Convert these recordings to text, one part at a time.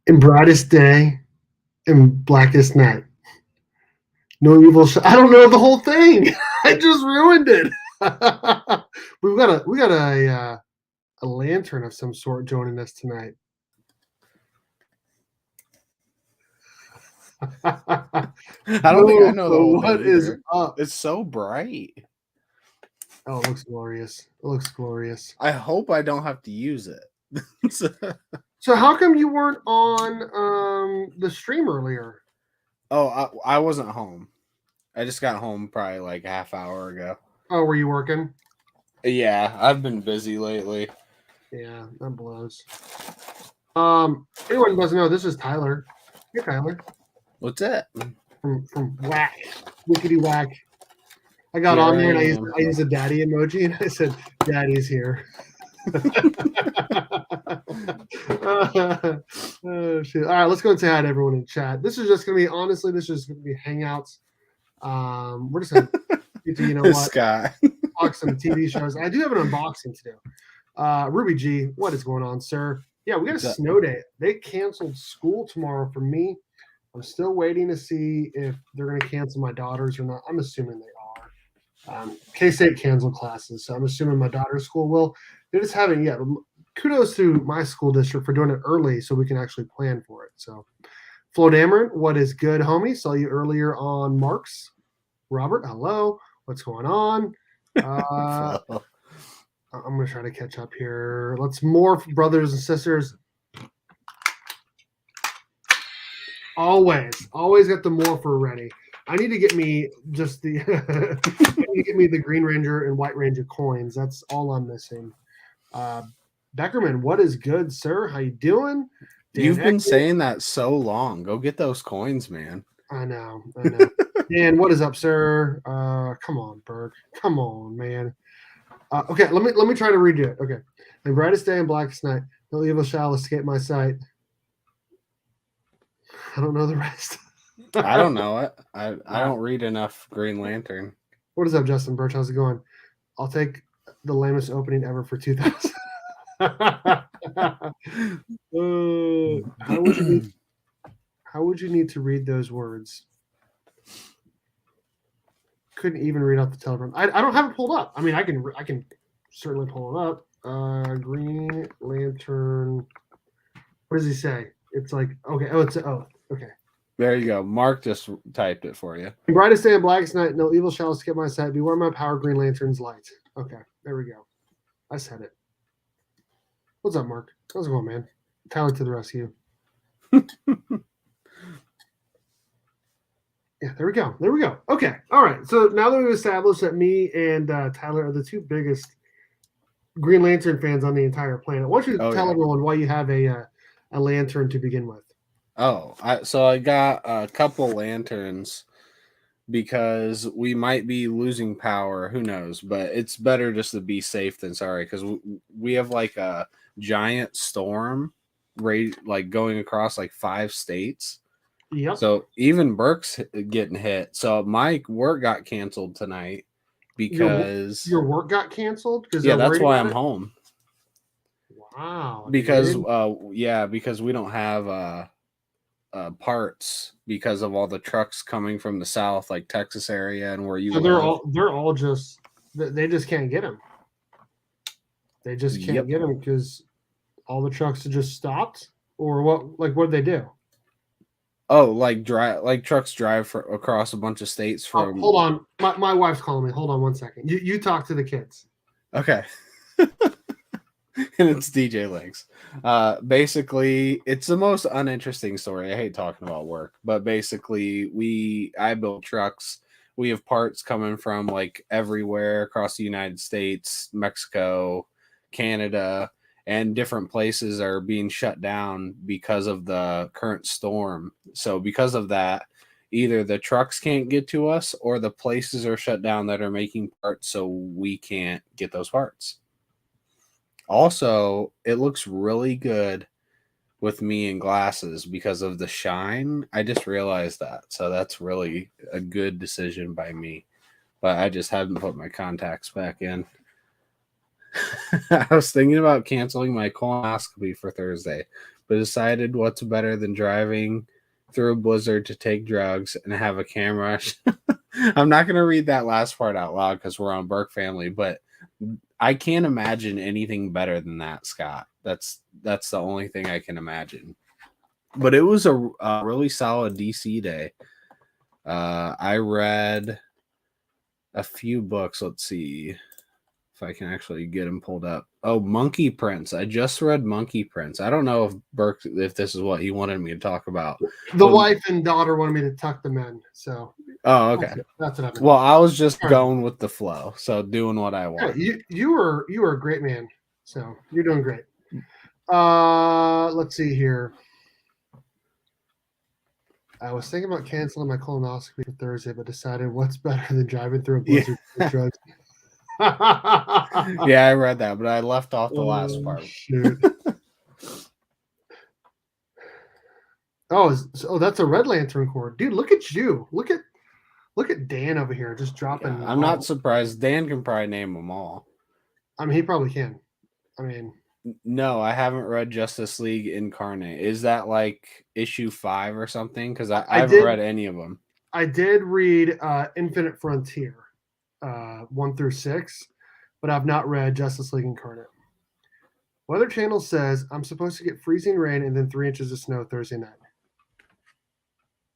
in brightest day and blackest night. No evil. I don't know the whole thing. I just ruined it. we got a lantern of some sort joining us tonight. I don't think I know the whole What thing is either. up? It's so bright. Oh, it looks glorious. It looks glorious. I hope I don't have to use it. So how come you weren't on the stream earlier? Oh, I wasn't home. I just got home probably like a half hour ago. Oh, were you working? Yeah, I've been busy lately. Yeah, that blows. Anyone doesn't know, this is Tyler. Hey, Tyler. What's that? From Whack, Wickety Whack. I got on there and I used a daddy emoji and I said, "Daddy's here." Oh, shit. All right, let's go and say hi to everyone in chat. This is just gonna be this is gonna be hangouts. We're just gonna get to what Scott. watch some TV shows. I do have an unboxing to do. Ruby G, what is going on, sir? Yeah, we got a snow day. They canceled school tomorrow for me. I'm still waiting to see if they're going to cancel my daughter's or not. I'm assuming they are. K-State canceled classes, so I'm assuming my daughter's school will. They just haven't yet. Kudos to my school district for doing it early so we can actually plan for it. So, Flo Dameron, what is good, homie? Saw you earlier on Marks. Robert, hello. What's going on? I'm going to try to catch up here. Let's morph, brothers and sisters. Always got the morpher ready. I need to get me just the the Green Ranger and White Ranger coins. That's all I'm missing. Beckerman, what is good, sir? How you doing? You've been saying that so long. Go get those coins, man. I know. Dan, what is up, sir? Come on, Berg. Come on, man. Okay, let me try to redo it. Okay. The brightest day and blackest night, no evil shall escape my sight. I don't know the rest. I don't know it. I don't read enough Green Lantern. What is up, Justin Birch? How's it going? I'll take the lamest opening ever for 2000. How would you need to read those words? Couldn't even read off the Telegram. I don't have it pulled up. I mean, I can certainly pull it up. Green Lantern. What does he say? It's like okay. Okay. There you go. Mark just typed it for you. Brightest day and blackest night, no evil shall escape my sight. Beware my power, Green Lantern's light. Okay, there we go. I said it. What's up, Mark? How's it going, man? Tyler to the rescue. Yeah, there we go. Okay, all right. So now that we've established that me and Tyler are the two biggest Green Lantern fans on the entire planet, why don't you tell everyone why you have a lantern to begin with? So I got a couple lanterns because we might be losing power. Who knows? But it's better just to be safe than sorry because we have like a giant storm like going across like 5 states. Yep. So even Burke's getting hit. So my work got canceled tonight because your work got canceled. Yeah, that's why I'm home. Wow. Because because we don't have parts because of all the trucks coming from the south, like Texas area, and where you. So they're all just they just can't get them. They just can't get them because all the trucks have just stopped, or what? Like what did they do? Oh, like trucks drive across a bunch of states from. Hold on, my wife's calling me. Hold on 1 second. You talk to the kids. Okay. And it's DJ Legs. Basically, it's the most uninteresting story. I hate talking about work, but basically, I build trucks. We have parts coming from like everywhere across the United States, Mexico, Canada, and different places are being shut down because of the current storm. So because of that, either the trucks can't get to us or the places are shut down that are making parts, so we can't get those parts. Also, it looks really good with me in glasses because of the shine. I just realized that. So that's really a good decision by me. But I just haven't put my contacts back in. I was thinking about canceling my colonoscopy for Thursday, but decided what's better than driving through a blizzard to take drugs and have a camera. I'm not going to read that last part out loud because we're on Burke Family, but I can't imagine anything better than that, Scott. That's the only thing I can imagine. But it was a really solid DC day. I read a few books. Let's see if I can actually get them pulled up. Oh, Monkey Prince. I just read Monkey Prince. I don't know if Burke, if this is what he wanted me to talk about. The wife and daughter wanted me to tuck them in. So. Oh, okay. That's what I meant. Well, I was just going with the flow, so doing what I want. Yeah, you were a great man. So you're doing great. Let's see here. I was thinking about canceling my colonoscopy for Thursday, but decided what's better than driving through a blizzard with drugs. Yeah, I read that, but I left off the last part. Shoot. Oh, that's a Red Lantern cord, dude. Look at you. Look at Dan over here just dropping. Yeah, I'm not surprised. Dan can probably name them all. I mean, he probably can. I mean, no, I haven't read Justice League Incarnate. Is that like issue 5 or something? Because I haven't read any of them. I did read Infinite Frontier 1 through 6, but I've not read Justice League Incarnate. Weather Channel says I'm supposed to get freezing rain and then 3 inches of snow Thursday night.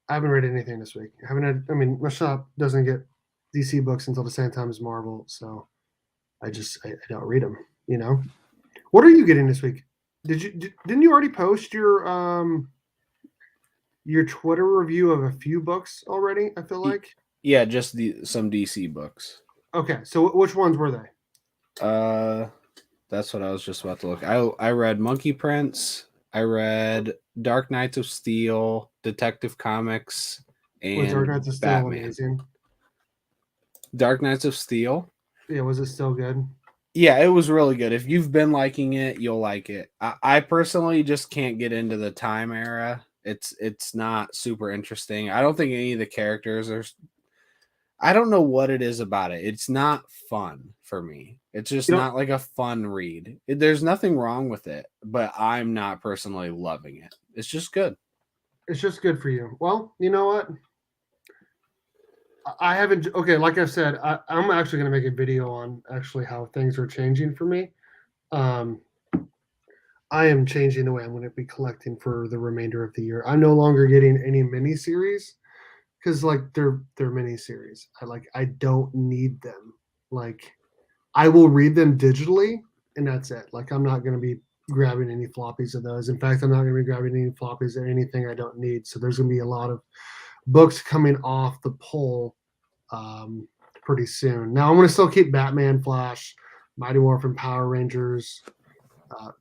I haven't read anything this week. My shop doesn't get DC books until the same time as Marvel, so I don't read them. You know, what are you getting this week? Didn't you already post your Twitter review of a few books already? I feel like. Yeah, just some DC books. Okay, so which ones were they? That's what I was just about to look. I read Monkey Prince. I read Dark Knights of Steel, Detective Comics, and Dark Knights of Steel Batman. Amazing? Dark Knights of Steel. Yeah, was it still good? Yeah, it was really good. If you've been liking it, you'll like it. I personally just can't get into the time era. It's not super interesting. I don't think any of the characters are. I don't know what it is about it. It's not fun for me. It's just not like a fun read. There's nothing wrong with it, but I'm not personally loving it. It's just good. It's just good for you. Well, you know what? I haven't. Okay, like I said, I'm actually going to make a video on actually how things are changing for me. I am changing the way I'm going to be collecting for the remainder of the year. I'm no longer getting any mini series because like they're mini series. I don't need them. Like I will read them digitally and that's it. Like I'm not going to be grabbing any floppies of those. In fact, I'm not going to be grabbing any floppies or anything I don't need. So there's going to be a lot of books coming off the pole pretty soon. Now I'm going to still keep Batman, Flash, Mighty Morphin, Power Rangers,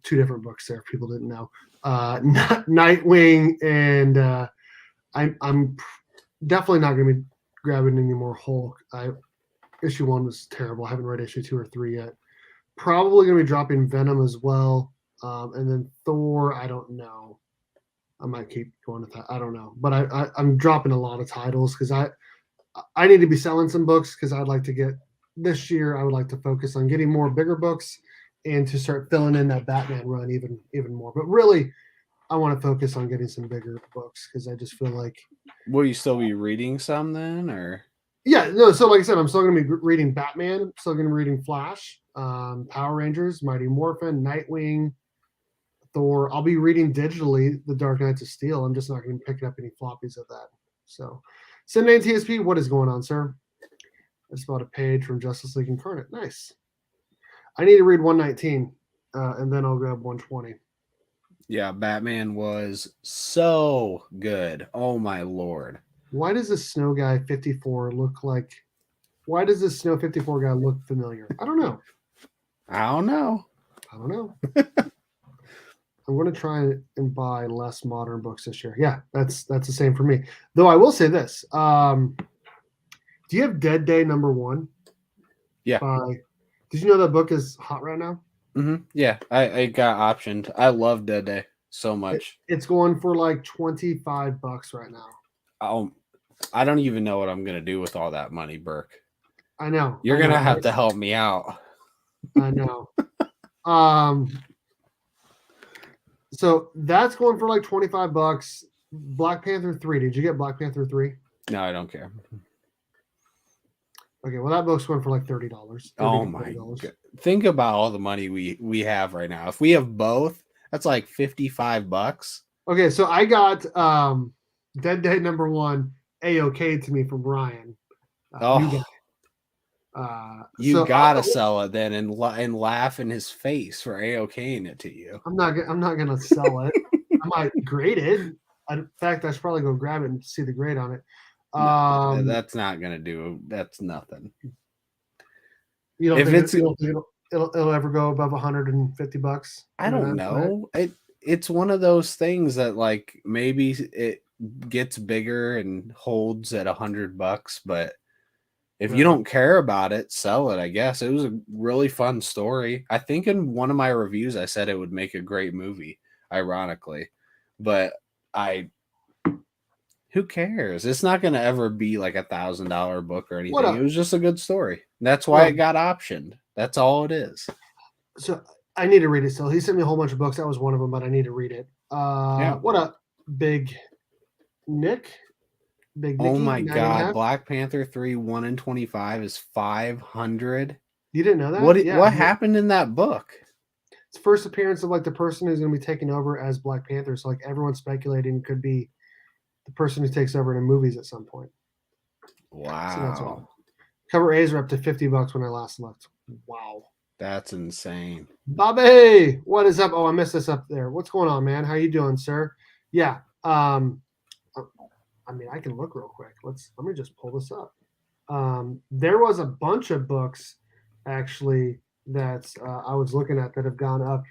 2 different books there if people didn't know. Nightwing, and I'm definitely not going to be grabbing any more Hulk. Issue 1 was terrible. I haven't read issue 2 or 3 yet. Probably going to be dropping Venom as well. And then Thor, I don't know. I might keep going with that. I don't know. But I'm dropping a lot of titles because I need to be selling some books because I'd like to get this year. I would like to focus on getting more bigger books and to start filling in that Batman run even more. But really, I want to focus on getting some bigger books because I just feel like. Will you still be reading some then, or? Yeah, no. So like I said, I'm still going to be reading Batman. I'm still going to be reading Flash, Power Rangers, Mighty Morphin, Nightwing, Thor. I'll be reading digitally the Dark Knights of Steel. I'm just not going to be picking up any floppies of that. So, Cindy and TSP, what is going on, sir? I just bought a page from Justice League Incarnate. Nice. I need to read 119, and then I'll grab 120. Yeah, Batman was so good. Oh my lord. Why does this Snow Guy 54 look like? Why does this Snow 54 guy look familiar? I don't know. I'm going to try and buy less modern books this year. Yeah, that's the same for me. Though I will say this. Do you have Dead Day #1? Yeah. Did you know that book is hot right now? Mm-hmm. Yeah, I got optioned. I love Dead Day so much. It's going for like $25 right now. I don't even know what I'm going to do with all that money, Burke. I know. You're going to have to help me out. I know. So that's going for like $25. Black Panther 3. Did you get Black Panther 3? No, I don't care. Okay, well that book's going for like $30. Oh my god! Think about all the money we have right now. If we have both, that's like $55. Okay, so I got Dead Day #1 A-OK to me from Ryan. Oh, you so gotta sell it then and laugh in his face for A-OKing it to you. I'm not gonna sell it. I might grade it. In fact, I should probably go grab it and see the grade on it. No, that's not gonna do. That's nothing. You don't think it'll ever go above $150? I don't know. It's one of those things that like maybe it gets bigger and holds at $100, but if you don't care about it, sell it. I guess it was a really fun story. I think in one of my reviews I said it would make a great movie, ironically, but who cares? It's not going to ever be like $1,000 book or anything. It was just a good story. That's why it got optioned. That's all it is. So I need to read it still. He sent me a whole bunch of books. That was one of them, but I need to read it. What up, Big Nick? Big Nicky, oh my god! Black Panther 3 1/25 is 500. You didn't know that? What happened in that book? It's first appearance of like the person who's going to be taking over as Black Panther. So like everyone's speculating it could be the person who takes over in the movies at some point. Wow. So that's all. Cover A's are up to $50 when I last looked. Wow. That's insane. Bobby, what is up? Oh, I missed this up there. What's going on, man? How you doing, sir? Yeah. I mean, I can look real quick. Let me just pull this up. There was a bunch of books actually that I was looking at that have gone up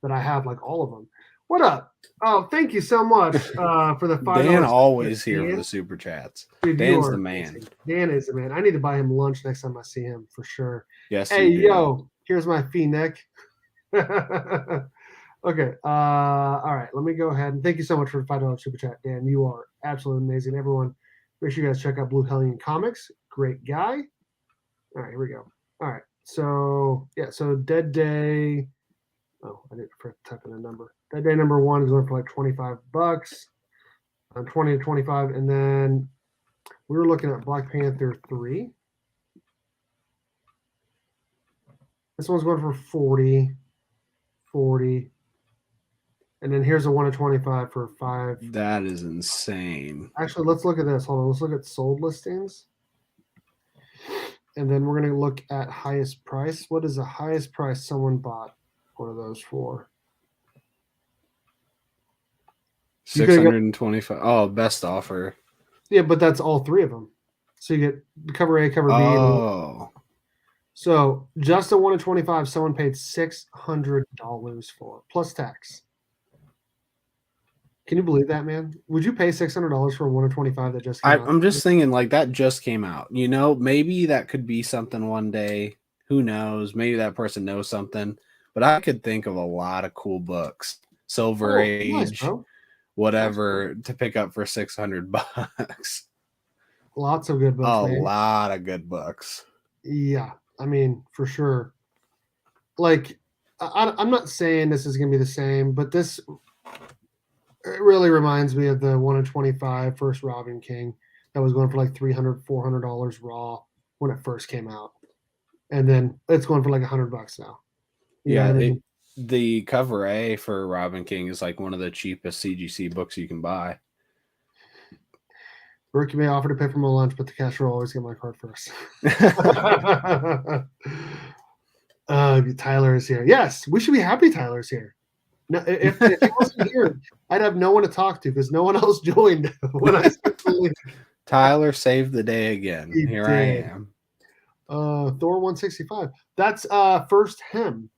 that I have like all of them. What up? Oh, thank you so much for the $5. Dan always here for the super chats. Dude, Dan's the man. Amazing. Dan is the man. I need to buy him lunch next time I see him for sure. Yes. Hey, yo, here's my fee, Nick. Okay. All right. Let me go ahead and thank you so much for the $5 super chat, Dan. You are absolutely amazing. Everyone, make sure you guys check out Blue Hellion Comics. Great guy. All right, here we go. All right. So yeah, so Dead Day. Oh, I didn't type in a number. Dead Day #1 is going for like $25. 20 to 25, and then we were looking at Black Panther 3. This one's going for 40. And then here's a 1 to 25 for 5. That is insane. Actually, let's look at this. Hold on. Let's look at sold listings. And then we're going to look at highest price. What is the highest price someone bought one of those for? 625. Oh, best offer. Yeah, but that's all three of them. So you get cover A, cover B. Oh. So just a 1 to 25, someone paid $600 for, plus tax. Can you believe that, man? Would you pay $600 for a 1 to 25 that just came out? I'm just thinking like that just came out. You know, maybe that could be something one day. Who knows? Maybe that person knows something. But I could think of a lot of cool books. Silver Age, nice, whatever, to pick up for $600. Lots of good books. A lot of good books. Yeah. I mean, for sure. Like, I'm not saying this is going to be the same, but this it really reminds me of the 1 to 25 first Robin King that was going for like $300, $400 raw when it first came out. And then it's going for like $100 now. The cover A for Robin King is like one of the cheapest CGC books you can buy. Brooke, you may offer to pay for my lunch, but the cashier will always get my card first. Tyler is here. Yes, we should be happy Tyler's here. No, if he wasn't here, I'd have no one to talk to because no one else joined when I started to leave. Tyler saved the day again. Here I am. Thor 165. That's first hem.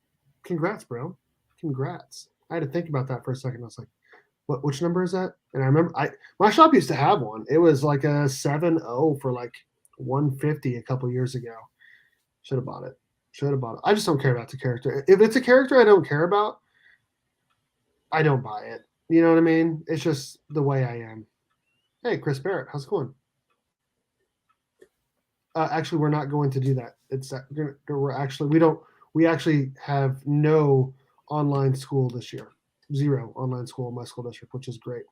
Congrats, bro. Congrats. I had to think about that for a second. I was like, which number is that? And I remember my shop used to have one. It was like a 7.0 for like $150 a couple years ago. Should have bought it. I just don't care about the character. If it's a character I don't care about, I don't buy it. You know what I mean? It's just the way I am. Hey, Chris Barrett, how's it going? Actually, we're not going to do that. We actually have no online school this year. 0 online school in my school district, which is great.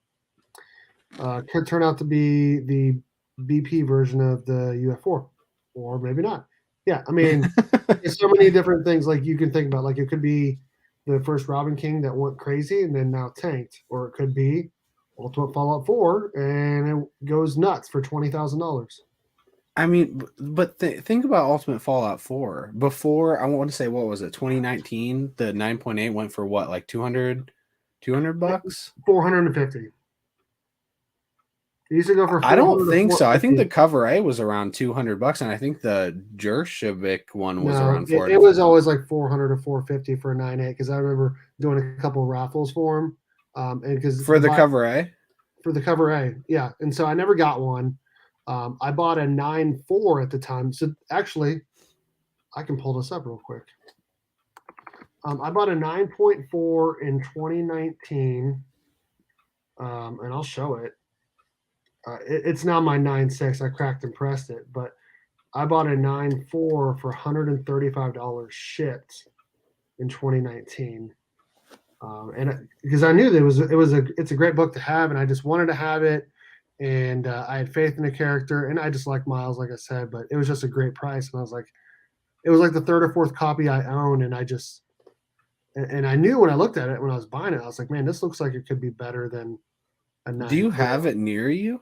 Could turn out to be the BP version of the UF4, or maybe not. Yeah, I mean, there's so many different things like you can think about. Like it could be the first Robin King that went crazy and then now tanked, or it could be Ultimate Fallout 4 and it goes nuts for $20,000. I mean, but think about Ultimate Fallout 4. Before, I want to say, what was it, 2019? The 9.8 went for what, like 200 bucks? 450. It used to go for. I don't think so. I think the cover A was around 200 bucks, and I think the Jershevik one was around 400. It was always like 400 or 450 for a 9.8 because I remember doing a couple raffles for him. And because for the cover A? For the cover A, yeah. And so I never got one. I bought a 9.4 at the time. So actually, I can pull this up real quick. I bought a 9.4 in 2019, and I'll show it. It's now my 9.6. I cracked and pressed it, but I bought a 9.4 for $135 shipped in 2019. And because I knew that it's a great book to have, and I just wanted to have it. And I had faith in the character, and I just like Miles, like I said, but it was just a great price. And I was like, it was like the third or fourth copy I owned, and and I knew when I looked at it when I was buying it, I was like, man, this looks like it could be better than a 9. Do you have it near you?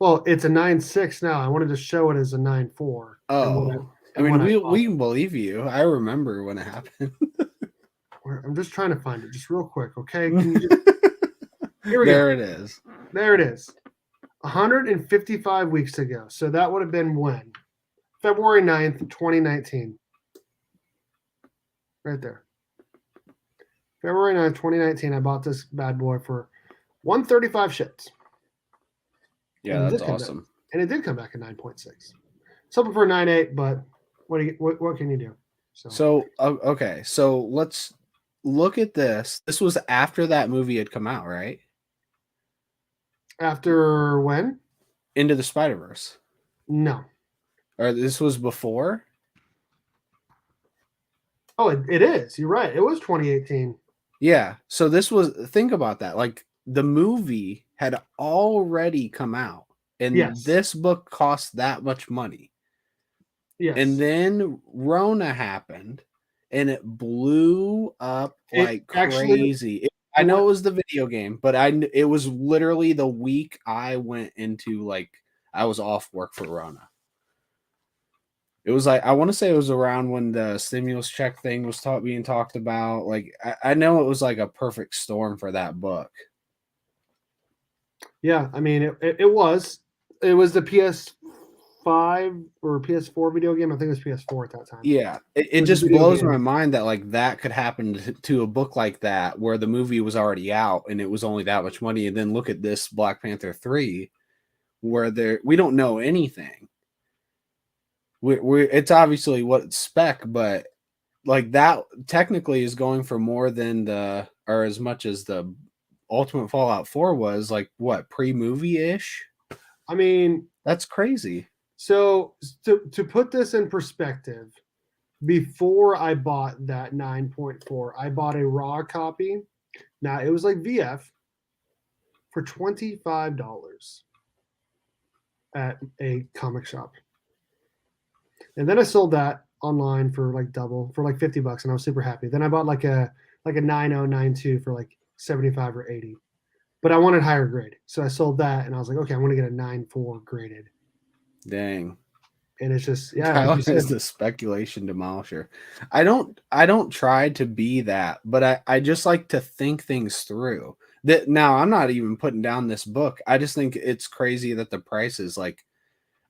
Well, it's a 9.6 now. I wanted to show it as a 9.4. Oh, I mean, we can believe you. I remember when it happened. I'm just trying to find it, just real quick, okay? Can you Here we go. There it is. There it is. 155 weeks ago. So that would have been when? February 9th, 2019. Right there. February 9th, 2019, I bought this bad boy for $135 shipped. Yeah, that's awesome. And it did come back at 9.6. Something for a 9.8, but what can you do? So okay, so let's look at this. This was after that movie had come out, right? After when? Into the Spider-Verse. No. Or this was before? Oh, it is. You're right. It was 2018. Yeah. So think about that. Like the movie had already come out, and this book cost that much money. Yes. And then Rona happened, and it blew up like crazy. I know it was the video game, but it was literally the week I went into, like, I was off work for Rona. It was like, I want to say it was around when the stimulus check thing was being talked about. Like, I know it was like a perfect storm for that book. Yeah, I mean, it was the PS5 or PS4 video game. I think it was PS4 at that time. Yeah, it just blows my mind that like that could happen to a book like that where the movie was already out and it was only that much money. And then look at this Black Panther 3 where we don't know anything. It's obviously what it's spec, but like that technically is going for more than or as much as the Ultimate Fallout 4 was, like, what, pre-movie-ish? I mean, that's crazy. So to put this in perspective, before I bought that 9.4, I bought a raw copy. Now it was like VF for $25 at a comic shop. And then I sold that online for like double, for like $50, and I was super happy. Then I bought like a 9092 for like 75 or 80. But I wanted higher grade. So I sold that and I was like, okay, I want to get a 9.4 graded. Dang. And it's just, yeah. Tyler is the speculation demolisher. I don't try to be that, but I just like to think things through. That now I'm not even putting down this book. I just think it's crazy that the price is like,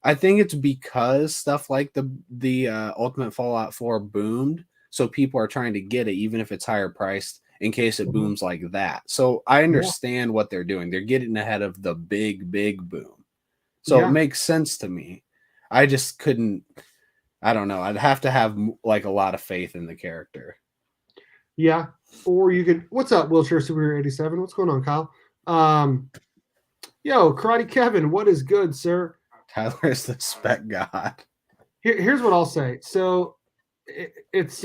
I think it's because stuff like the Ultimate Fallout 4 boomed, so people are trying to get it even if it's higher priced in case it booms like that. So I understand what they're doing. They're getting ahead of the big boom. So it makes sense to me. I just couldn't, I don't know. I'd have to have like a lot of faith in the character. Yeah. Or you could, what's up, Wheelchair Superior 87? What's going on, Kyle? Yo, Karate Kevin, what is good, sir? Tyler is the spec god. Here's what I'll say. So it's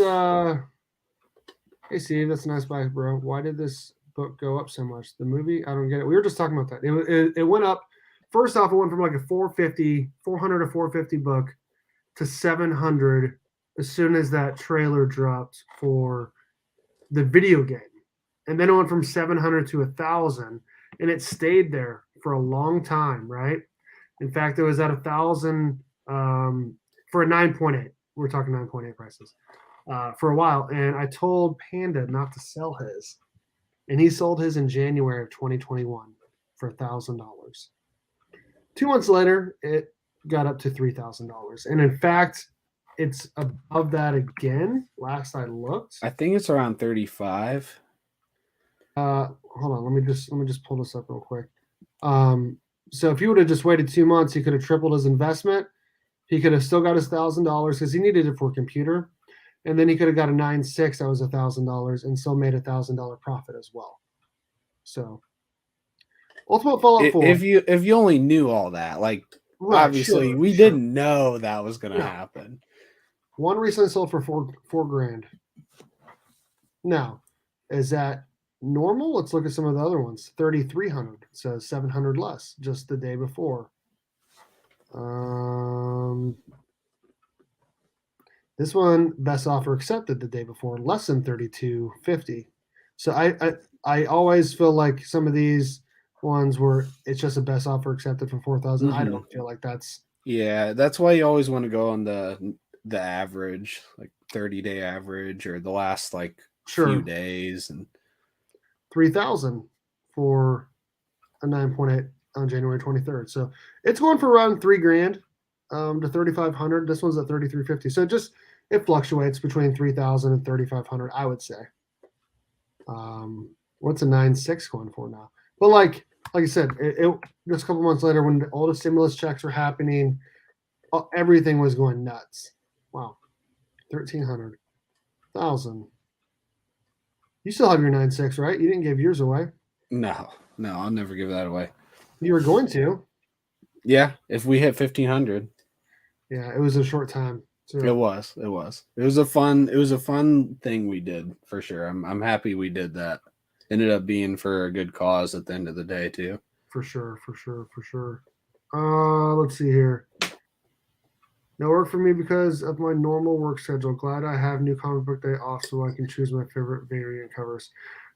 Hey, Steve, that's a nice bike, bro. Why did this book go up so much? The movie, I don't get it. We were just talking about that. It went up. First off, it went from like a 400 to 450 book to 700 as soon as that trailer dropped for the video game. And then it went from 700 to 1,000, and it stayed there for a long time, right? In fact, it was at 1,000 for a 9.8. We're talking 9.8 prices for a while. And I told Panda not to sell his, and he sold his in January of 2021 for $1,000. 2 months later, it got up to $3,000, and in fact, it's above that again. Last I looked, I think it's around 35. Hold on, let me just pull this up real quick. So if he would have just waited 2 months, he could have tripled his investment. He could have still got his $1,000 because he needed it for a computer, and then he could have got a 9.6 that was $1,000 and still made $1,000 profit as well. So, Ultimate Fallout 4. If you only knew all that, like Right, obviously we didn't know that was going to happen. One recently sold for four grand. Now, is that normal? Let's look at some of the other ones. 3,300 says 700 less just the day before. This one, best offer accepted the day before, less than 3,250. So I always feel like some of these ones where it's just a best offer accepted for 4,000. I don't feel like that's. Yeah, that's why you always want to go on the average, like 30-day average, or the last like few days. And 3,000 for a 9.8 on January 23rd. So it's going for around $3 grand to 3,500. This one's at 3,350. So it fluctuates between 3,000 and 3,500, I would say. What's a 9.6 going for now? But like I said, it just a couple months later when all the stimulus checks were happening, everything was going nuts. Wow. 1,300. 1,000. You still have your 9.6, right? You didn't give yours away. No, I'll never give that away. You were going to. Yeah, if we hit 1,500. Yeah, it was a short time. So. It was. It was a fun thing we did for sure. I'm happy we did that. Ended up being for a good cause at the end of the day too. For sure. Let's see here. No work for me because of my normal work schedule. Glad I have new comic book day off so I can choose my favorite variant covers.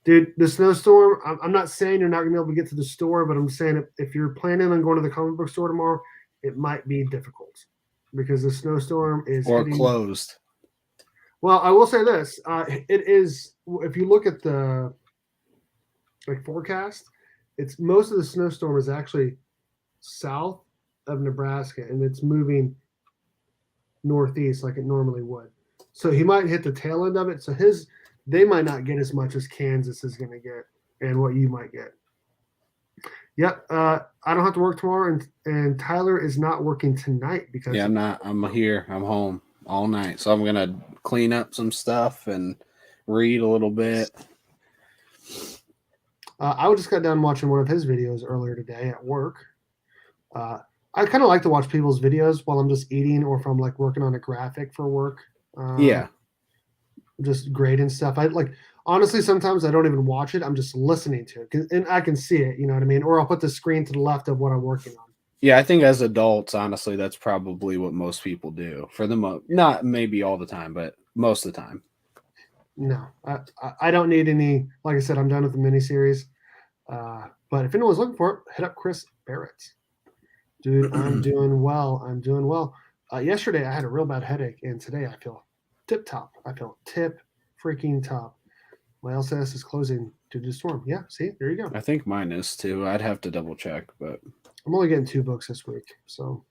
Dude, the snowstorm, I'm not saying you're not going to be able to get to the store, but I'm saying if you're planning on going to the comic book store tomorrow, it might be difficult because the snowstorm is closed. Well, I will say this. It is, if you look at the forecast, it's most of the snowstorm is actually south of Nebraska, and it's moving northeast like it normally would. So he might hit the tail end of it. So they might not get as much as Kansas is going to get and what you might get. Yep. I don't have to work tomorrow, and Tyler is not working tonight because I'm not. I'm here. I'm home all night. So I'm going to clean up some stuff and read a little bit. I just got done watching one of his videos earlier today at work. I kind of like to watch people's videos while I'm just eating or if I'm like working on a graphic for work. Just grading stuff. Honestly, sometimes I don't even watch it. I'm just listening to it and I can see it, you know what I mean? Or I'll put the screen to the left of what I'm working on. Yeah, I think as adults, honestly, that's probably what most people do for the not maybe all the time, but most of the time. No, I don't need any. Like I said, I'm done with the miniseries. But if anyone's looking for it, hit up Chris Barrett. Dude, I'm doing well. Yesterday, I had a real bad headache, and today I feel tip-top. I feel tip-freaking-top. My LCS is closing due to the storm. Yeah, see? There you go. I think mine is, too. I'd have to double-check, but... I'm only getting 2 books this week, so...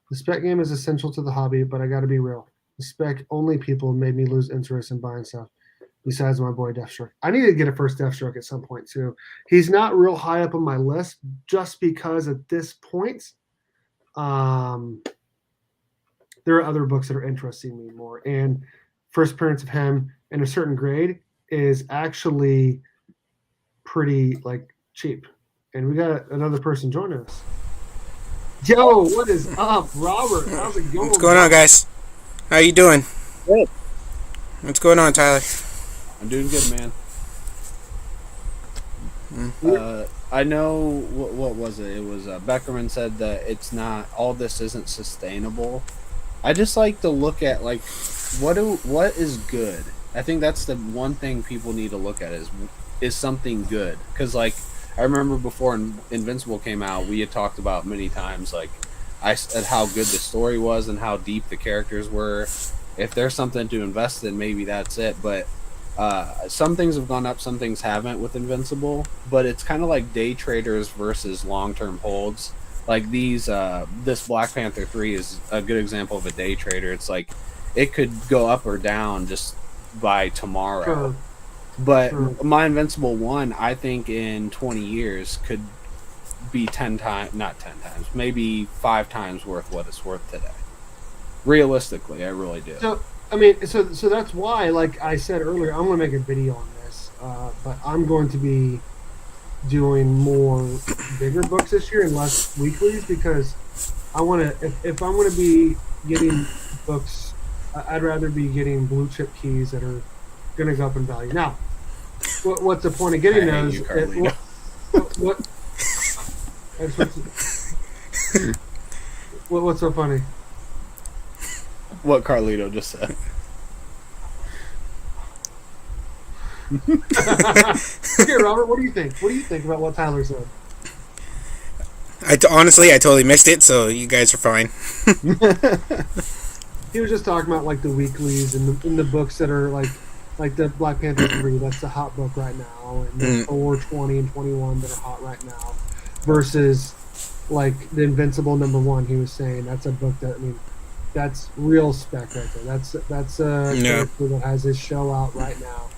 The spec game is essential to the hobby, but I got to be real. The spec-only people made me lose interest in buying stuff, besides my boy Deathstroke. I need to get a first Deathstroke at some point, too. He's not real high up on my list, just because at this point... there are other books that are interesting me more. And first appearance of him in a certain grade is actually pretty cheap. And we got another person joining us. Yo, what is up, Robert? How's it going? What's going on, guys? How you doing? Good. What's going on, Tyler? I'm doing good, man. I know what was it? It was Beckerman said that it's not all this isn't sustainable. I just like to look at like what is good. I think that's the one thing people need to look at is something good, because like I remember before Invincible came out, we had talked about many times like I said how good the story was and how deep the characters were. If there's something to invest in, maybe that's it. But some things have gone up, some things haven't with Invincible. But it's kind of like day traders versus long term holds. Like this Black Panther 3 is a good example of a day trader. It's like it could go up or down just by tomorrow. Sure. But Sure. my Invincible 1, I think in 20 years could be 10 times, not 10 times, maybe 5 times worth what it's worth today. Realistically, I really do. So I mean, so that's why, like I said earlier, I'm going to make a video on this, but I'm going to be doing more bigger books this year and less weeklies, because I want to. If I'm going to be getting books, I'd rather be getting blue chip keys that are going to go up in value. Now, what's the point of getting those? What's so funny? What Carlito just said. Okay, Robert, what do you think? What do you think about what Tyler said? Honestly, I totally missed it, so you guys are fine. He was just talking about like the weeklies and the books that are like the Black Panther 3. That's the hot book right now, and the Thor 20 and 21 that are hot right now, versus like the Invincible #1. He was saying that's a book that, I mean, that's real spec right there. That's a character that has his show out right now,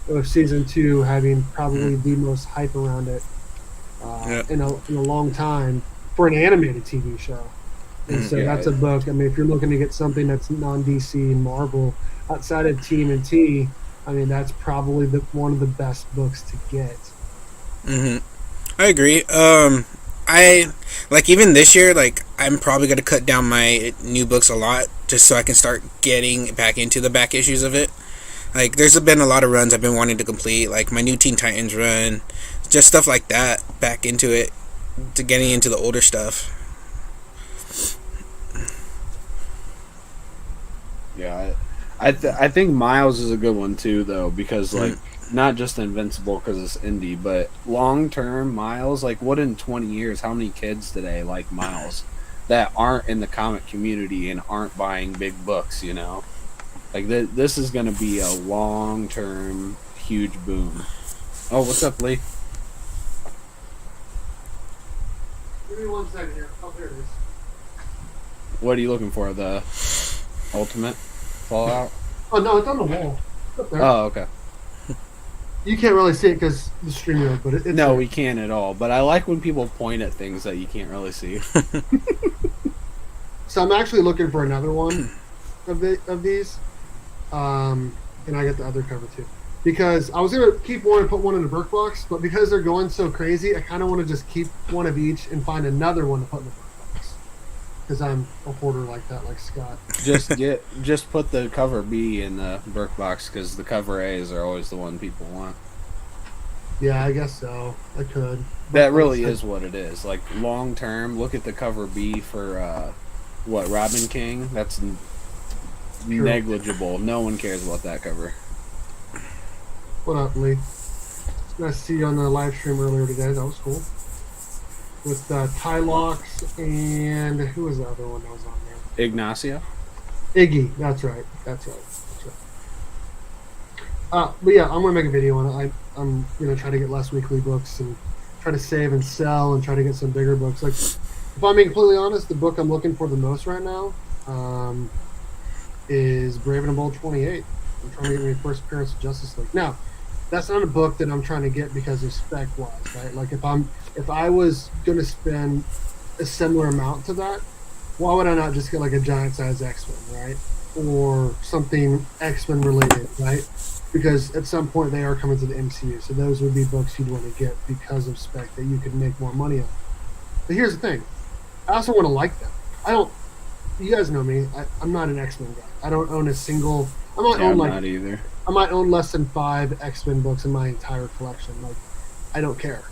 with season 2 having probably the most hype around it in a long time for an animated TV show. And so that's a book. I mean, if you're looking to get something that's non-DC and Marvel outside of TMNT, I mean, that's probably one of the best books to get. I agree. I like, even this year, like, I'm probably going to cut down my new books a lot just so I can start getting back into the back issues of it. Like, there's been a lot of runs I've been wanting to complete, like my new Teen Titans run, just stuff like that, back into it, to getting into the older stuff. Yeah, I think Miles is a good one too, though, because like not just Invincible because it's indie, but long term Miles. Like, what in 20 years? How many kids today like Miles that aren't in the comic community and aren't buying big books? You know, like this is going to be a long term huge boom. Oh, what's up, Lee? Give me 1 second here. Oh, there it is. What are you looking for? The Ultimate Fallout? Oh no, it's on the wall. It's up there. Oh, okay. You can't really see it because the stream, but it's No, there. we can't at all. But I like when people point at things that you can't really see. So I'm actually looking for another one of these, and I got the other cover too, because I was gonna keep one and put one in the Burke box, but because they're going so crazy, I kind of want to just keep one of each and find another one to put in the Burke box, because I'm a hoarder like that, like Scott. Just put the cover B in the Burke box, because the cover A's are always the one people want. Yeah, I guess so. I could. That really is what it is. Like, long term, look at the cover B for Robin King. That's negligible. No one cares about that cover. What up, Lee? Nice to see you on the live stream earlier today. That was cool. With Tylox and who was the other one that was on there? Ignacio? Iggy. That's right. But yeah, I'm gonna make a video on it. I'm gonna try to get less weekly books and try to save and sell and try to get some bigger books. Like, if I'm being completely honest, the book I'm looking for the most right now is Brave and the Bold 28. I'm trying to get my first appearance of Justice League. Now, that's not a book that I'm trying to get because of spec wise, right? Like, if I was gonna spend a similar amount to that, why would I not just get like a giant size X-Men, right? Or something X-Men related, right? Because at some point they are coming to the MCU, so those would be books you'd want to get because of spec that you could make more money on. But here's the thing, I also want to like them. You guys know me, I'm not an X-Men guy. I don't own a single I might Yeah, own I'm like not either. I might own less than 5 X-Men books in my entire collection. Like, I don't care.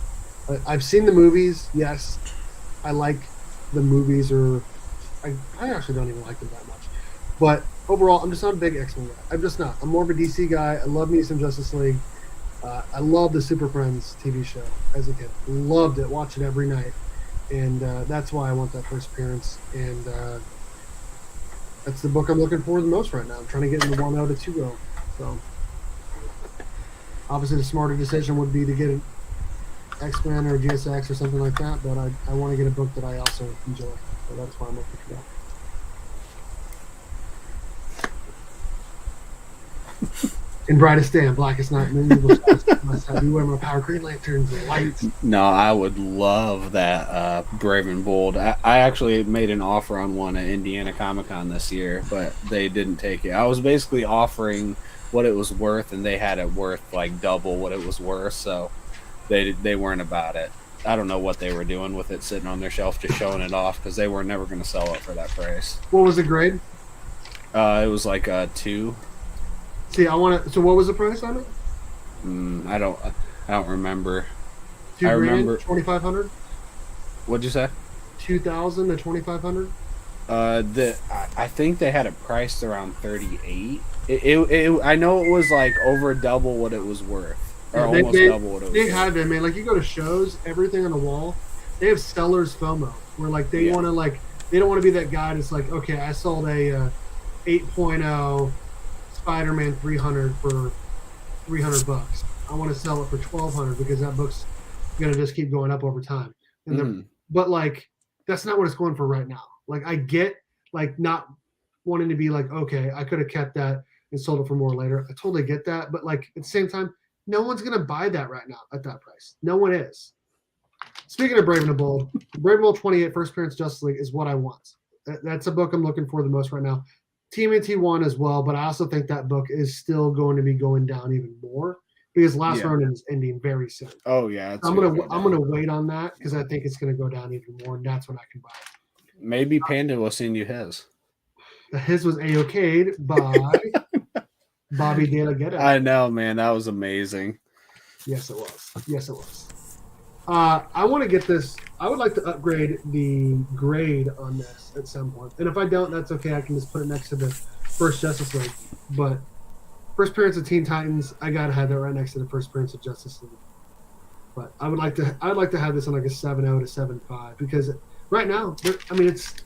I've seen the movies. Yes, I like the movies, or I actually don't even like them that much. But overall, I'm just not a big X-Men guy. I'm just not. I'm more of a DC guy. I love me some Justice League. I love the Super Friends TV show as a kid. Loved it. Watch it every night. And that's why I want that first appearance. And that's the book I'm looking for the most right now. I'm trying to get into 1.0 to 2.0. So obviously the smarter decision would be to get an X-Men or GSX or something like that, but I want to get a book that I also enjoy. So that's why I'm looking for that. In brightest day and blackest night, moon evil stars must have. We wear my power green lanterns and lights. No, I would love that Brave and Bold. I actually made an offer on one at Indiana Comic Con this year, but they didn't take it. I was basically offering what it was worth, and they had it worth like double what it was worth, so they weren't about it. I don't know what they were doing with it sitting on their shelf, just showing it off, because they were never going to sell it for that price. What was the grade? It was like a 2. See, I want to. So, what was the price on it? I don't remember. $2,000, I remember 2,500. What'd you say? 2,000 to 2,500. I think they had it priced around 38. I know it was like over double what it was worth, or almost double what it was. They worth. have it, man. Like you go to shows, everything on the wall, they have sellers FOMO, where like they want to they don't want to be that guy that's like, okay, I sold a 8.0 Spider-Man 300 for $300. I want to sell it for $1,200 because that book's gonna just keep going up over time. And but like that's not what it's going for right now. Like I get like not wanting to be like, okay, I could have kept that and sold it for more later. I totally get that, but like at the same time, no one's gonna buy that right now at that price. No one is. Speaking of Brave and the Bold, Brave and the Bold 28 First Appearance Justice League is what I want. That's a book I'm looking for the most right now. TMNT 1 as well, but I also think that book is still going to be going down even more because Last Ronin is ending very soon. Oh yeah, I'm gonna wait on that because I think it's gonna go down even more, and that's when I can buy it. Maybe Panda will send you his. His was A-okay'd by Bobby De La Guerra. I know, man, that was amazing. Yes, it was. Yes, it was. I want to get this. I would like to upgrade the grade on this at some point. And if I don't, that's okay. I can just put it next to the first Justice League. But first appearance of Teen Titans, I gotta have that right next to the first appearance of Justice League. But I'd like to have this on like a 7.0 to 7.5 because right now, I mean, it's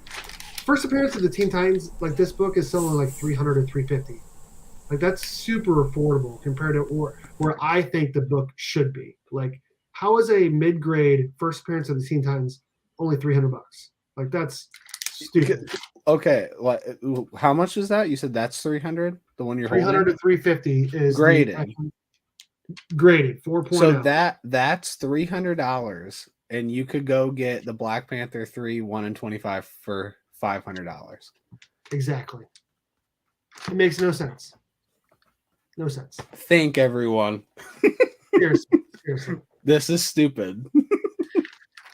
first appearance of the Teen Titans. Like this book is selling like 300 or 350. Like that's super affordable compared to where I think the book should be. Like. How is a mid-grade first appearance of the Teen Titans only $300? Like that's stupid. Okay, how much is that? You said that's 300. The one you're 300 to 350 is graded. Graded 4.0. So that's $300, and you could go get the Black Panther 3 1 and 25 for $500. Exactly. It makes no sense. No sense. Think, everyone. Seriously. This is stupid.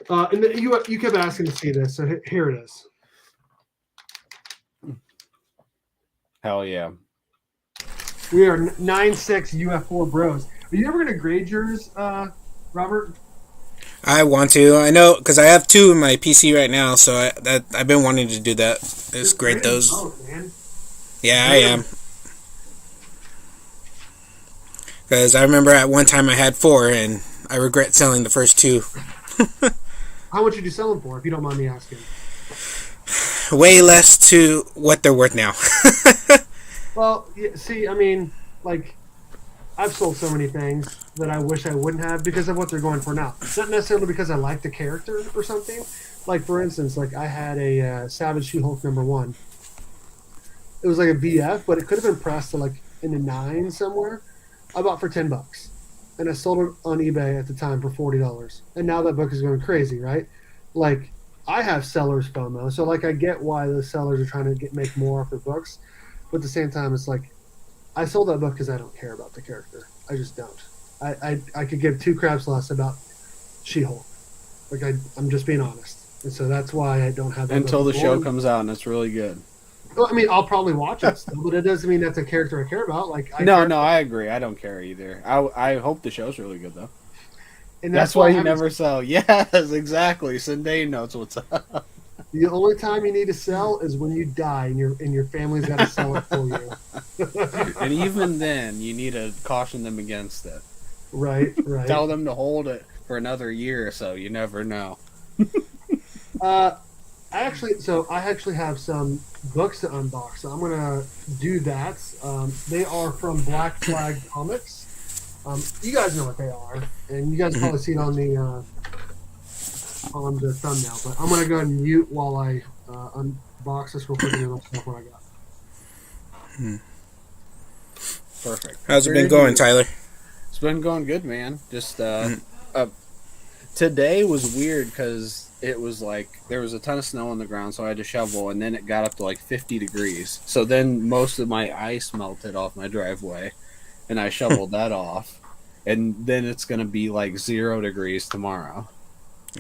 And then you kept asking to see this, so here it is. Hell yeah. We are 9.6 UF4 bros. Are you ever going to grade yours, Robert? I want to. I know because I have 2 in my PC right now, so I've been wanting to do that. Just grade those. Man. Yeah, I am. Because I remember at one time I had 4, and I regret selling the first 2. How much did you sell them for, if you don't mind me asking? Way less to what they're worth now. Well, see, I mean, like, I've sold so many things that I wish I wouldn't have because of what they're going for now. Not necessarily because I like the character or something. Like, for instance, like I had a Savage She-Hulk #1. It was like a VF, but it could have been pressed to like in the 9 somewhere. I bought for $10, and I sold it on eBay at the time for $40. And now that book is going crazy, right? Like I have sellers FOMO, so like I get why the sellers are trying to make more off their books, but at the same time, it's like I sold that book because I don't care about the character. I just don't. I could give 2 craps less about She-Hulk. Like I'm just being honest, and so that's why I don't have that until the book show going. comes out and it's really good. Well, I mean, I'll probably watch it still, but it doesn't mean that's a character I care about. Like, No, I agree. I don't care either. I hope the show's really good though. and That's why you never sell. Yes, exactly. Sindane knows what's up. The only time you need to sell is when you die, and your family's got to sell it for you. And even then, you need to caution them against it. Right. Tell them to hold it for another year or so. You never know. I actually have some books to unbox. So I'm gonna do that. They are from Black Flag Comics. You guys know what they are, and you guys probably see it on the thumbnail. But I'm gonna go ahead and mute while I unbox this real quick and then I'll tell what I got. Perfect. How's it been going, Tyler? It's been going good, man. Just today was weird because it was like there was a ton of snow on the ground, so I had to shovel, and then it got up to like 50 degrees. So then most of my ice melted off my driveway, and I shoveled that off. And then it's going to be like 0 degrees tomorrow.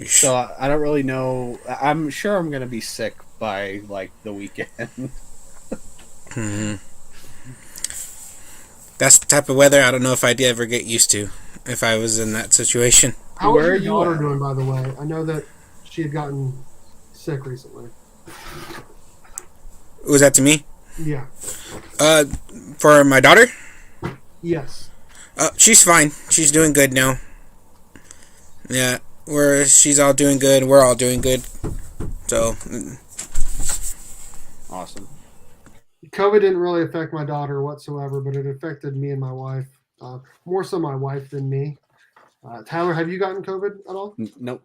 So I don't really know. I'm sure I'm going to be sick by like the weekend. That's the type of weather I don't know if I'd ever get used to if I was in that situation. How is your daughter doing, by the way? I know that she had gotten sick recently. Was that to me? Yeah. For my daughter? Yes. She's fine. She's doing good now. Yeah, she's all doing good. We're all doing good. So. Awesome. COVID didn't really affect my daughter whatsoever, but it affected me and my wife. More so my wife than me. Tyler, have you gotten COVID at all? Nope.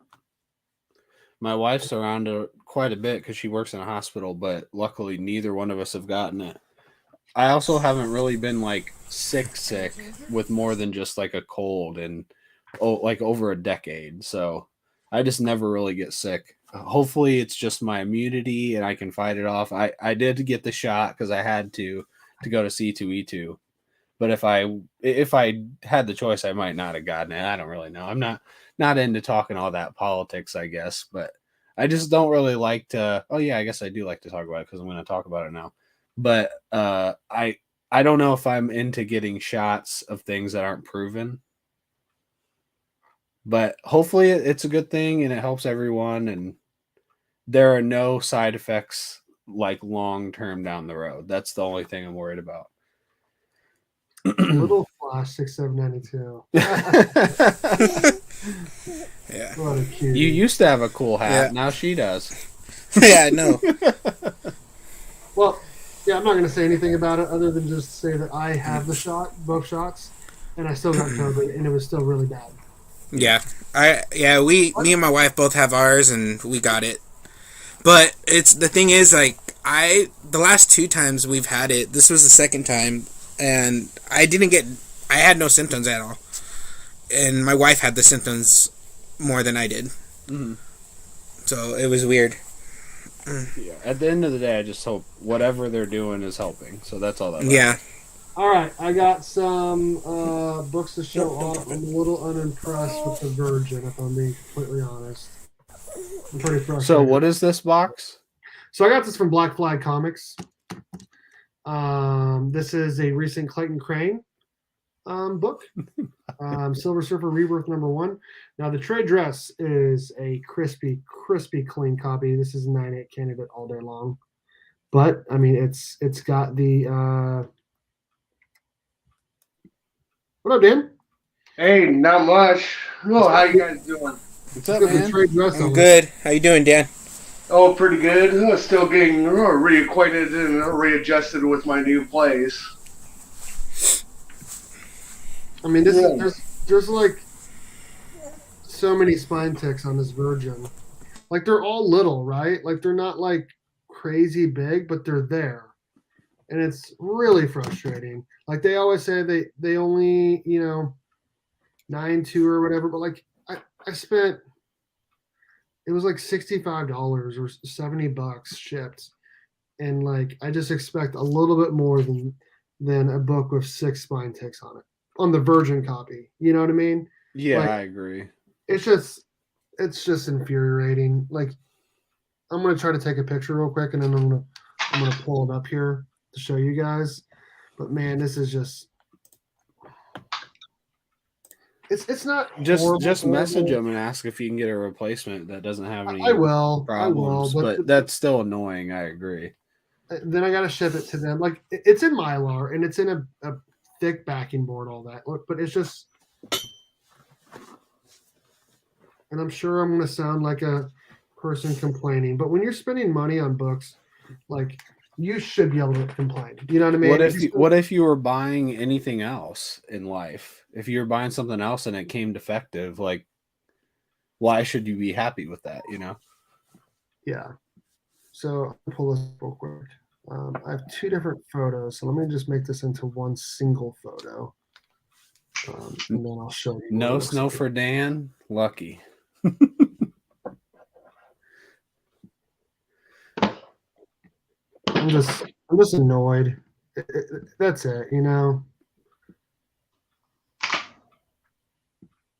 My wife's around quite a bit because she works in a hospital, but luckily neither one of us have gotten it. I also haven't really been like sick with more than just like a cold in like over a decade. So I just never really get sick. Hopefully it's just my immunity and I can fight it off. I did get the shot because I had to go to C2E2. But if I had the choice, I might not have gotten it. I don't really know. I'm not into talking all that politics, I guess. But I just don't really like to. Oh yeah, I guess I do like to talk about it because I'm going to talk about it now. But I don't know if I'm into getting shots of things that aren't proven. But hopefully it's a good thing and it helps everyone. And there are no side effects like long term down the road. That's the only thing I'm worried about. Little Flash 6792. Yeah. What a cutie. You used to have a cool hat. Yeah. Now she does. Yeah, I know. Well, yeah, I'm not going to say anything about it other than just say that I have the shot, both shots, and I still got COVID, and it was still really bad. Yeah. Me and my wife both have ours, and we got it. But the thing is, like, the last 2 times we've had it, this was the second time, and I had no symptoms at all. And my wife had the symptoms more than I did. Mm-hmm. So it was weird. Yeah. At the end of the day, I just hope whatever they're doing is helping. So that's all that matters. Yeah. All right, I got some books to show off. I'm a little unimpressed with The Virgin, if I'm being completely honest. I'm pretty frustrated. So what is this box? So I got this from Black Flag Comics. This is a recent Clayton Crane book. Silver Surfer Rebirth #1. Now the trade dress is a crispy clean copy. This is a 9/8 candidate all day long. But I mean it's got the what up, Dan? Hey, not much. Oh, how you guys doing? What's up, Got the man? trade dress I'm on. good. How you doing, Dan? Oh, pretty good. Still getting reacquainted and readjusted with my new place. I mean, there's like so many spine ticks on this Virgin. Like they're all little, right? Like they're not like crazy big, but they're there, and it's really frustrating. Like they always say they only 9.2 or whatever, but like I spent it was like $65 or $70 shipped, and like I just expect a little bit more than a book with 6 spine ticks on it on the Virgin copy. You know what I mean? Yeah, Like, I agree. It's just infuriating. Like I'm gonna try to take a picture real quick, and then I'm gonna I'm gonna pull it up here to show you guys. But man, this is just it's not just message them and ask if you can get a replacement that doesn't have any I will, problems. But that's still annoying. I agree. Then I gotta ship it to them. Like it's in Mylar and it's in a thick backing board, all that. But it's just, and I'm sure I'm gonna sound like a person complaining. But when you're spending money on books, like you should be able to complain. You know what I mean? What if you were buying anything else in life? If you were buying something else and it came defective, like why should you be happy with that? You know? Yeah. So I'll pull this real quick. I have two different photos, so let me just make this into one single photo, and then I'll show you. No snow for Dan. Lucky. I'm just annoyed. That's it, you know.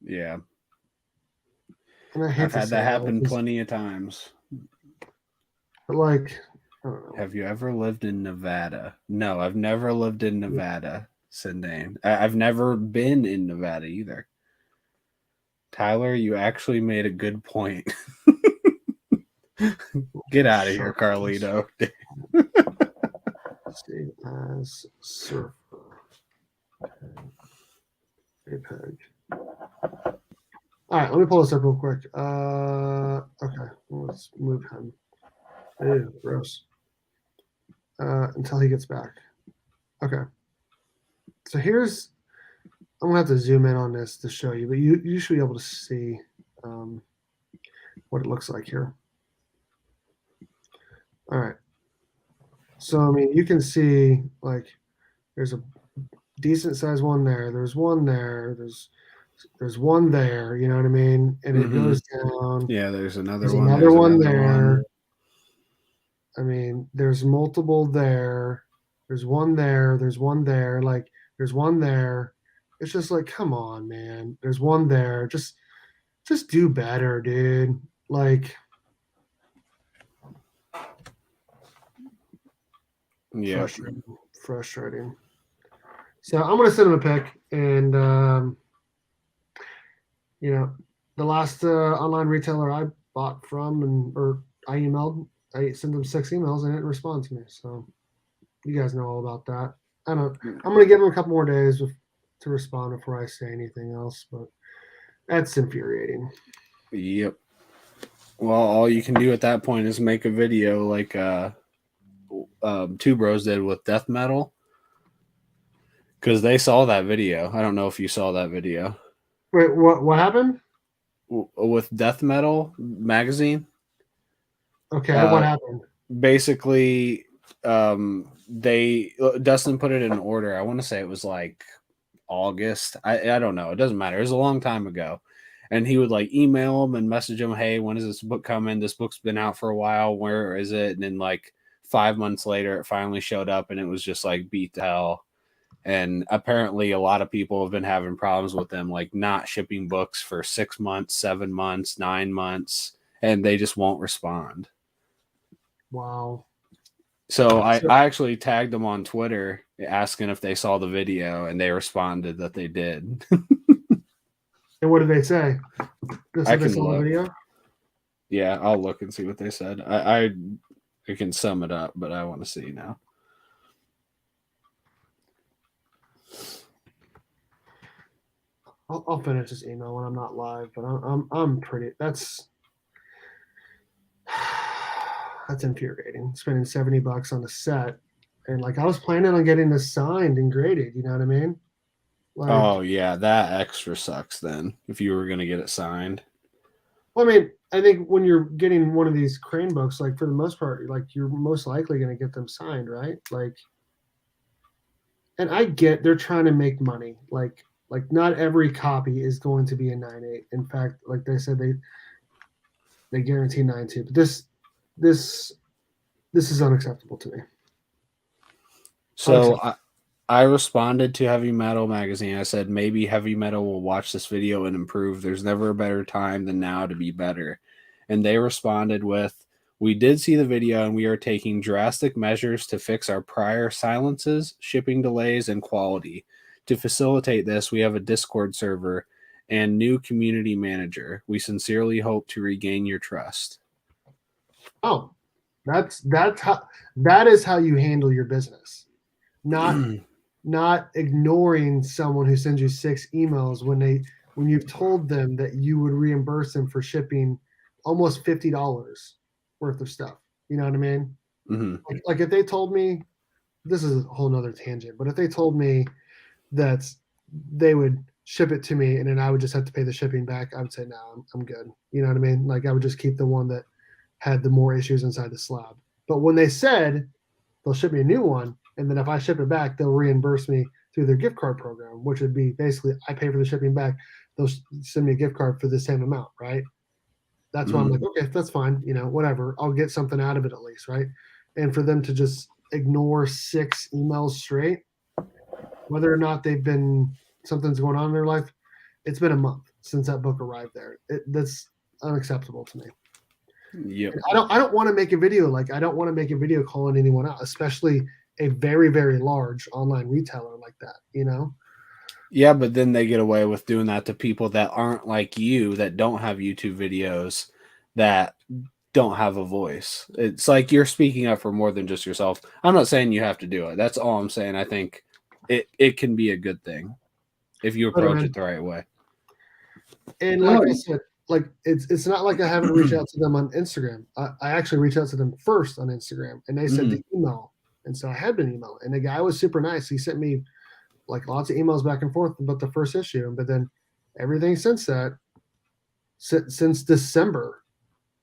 Yeah. And I've had that happen plenty of times. But like, I don't know. Have you ever lived in Nevada? No, I've never lived in Nevada, Sindane. I've never been in Nevada either. Tyler, you actually made a good point. Get out of here, Carlito. Save as surfer. JPEG. All right, let me pull this up real quick. Okay, let's move him. Ew, gross. Until he gets back. Okay. So here's, I'm gonna have to zoom in on this to show you, but you should be able to see what it looks like here. All right. So I mean, you can see like there's a decent sized one there. There's one there. There's one there. You know what I mean? And it goes down. Yeah, there's another there's one. Another one there. I mean, there's multiple there. There's one there. There's one there. Like there's one there. It's just like, come on, man. There's one there. Just do better, dude. Like. Yeah. Frustrating. So I'm gonna send him a pic, and you know, the last online retailer I bought from, or I emailed, I sent them 6 emails and it didn't respond to me. So you guys know all about that. I'm gonna give him a couple more days to respond before I say anything else, but that's infuriating. Yep. Well, all you can do at that point is make a video like Two Bros did with death metal, because they saw that video. I don't know if you saw that video. Wait, what happened with Death Metal magazine? Okay, what happened? Basically, Dustin put it in order. I want to say it was like August. I don't know. It doesn't matter. It was a long time ago. And he would like email them and message them, hey, when is this book coming? This book's been out for a while. Where is it? And then like 5 months later, it finally showed up and it was just like beat to hell. And apparently a lot of people have been having problems with them, like not shipping books for 6 months, 7 months, 9 months, and they just won't respond. Wow. So I actually tagged them on Twitter asking if they saw the video, and they responded that they did. And what did they say? I can look. The video? Yeah, I'll look and see what they said. I can sum it up, but I want to see now. I'll finish this email when I'm not live, but I'm pretty. That's infuriating. Spending $70 on a set, and like I was planning on getting this signed and graded. You know what I mean? Like, oh yeah, that extra sucks. Then if you were gonna get it signed. Well, I mean, I think when you're getting one of these Crane books, like for the most part, like you're most likely going to get them signed, right? Like, and I get they're trying to make money. Like not every copy is going to be a 9.8. In fact, like they said, they guarantee 9.2. But this is unacceptable to me. So I responded to Heavy Metal Magazine. I said, maybe Heavy Metal will watch this video and improve. There's never a better time than now to be better. And they responded with, We did see the video and we are taking drastic measures to fix our prior silences, shipping delays, and quality. To facilitate this, we have a Discord server and new community manager. We sincerely hope to regain your trust. Oh, that is how you handle your business. Not ignoring someone who sends you 6 emails when you've told them that you would reimburse them for shipping almost $50 worth of stuff. You know what I mean? Mm-hmm. Like if they told me, this is a whole nother tangent, but if they told me that they would ship it to me and then I would just have to pay the shipping back, I would say, no, I'm good. You know what I mean? Like I would just keep the one that had the more issues inside the slab. But when they said they'll ship me a new one, and then if I ship it back, they'll reimburse me through their gift card program, which would be basically I pay for the shipping back, they'll send me a gift card for the same amount, right? That's why I'm like, okay, that's fine, whatever. I'll get something out of it at least, right? And for them to just ignore 6 emails straight, whether or not something's going on in their life, it's been a month since that book arrived there. That's unacceptable to me. Yep. I don't want to make a video I don't want to make a video calling anyone out, especially a very, very large online retailer like that, Yeah, but then they get away with doing that to people that aren't like you, that don't have YouTube videos, that don't have a voice. It's like you're speaking up for more than just yourself. I'm not saying you have to do it. That's all I'm saying. I think it can be a good thing if you approach it the right way. And like I said, it's not like I haven't reached out to them on Instagram. I actually reached out to them first on Instagram, and they said the email. And so I had been emailing, and the guy was super nice. He sent me lots of emails back and forth about the first issue, but then everything since that, since December,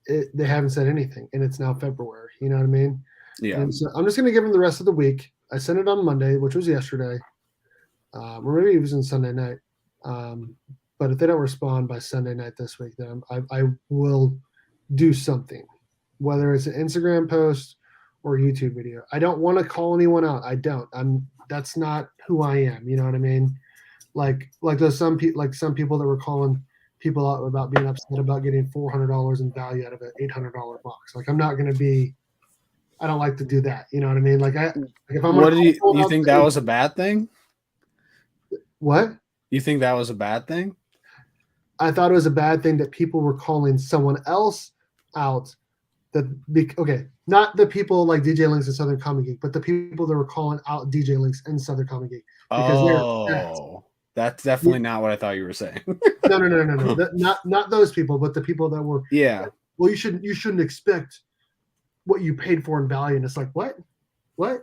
they haven't said anything, and it's now February. You know what I mean? Yeah. And so I'm just gonna give them the rest of the week. I sent it on Monday, which was yesterday, or maybe it was on Sunday night. But if they don't respond by Sunday night this week, then I will do something, whether it's an Instagram post or YouTube video. I don't want to call anyone out. I don't. That's not who I am. You know what I mean? Like there's some people that were calling people out about being upset about getting $400 in value out of an $800 box. I'm not going to be. I don't like to do that. You know what I mean? If I'm. What do you think that was a bad thing? What? You think that was a bad thing? I thought it was a bad thing that people were calling someone else out. Not the people like DJ Links and Southern Comic Geek, but the people that were calling out DJ Links and Southern Comic Geek. That's definitely not what I thought you were saying. No. Not those people, but the people that were. Yeah. Well, you shouldn't expect what you paid for in value, and it's like what? What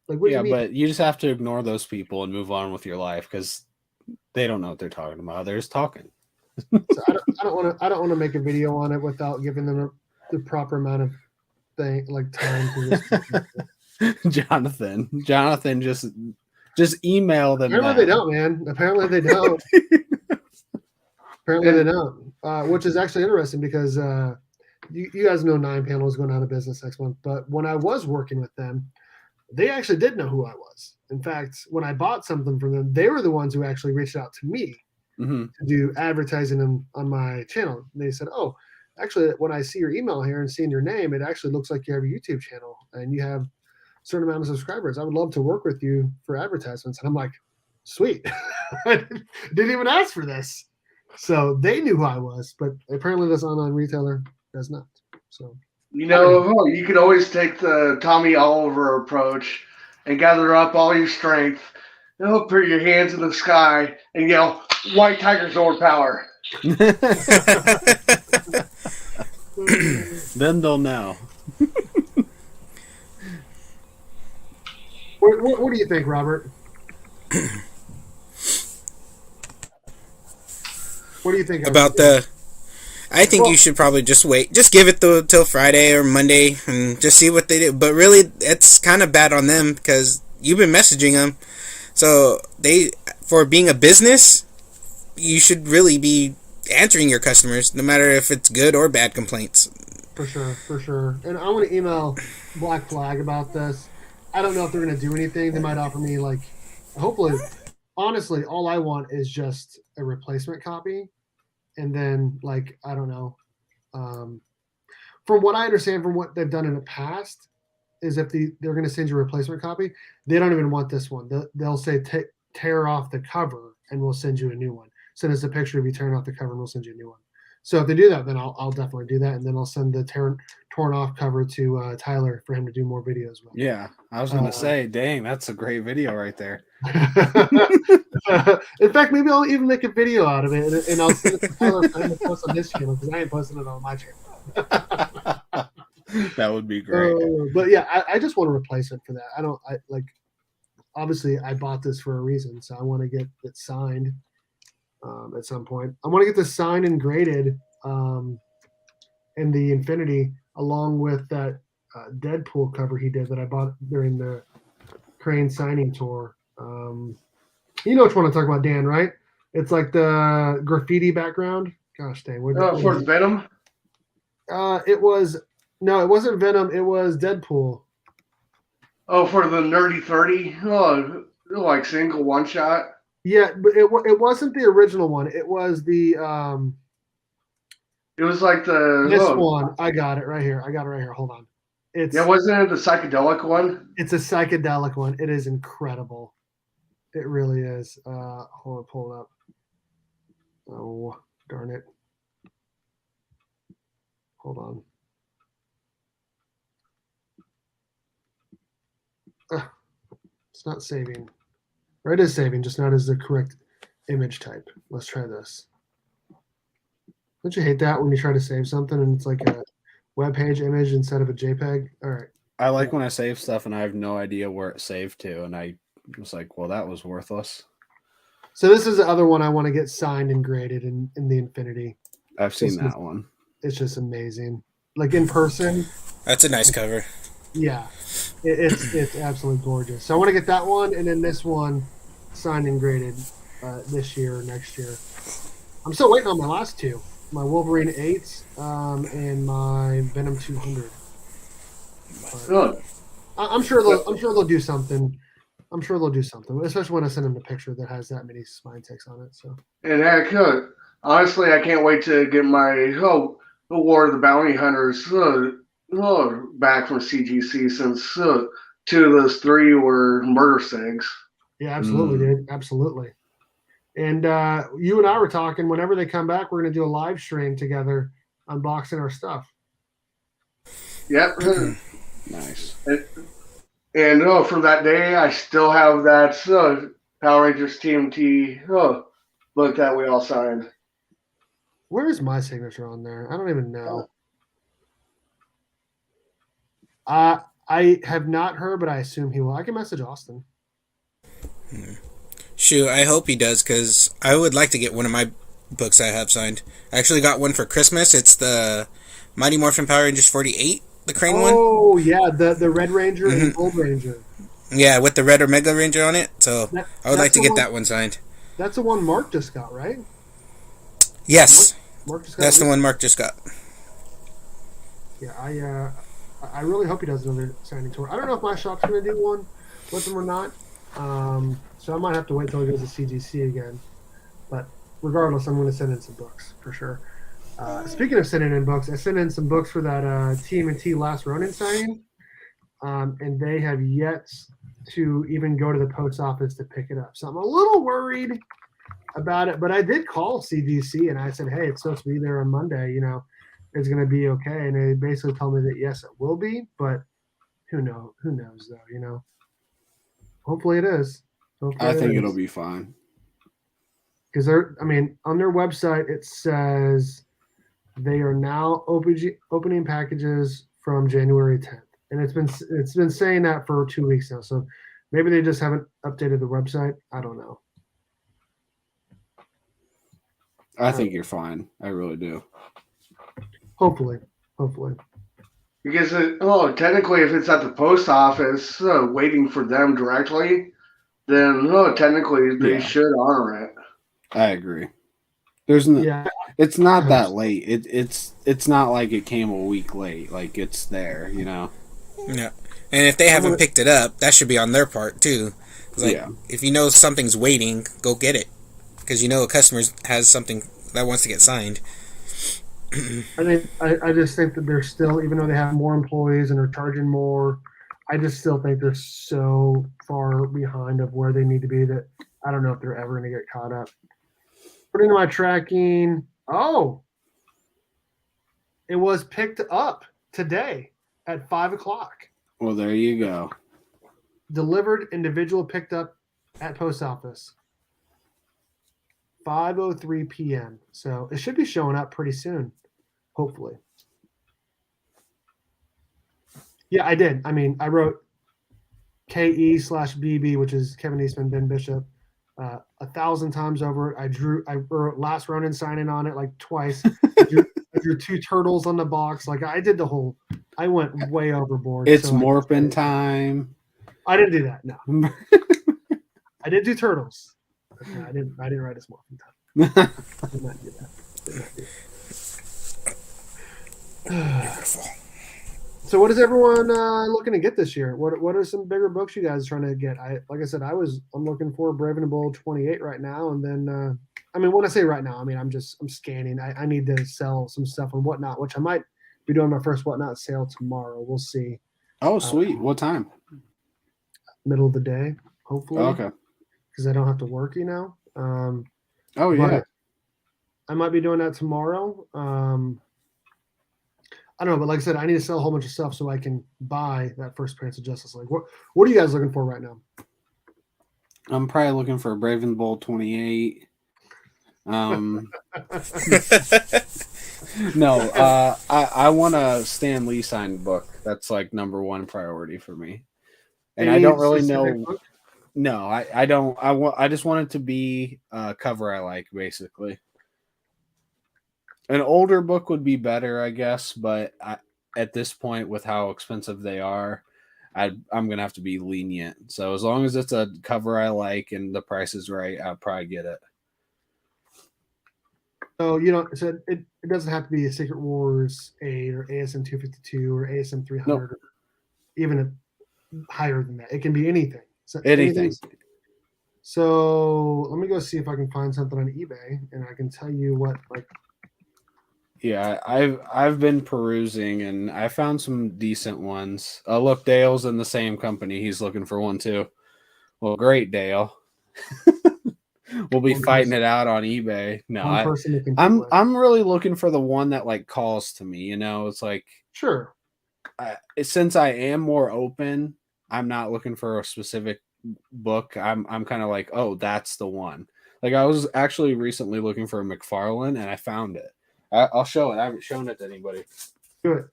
do you mean? But you just have to ignore those people and move on with your life because they don't know what they're talking about. They're just talking. So I don't want to make a video on it without giving them the proper amount of time to Jonathan just email them. Apparently they don't, man. Apparently they don't. Which is actually interesting because you guys know 9 Panel is going out of business next month. But when I was working with them, they actually did know who I was. In fact, when I bought something from them, they were the ones who actually reached out to me to do advertising on my channel. And they said, oh, actually, when I see your email here and seeing your name, it actually looks like you have a YouTube channel and you have a certain amount of subscribers. I would love to work with you for advertisements. And I'm like, sweet. I didn't even ask for this. So they knew who I was, but apparently this online retailer does not. So you could always take the Tommy Oliver approach and gather up all your strength, put your hands in the sky and yell, "White Tiger Sword Power." Then they'll know. What do you think, Robert? What do you think about I think you should probably just wait. Just give it till Friday or Monday and just see what they do. But really, it's kind of bad on them because you've been messaging them. So for being a business, you should really be answering your customers, no matter if it's good or bad complaints. For sure. And I want to email Black Flag about this. I don't know if they're going to do anything. They might offer me hopefully, honestly, all I want is just a replacement copy. And then I don't know, from what I understand from what they've done in the past, is if they're going to send you a replacement copy, they don't even want this one. They'll say tear off the cover and we'll send you a new one. Send us a picture of you tearing off the cover and we'll send you a new one. So if they do that, then I'll definitely do that, and then I'll send the torn off cover to Tyler for him to do more videos with. Yeah, I was gonna say, dang, that's a great video right there. In fact, maybe I'll even make a video out of it, and I'll send it to Tyler for him to post on his channel because I ain't posting it on my channel. That would be great. But yeah, I just want to replace it for that. Obviously I bought this for a reason, so I want to get it signed at some point. I want to get this signed and graded in the Infinity, along with that Deadpool cover he did that I bought during the Crane signing tour. You know which one I'm talking about, Dan, right? It's like the graffiti background. Gosh dang. For Venom? It wasn't Venom. It was Deadpool. Oh, for the Nerdy 30? Oh, like single one shot? Yeah, but it wasn't the original one. It was the It was like the this one. I got it right here. Hold on. Wasn't it the psychedelic one? It's a psychedelic one. It is incredible. It really is. Hold on, pull it up. Oh, darn it. Hold on. It's not saving. Or it is saving, just not as the correct image type. Let's try this. Don't you hate that when you try to save something and it's like a web page image instead of a JPEG? All right. I like when I save stuff and I have no idea where it's saved to, and I was like, well, that was worthless. So this is the other one I want to get signed and graded in the Infinity. I've seen that one. It's just amazing. Like in person. That's a nice cover. Yeah. It's absolutely gorgeous. So I want to get that one and then this one signed and graded this year or next year. I'm still waiting on my last two. My Wolverine 8s and my Venom 200. Good. I'm sure they'll do something. I'm sure they'll do something, especially when I send them a picture that has that many spine ticks on it. So. And heck, honestly, I can't wait to get my War of the Bounty Hunters back from CGC, since 2 of those 3 were murder segs. Yeah, absolutely, dude. Absolutely. And you and I were talking, whenever they come back, we're going to do a live stream together unboxing our stuff. Yep. Nice. And from that day, I still have that Power Rangers TMT book that we all signed. Where is my signature on there? I don't even know. I have not heard, but I assume he will. I can message Austin. Shoot, I hope he does, because I would like to get one of my books I have signed. I actually got one for Christmas. It's the Mighty Morphin Power Rangers 48, the Crane one. Oh, yeah, the Red Ranger and Gold Ranger. Yeah, with the Red Omega Ranger on it. So I would like to get that one signed. That's the one Mark just got, right? Yes. Mark just got That's the one Mark just got. Yeah, I really hope he does another signing tour. I don't know if my shop's going to do one with him or not. So I might have to wait till he goes to CGC again. But regardless, I'm going to send in some books for sure. Speaking of sending in books, I sent in some books for that TMNT Last Ronin signing. And they have yet to even go to the post office to pick it up. So I'm a little worried about it. But I did call CGC and I said, hey, it's supposed to be there on Monday. You know, it's going to be okay. And they basically told me that, yes, it will be. But who knows though, you know. Hopefully it is. I think it'll be fine. Because on their website it says they are now opening packages from January 10th, and it's been saying that for 2 weeks now. So maybe they just haven't updated the website. I don't know. I think you're fine. I really do. Hopefully. Because technically, if it's at the post office waiting for them directly, then technically they should honor it. I agree. There's no. Yeah. It's not that late. It's not like it came a week late. Like it's there, you know. Yeah, and if they haven't picked it up, that should be on their part too. Like, if you know something's waiting, go get it, because you know a customer has something that wants to get signed. I just think that they're still, even though they have more employees and are charging more, I just still think they're so far behind of where they need to be that I don't know if they're ever going to get caught up. Putting my tracking. Oh, it was picked up today at 5:00. Well, there you go. Delivered, individual picked up at post office. 5:03 p.m. So it should be showing up pretty soon, hopefully. Yeah, I did. I mean, I wrote KE/BB, which is Kevin Eastman, Ben Bishop, 1,000 times over. I wrote Last Ronin signing on it like twice. I drew two turtles on the box. Like I did the whole. I went way overboard. It's so Morphin time. I didn't do that. No, I did do turtles. No, I didn't write as Morphin time. I did not do that. Beautiful. So, what is everyone looking to get this year? What are some bigger books you guys trying to get? Like I said, I'm looking for Brave and Bold 28 right now, and then I mean, when I say right now, I mean I'm scanning. I need to sell some stuff on Whatnot, which I might be doing my first Whatnot sale tomorrow. We'll see. Oh, sweet. What time? Middle of the day, hopefully. Okay. Because I don't have to work, Oh, yeah. I might be doing that tomorrow. I don't know, but like I said, I need to sell a whole bunch of stuff so I can buy that first appearance of Justice League. What are you guys looking for right now? I'm probably looking for Brave and Bold 28. No, I want a Stan Lee signed book. That's like number one priority for me. And I don't really know. Book? No, I don't. I just want it to be a cover I like, basically. An older book would be better, I guess, but at this point, with how expensive they are, I'm gonna have to be lenient. So as long as it's a cover I like and the price is right, I'll probably get it. So so it doesn't have to be a Secret Wars 8 or ASM 252 or ASM 300, Nope. or even higher than that. It can be anything. So Anything. So let me go see if I can find something on eBay, and I can tell you what like. Yeah, I've been perusing and I found some decent ones. Look, Dale's in the same company. He's looking for one too. Well, great, Dale. We'll be fighting it out on eBay. No, I'm really looking for the one that like calls to me. It's like sure. Since I am more open, I'm not looking for a specific book. I'm kind of like, oh, that's the one. Like I was actually recently looking for a McFarlane and I found it. I'll show it. I haven't shown it to anybody. Good.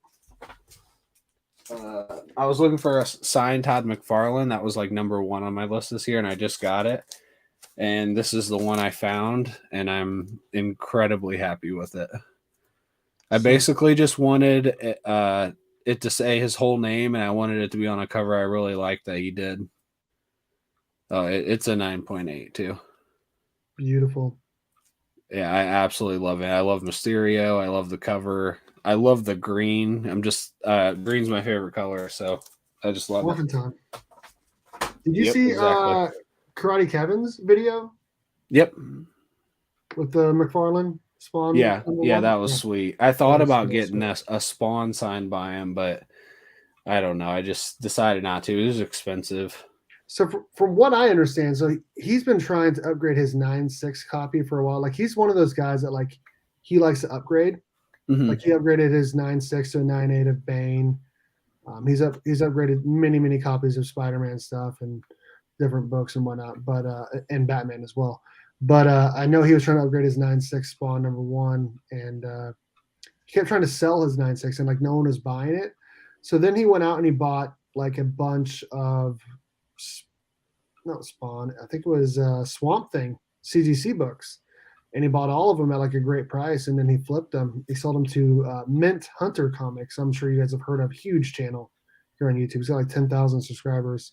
I was looking for a signed Todd McFarlane. That was like number one on my list this year, and I just got it. And this is the one I found, and I'm incredibly happy with it. I basically just wanted it to say his whole name, and I wanted it to be on a cover I really liked that he did. It's a 9.8 too. Beautiful. Yeah, I absolutely love it. I love Mysterio. I love the cover. I love the green. Green's my favorite color, so I just love Morphin it. time. Did you see exactly. Karate Kevin's video? Yep. With the McFarlane Spawn? Yeah, that was sweet. I thought about getting a Spawn signed by him, but I don't know. I just decided not to. It was expensive. So from what I understand, so he's been trying to upgrade his 9.6 copy for a while. Like he's one of those guys that like he likes to upgrade. Mm-hmm. Like he upgraded his 9.6 to a 9.8 of Bane. He's upgraded many copies of Spider-Man stuff and different books and whatnot, but and Batman as well. But I know he was trying to upgrade his 9.6 Spawn number one, and he kept trying to sell his 9.6, and like no one was buying it. So then he went out and he bought like a bunch of not Spawn, I think it was Swamp Thing CGC books, and he bought all of them at like a great price, and then he flipped them. He sold them to Mint Hunter Comics. I'm sure you guys have heard of, huge channel here on YouTube. He's got like 10,000 subscribers.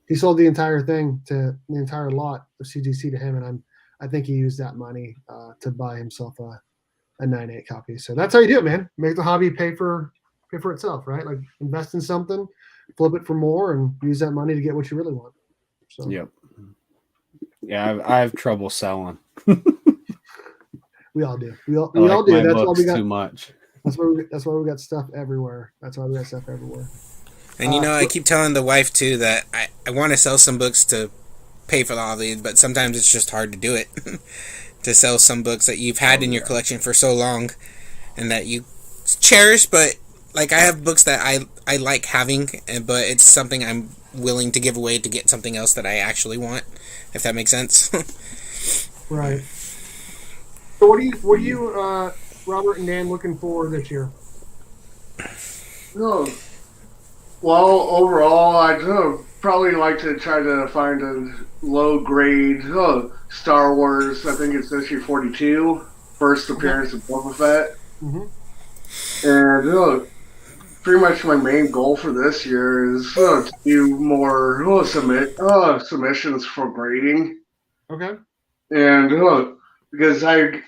He sold the entire lot of CGC to him, and I think he used that money to buy himself a 9.8 copy. So that's how you do it, man. Make the hobby pay for itself, right? Like invest in something, flip it for more, and use that money to get what you really want. So. Yep. Yeah, I have trouble selling. We all do. We all I like do. my That's why books we got. too much. That's why we got stuff everywhere. That's why we got stuff everywhere. And I keep telling the wife too that I want to sell some books to pay for all these, but sometimes it's just hard to do it. To sell some books that you've had in your collection for so long and that you cherish, but like I have books that I like having, but it's something I'm willing to give away to get something else that I actually want, if that makes sense. Right. So what are you Robert and Dan looking for this year? Oh, well, overall, I'd probably like to try to find a low grade Star Wars. I think it's issue 42, first appearance of Boba Fett. Mm-hmm. And pretty much my main goal for this year is to do more submissions for grading. Okay. And because I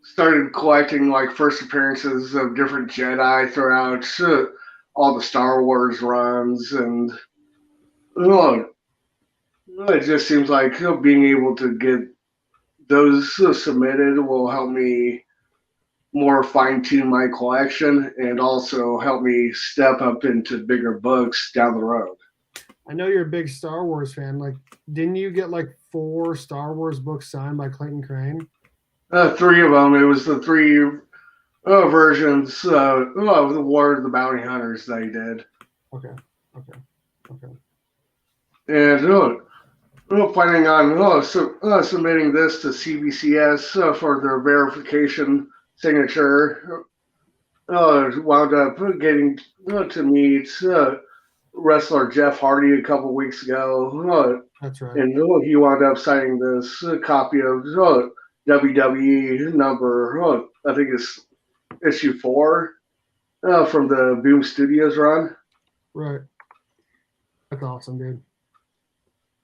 started collecting like first appearances of different Jedi throughout all the Star Wars runs, and it just seems like being able to get those submitted will help me more fine tune my collection and also help me step up into bigger books down the road. I know you're a big Star Wars fan. Like, didn't you get like 4 Star Wars books signed by Clayton Crane? 3 of them. It was the 3 versions of the War of the Bounty Hunters that he did. Okay. And planning on submitting this to CBCS for their verification signature. Wound up getting to meet wrestler Jeff Hardy a couple weeks ago. That's right. And he wound up signing this copy of WWE number, I think it's issue 4 from the Boom Studios run. Right. That's awesome, dude.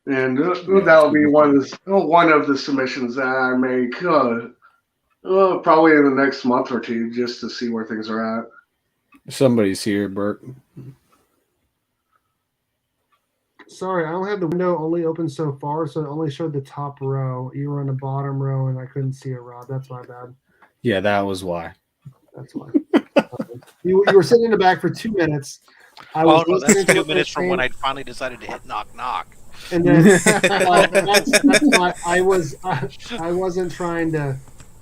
And that'll be one of the submissions that I make probably in the next month or 2, just to see where things are at. Somebody's here, Bert. Sorry, I don't have the window only open so far, so it only showed the top row. You were on the bottom row, and I couldn't see it, Rob. That's my bad. Yeah, that was why. That's why. You were sitting in the back for 2 minutes. No, that's 2 minutes from when I finally decided to hit knock knock. And then that's why I wasn't trying to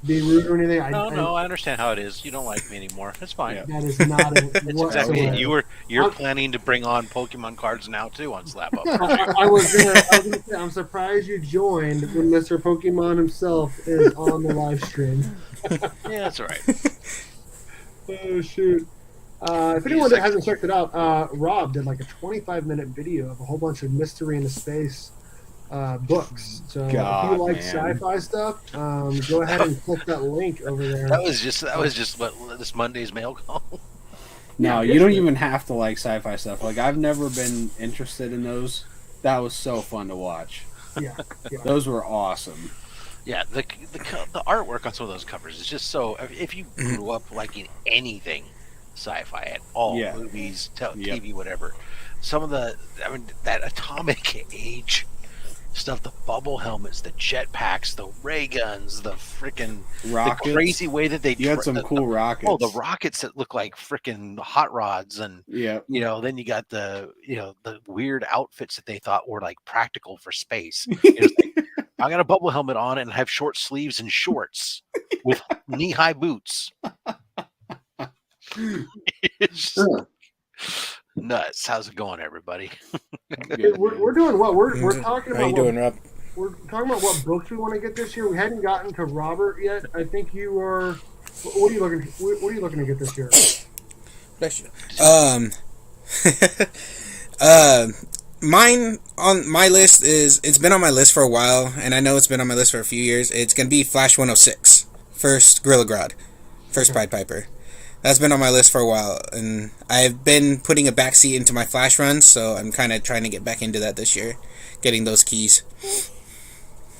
be rude or anything. No, I understand how it is. You don't like me anymore. That's fine. That is not it. It's exactly it. You're planning to bring on Pokemon cards now too on Slap Up. I was gonna say, I'm surprised you joined when Mr. Pokemon himself is on the live stream. Yeah, that's all right. Oh shoot. If anyone that hasn't checked it out, Rob did like a 25-minute video of a whole bunch of Mystery into Space books. So if you like sci-fi stuff, go ahead and click that link over there. That was just what this Monday's mail call. No, you don't even have to like sci-fi stuff. Like, I've never been interested in those. That was so fun to watch. Yeah. Those were awesome. Yeah, the artwork on some of those covers is just so. If you grew up liking anything sci-fi at all, movies, TV, whatever, some of that atomic age stuff, the bubble helmets, the jetpacks, the ray guns, the freaking rockets. The crazy way that they had some cool rockets. Oh, the rockets that look like freaking hot rods, and then you got the the weird outfits that they thought were like practical for space. I got a bubble helmet on and have short sleeves and shorts with knee-high boots. It's just nuts. How's it going, everybody? We're doing what? We're talking about. How you doing, Rob? We're talking about what books we want to get this year. We hadn't gotten to Robert yet. I think you are. What are you looking? What are you looking to get this year? Bless you. Mine on my list it's been on my list for a while, and I know it's been on my list for a few years. It's gonna be Flash 106, first Gorilla Grodd, first Pied Piper. That's been on my list for a while, and I've been putting a backseat into my Flash runs, so I'm kind of trying to get back into that this year, getting those keys.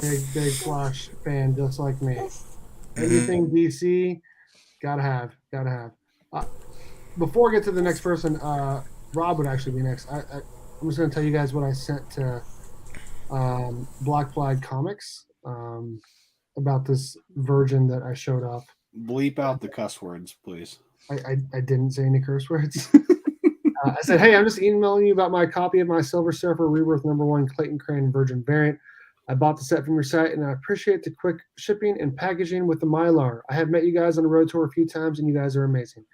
Big Flash fan, just like me. Anything DC, gotta have. Before I get to the next person, Rob would actually be next. I'm just gonna tell you guys what I sent to Black Flag Comics. about this virgin that I showed off. Bleep out the cuss words, please. I didn't say any curse words. I said, hey, I'm just emailing you about my copy of my Silver Surfer Rebirth #1 Clayton Crane Virgin variant. I bought the set from your site, and I appreciate the quick shipping and packaging with the Mylar. I have met you guys on the road tour a few times, and you guys are amazing.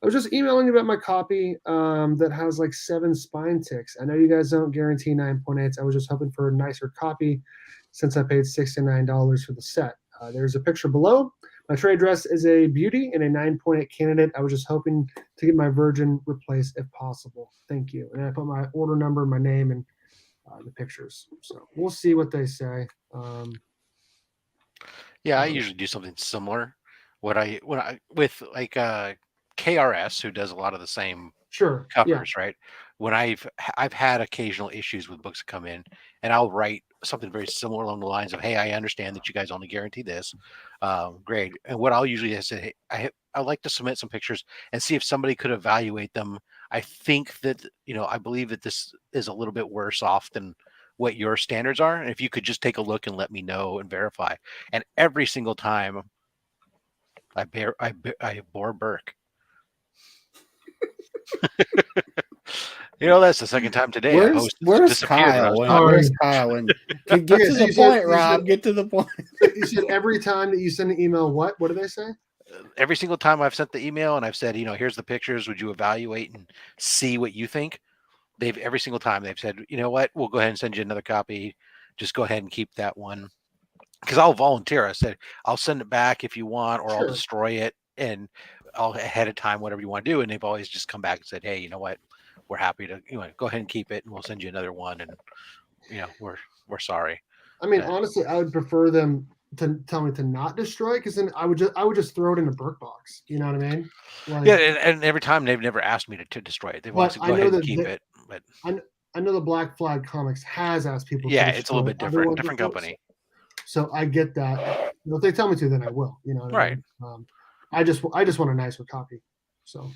I was just emailing you about my copy that has like 7 spine ticks. I know you guys don't guarantee 9.8s. I was just hoping for a nicer copy since I paid $69 for the set. There's a picture below. My trade dress is a beauty and a 9.8 candidate. I was just hoping to get my Virgin replaced if possible. Thank you. And I put my order number, my name, and the pictures. So we'll see what they say. Yeah, I usually do something similar. When I with like KRS, who does a lot of the same covers, right? When I've had occasional issues with books that come in, and I'll write something very similar along the lines of, "Hey, I understand that you guys only guarantee this. Great." And what I'll usually say, "Hey, I like to submit some pictures and see if somebody could evaluate them. I think that I believe that this is a little bit worse off than what your standards are, and if you could just take a look and let me know and verify." And every single time, I bore Burke. That's the second time today. Where's Kyle? Where's Kyle? And get to the point, Rob. Get to the point. You said every time that you send an email, what do they say? Every single time I've sent the email and I've said, here's the pictures. Would you evaluate and see what you think? Every single time they've said, you know what? We'll go ahead and send you another copy. Just go ahead and keep that one. Because I'll volunteer. I said, I'll send it back if you want, or I'll destroy it, and I'll ahead of time, whatever you want to do. And they've always just come back and said, hey, you know what? We're happy to go ahead and keep it, and we'll send you another one. And we're sorry. I mean, honestly, I would prefer them to tell me to not destroy, because then I would just throw it in a Burke box. You know what I mean? And every time they've never asked me to destroy it. They've always said, go ahead and keep it. But I know the Black Flag Comics has asked people. Yeah, it's a little bit different company. So I get that. If they tell me to, then I will. You know what right. I mean? I just want a nicer copy. So.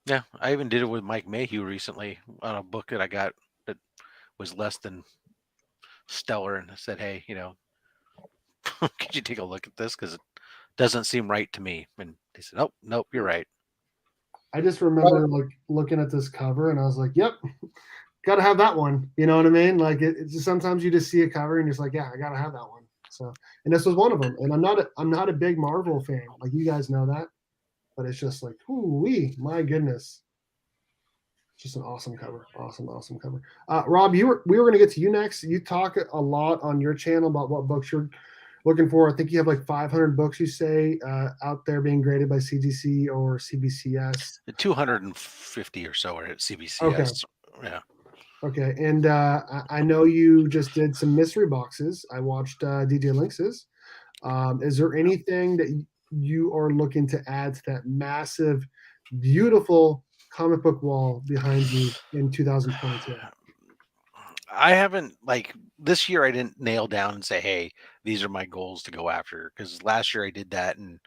Yeah, I even did it with Mike Mayhew recently on a book that I got that was less than stellar, and I said, hey, could you take a look at this, because it doesn't seem right to me? And they said, nope, you're right. I just remember looking at this cover, and I was like, yep. Got to have that one. You know what I mean? Like it's just, sometimes you just see a cover and you're just like, yeah, I got to have that one. So, and this was one of them. And I'm not a big Marvel fan. Like, you guys know that, but it's just like, ooh-wee, my goodness. Just an awesome cover. Awesome cover. Rob, we were going to get to you next. You talk a lot on your channel about what books you're looking for. I think you have like 500 books, you say, out there being graded by CGC or CBCS. 250 or so are at CBCS. Okay. Yeah. Okay, and I know you just did some mystery boxes. I watched DJ Lynx's. Is there anything that you are looking to add to that massive, beautiful comic book wall behind you in 2022? I haven't, this year I didn't nail down and say, hey, these are my goals to go after, because last year I did that, and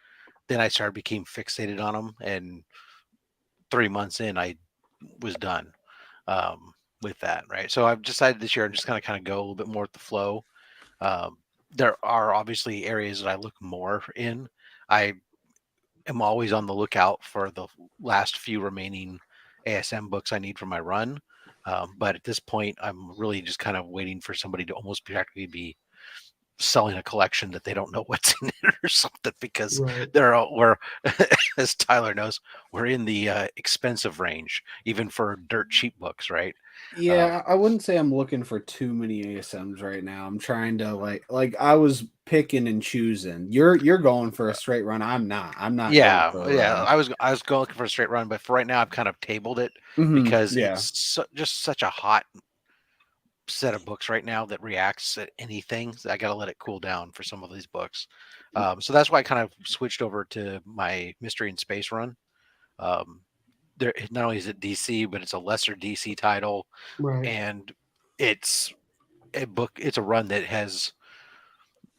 then I became fixated on them, and 3 months in I was done. With that, right? So I've decided this year I'm just going to kind of go a little bit more with the flow. There are obviously areas that I look more in. I am always on the lookout for the last few remaining ASM books I need for my run. But at this point, I'm really just kind of waiting for somebody to almost practically be selling a collection that they don't know what's in it or something, because we're as Tyler knows, we're in the expensive range, even for dirt cheap books, right? Yeah, I wouldn't say I'm looking for too many ASMs right now. I'm trying to like I was picking and choosing. You're going for a straight run. I'm not. Yeah. I was going looking for a straight run, but for right now I've kind of tabled it because it's just such a hot set of books right now that reacts at anything. So I got to let it cool down for some of these books. So that's why I kind of switched over to my Mystery in Space run. There, not only is it DC, but it's a lesser DC title, and it's a book. It's a run that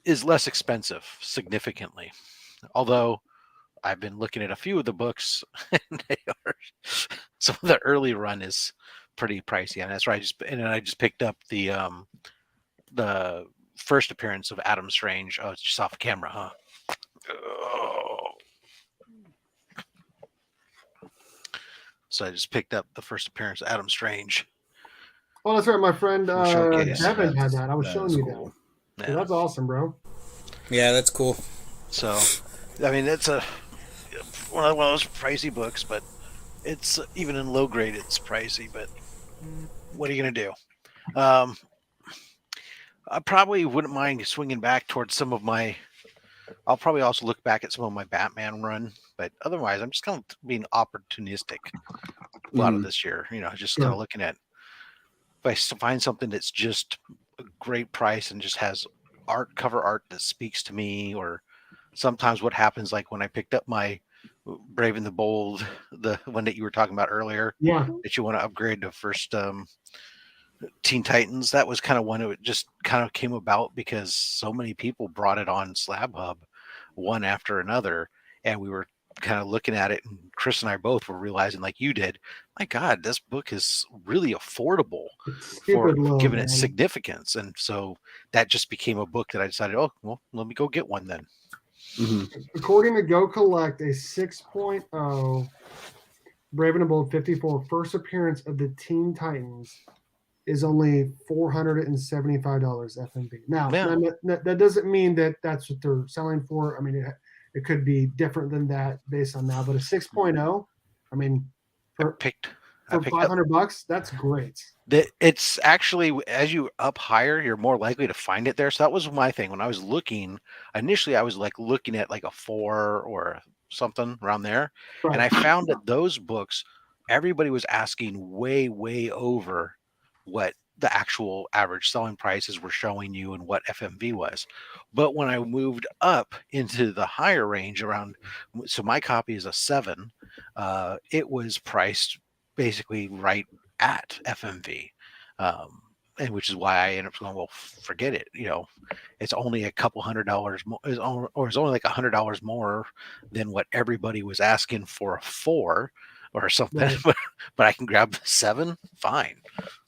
is less expensive significantly. Although I've been looking at a few of the books, and some of the early run is pretty pricey, and that's right. I just picked up the first appearance of Adam Strange. Oh, it's just off camera, huh? Oh. So I just picked up the first appearance of Adam Strange. Oh, that's right. My friend Showcase. Devin had that. I was showing you cool. that. Yeah. That's awesome, bro. Yeah, that's cool. So, I mean, it's one of those pricey books, but it's even in low grade, it's pricey. But what are you gonna do? I probably wouldn't mind swinging back towards some of my. I'll probably also look back at some of my Batman run, but otherwise, I'm just kind of being opportunistic a lot of this year. Just kind of looking at if I find something that's just a great price and just has cover art that speaks to me, or sometimes what happens, like when I picked up my Brave and the Bold, the one that you were talking about earlier, that you want to upgrade to first Teen Titans. That was kind of one it just kind of came about because so many people brought it on Slab Hub one after another, and we were kind of looking at it, and Chris and I both were realizing, like you did, my God, this book is really affordable for given its significance. And so that just became a book that I decided, oh, well, let me go get one then. According to Go Collect, a 6.0 Brave and the Bold 54 first appearance of the Teen Titans is only $475 FMV. Now, that doesn't mean that that's what they're selling for. I mean, it could be different than that based on now, but a 6.0, I mean, for $500, that's great. It's actually, as you up higher, you're more likely to find it there. So that was my thing when I was looking. Initially, I was like looking at like a 4 or something around there, and I found that those books, everybody was asking way, way over what the actual average selling prices were showing you and what FMV was. But when I moved up into the higher range around, so my copy is a 7, it was priced basically right at FMV. And which is why I ended up going, well, forget it. It's only a couple $100 more, or it's only like $100 more than what everybody was asking for a 4 or something. Right. But I can grab the 7. Fine,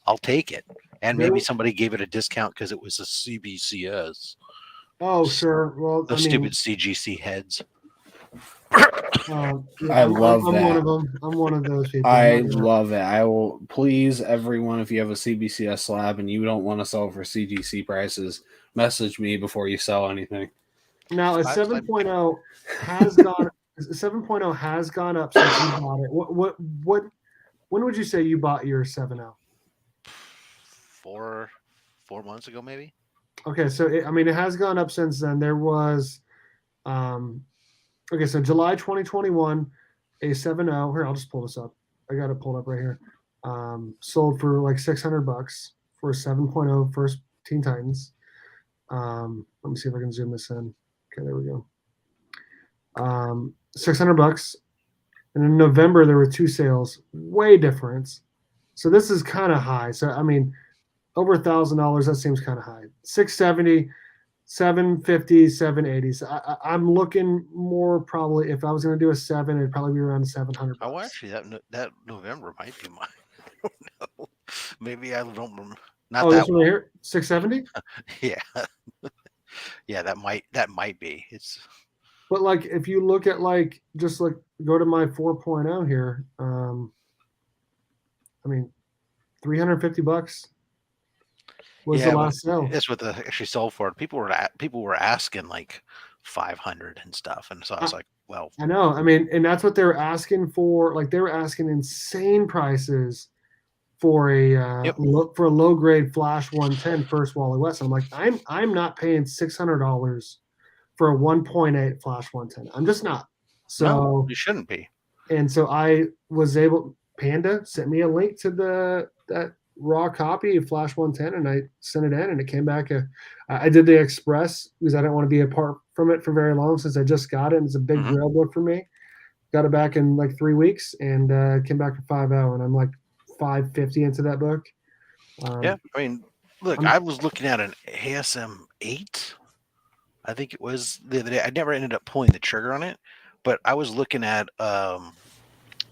I'll take it. And maybe somebody gave it a discount because it was a CBCS. Oh, sure. Well, stupid CGC heads. I love that. I'm one of them. I'm one of those people. I love it. I will please everyone, if you have a CBCS slab and you don't want to sell for CGC prices, message me before you sell anything. Now a 7.0 has gone. 7.0 has gone up since you bought it. What? When would you say you bought your 7.0? 4 months ago, maybe. Okay, so it has gone up since then. There was, okay, so July 2021, a 7.0. Here, I'll just pull this up. I got it pulled up right here. Sold for like $600 for a 7.0 first Teen Titans. Let me see if I can zoom this in. Okay, there we go. $600. And in November, there were 2 sales, way difference. So this is kind of high. So, over $1,000, that seems kind of high. $670, $750, $780. So I'm looking more probably, if I was going to do a 7, it'd probably be around $700. Oh, actually, that November might be mine. I don't know. Maybe I don't remember. Not that this one right here, $670. Yeah, yeah, that might be. It's. But like, if you look at like, just like go to my 4.0 here, $350 was the last sale. That's what the actually sold for. People were asking like 500 and stuff, and so I was like, well, I know. And that's what they were asking for. Like they were asking insane prices for a low grade Flash 110 first Wally West. I'm like, I'm not paying $600 for a 1.8 Flash 110. I'm just not. So no, you shouldn't be. And so I was able. Panda sent me a link to that raw copy of Flash 110, and I sent it in, and it came back. I did the express because I didn't want to be apart from it for very long since I just got it. And it's a big grail book for me. Got it back in like 3 weeks, and came back for 5.0, and I'm like $550 into that book. Look, I was looking at an ASM 8. I think it was the other day. I never ended up pulling the trigger on it, but I was looking at.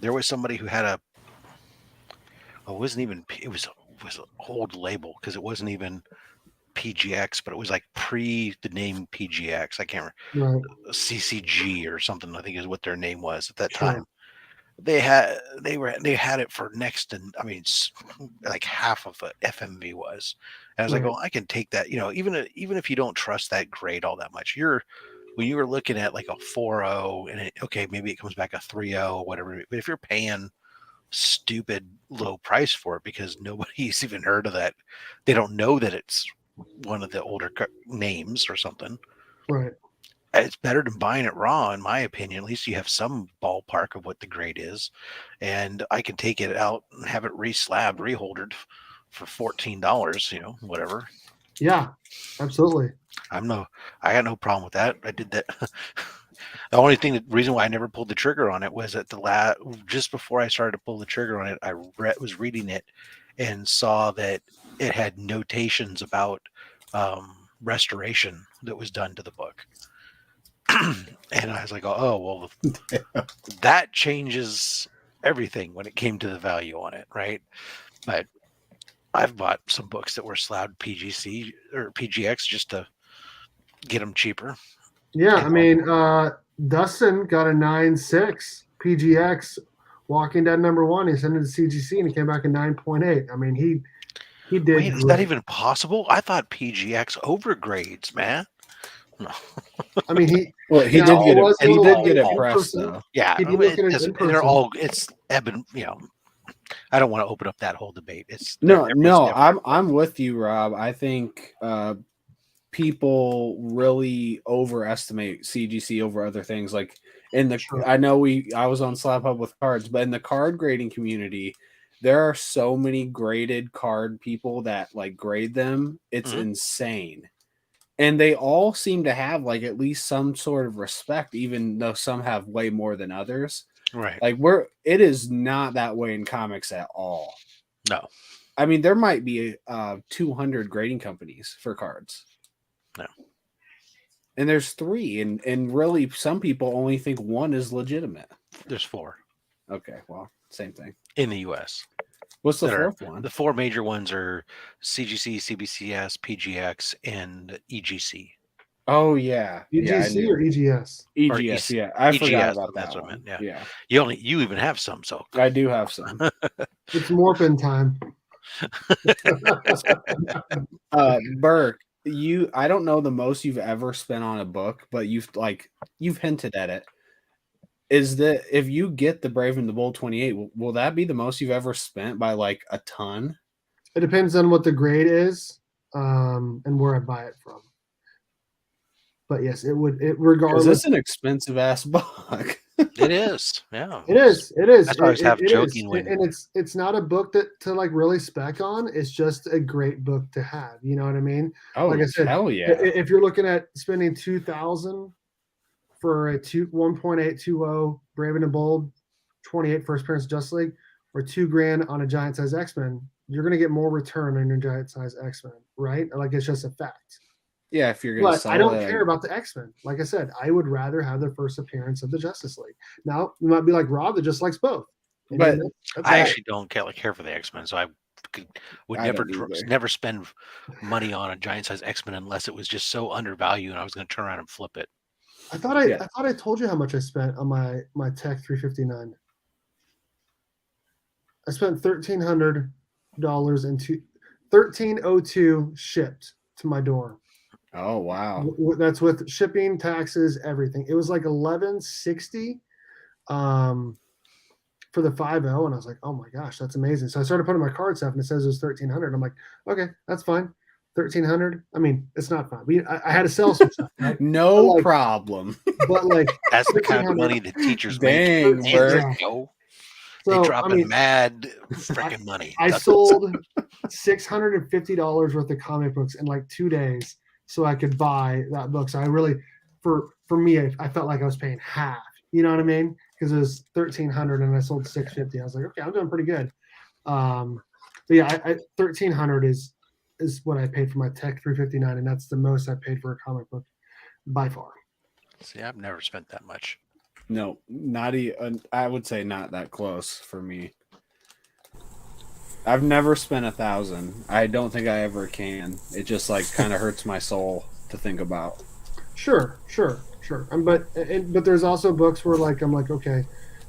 There was somebody who had it was an old label because it wasn't even PGX, but it was like pre the name PGX. I can't Right. remember, CCG or something, I think is what their name was at that Sure. time. They had it for next to, I mean, like half of what FMV was. And I was like, Right. oh, I can take that. Even if you don't trust that grade all that much, when you were looking at like a 4.0 and okay, maybe it comes back a 3.0 or whatever. But if you're paying stupid low price for it because nobody's even heard of that, they don't know that it's one of the older names or something. Right. It's better than buying it raw, in my opinion. At least you have some ballpark of what the grade is, and I can take it out and have it reslabbed, reholdered for $14. Whatever. Yeah, absolutely. I got no problem with that. I did that. The only reason why I never pulled the trigger on it was at just before I started to pull the trigger on it, I was reading it and saw that it had notations about restoration that was done to the book. And I was like, oh, well, that changes everything when it came to the value on it, right? But I've bought some books that were slabbed PGC or PGX just to get them cheaper. Yeah, I mean, Dustin got a 9.6 PGX Walking Dead #1. He sent it to CGC and he came back at 9.8. I mean, he did. Wait, is that even possible? I thought PGX overgrades, man. No. I mean, he did get it. He did get it pressed though. Yeah, they're all. It's ebbing. I don't want to open up that whole debate. I'm with you, Rob. I think people really overestimate CGC over other things. Like I know I was on Slab Hub with cards, but in the card grading community, there are so many graded card people that like grade them. It's insane. And they all seem to have like at least some sort of respect, even though some have way more than others. Right. Like it is not that way in comics at all. No. I mean, there might be 200 grading companies for cards. No. And there's 3, and really some people only think one is legitimate. There's 4. Okay, well, same thing. In the US. What's the fourth one? The 4 major ones are CGC, CBCS, PGX, and EGC. Oh yeah. EGC or EGS? EGS, yeah. I forgot about that. That's one. What I meant. Yeah. You even have some, so I do have some. It's Morphin time. Burke, I don't know the most you've ever spent on a book, but you've hinted at it. Is that if you get the Brave and the Bold 28, will that be the most you've ever spent by like a ton? It depends on what the grade is, and where I buy it from. But yes, it would. It regardless. Is this an expensive ass book? It is. Yeah. It is. That's why I was half joking and it's not a book to like really spec on. It's just a great book to have. You know what I mean? Oh, like I said, hell yeah! If you're looking at spending $2,000 for a 1.820 Brave and Bold 28 first appearance Justice League, or $2,000 on a giant size X-Men, you're gonna get more return on your giant size X-Men, right? Like it's just a fact. Yeah, if you're gonna sell I don't care about the X-Men. Like I said, I would rather have the first appearance of the Justice League. Now you might be like Rob that just likes both. But I actually don't care for the X-Men, so I would never spend money on a giant size X-Men unless it was just so undervalued and I was going to turn around and flip it. I thought I told you how much I spent on my Tech 359. I spent $1,300 and $1,302 shipped to my door. Oh wow! That's with shipping, taxes, everything. It was like $1,160 for the 5.0, and I was like, oh my gosh, that's amazing. So I started putting my card stuff, and it says it was $1,300. I'm like, okay, that's fine. $1,300. I mean, it's not fine. I had to sell some stuff. Right? No problem. But like, that's the kind of money the teachers make. They dropping mad freaking money. I sold $650 worth of comic books in like 2 days, so I could buy that book. So I really, for me, I felt like I was paying half. You know what I mean? Because it was $1,300 and I sold $650. I was like, okay, I'm doing pretty good. But yeah, $1,300 is what I paid for my Tech 359, and that's the most I paid for a comic book by far. See, I've never spent that much. No, not even. I would say not that close for me. I've never spent 1,000. I don't think I ever can. It just like kind of hurts my soul to think about. Sure. But there's also books where like I'm like, okay,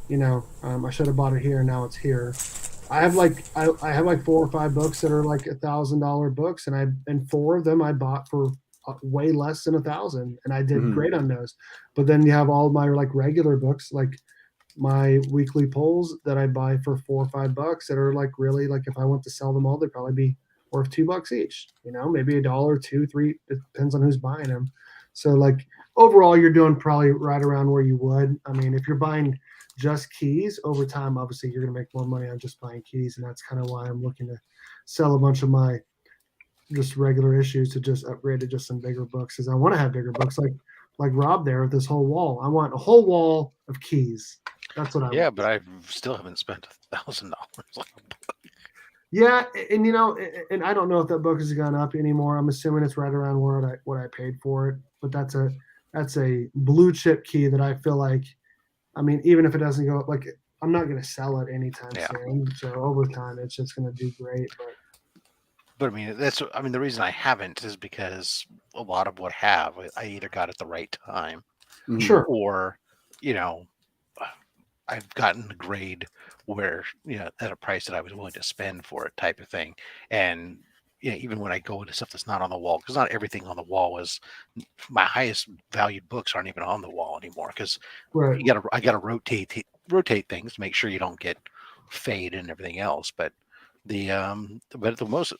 I should have bought it here, and now it's here. I have I have like 4 or 5 books that are like $1,000 books, and 4 of them I bought for way less than 1,000, and I did great on those. But then you have all my like regular books, like my weekly polls that I buy for $4 or $5 that are like really like if I want to sell them all, they'd probably be worth $2 each. Maybe $1, 2, 3. It depends on who's buying them. So like overall, you're doing probably right around where you would. I mean, if you're buying just keys over time, obviously you're going to make more money on just buying keys, and that's kind of why I'm looking to sell a bunch of my just regular issues to just upgrade to just some bigger books, because I want to have bigger books like Rob there with this whole wall. I want a whole wall of keys. That's what I want. But I still haven't spent $1,000. Yeah, and and I don't know if that book has gone up anymore. I'm assuming it's right around what I paid for it. But that's a blue chip key that I feel like, I mean, even if it doesn't go up, like I'm not going to sell it anytime soon. So over time, it's just going to do great. But I mean, the reason I haven't is because a lot of what I either got at the right time, sure, or I've gotten a grade where at a price that I was willing to spend for it, type of thing. And even when I go into stuff that's not on the wall, because not everything on the wall is my highest valued books aren't even on the wall anymore, because I gotta rotate things to make sure you don't get fade and everything else. But the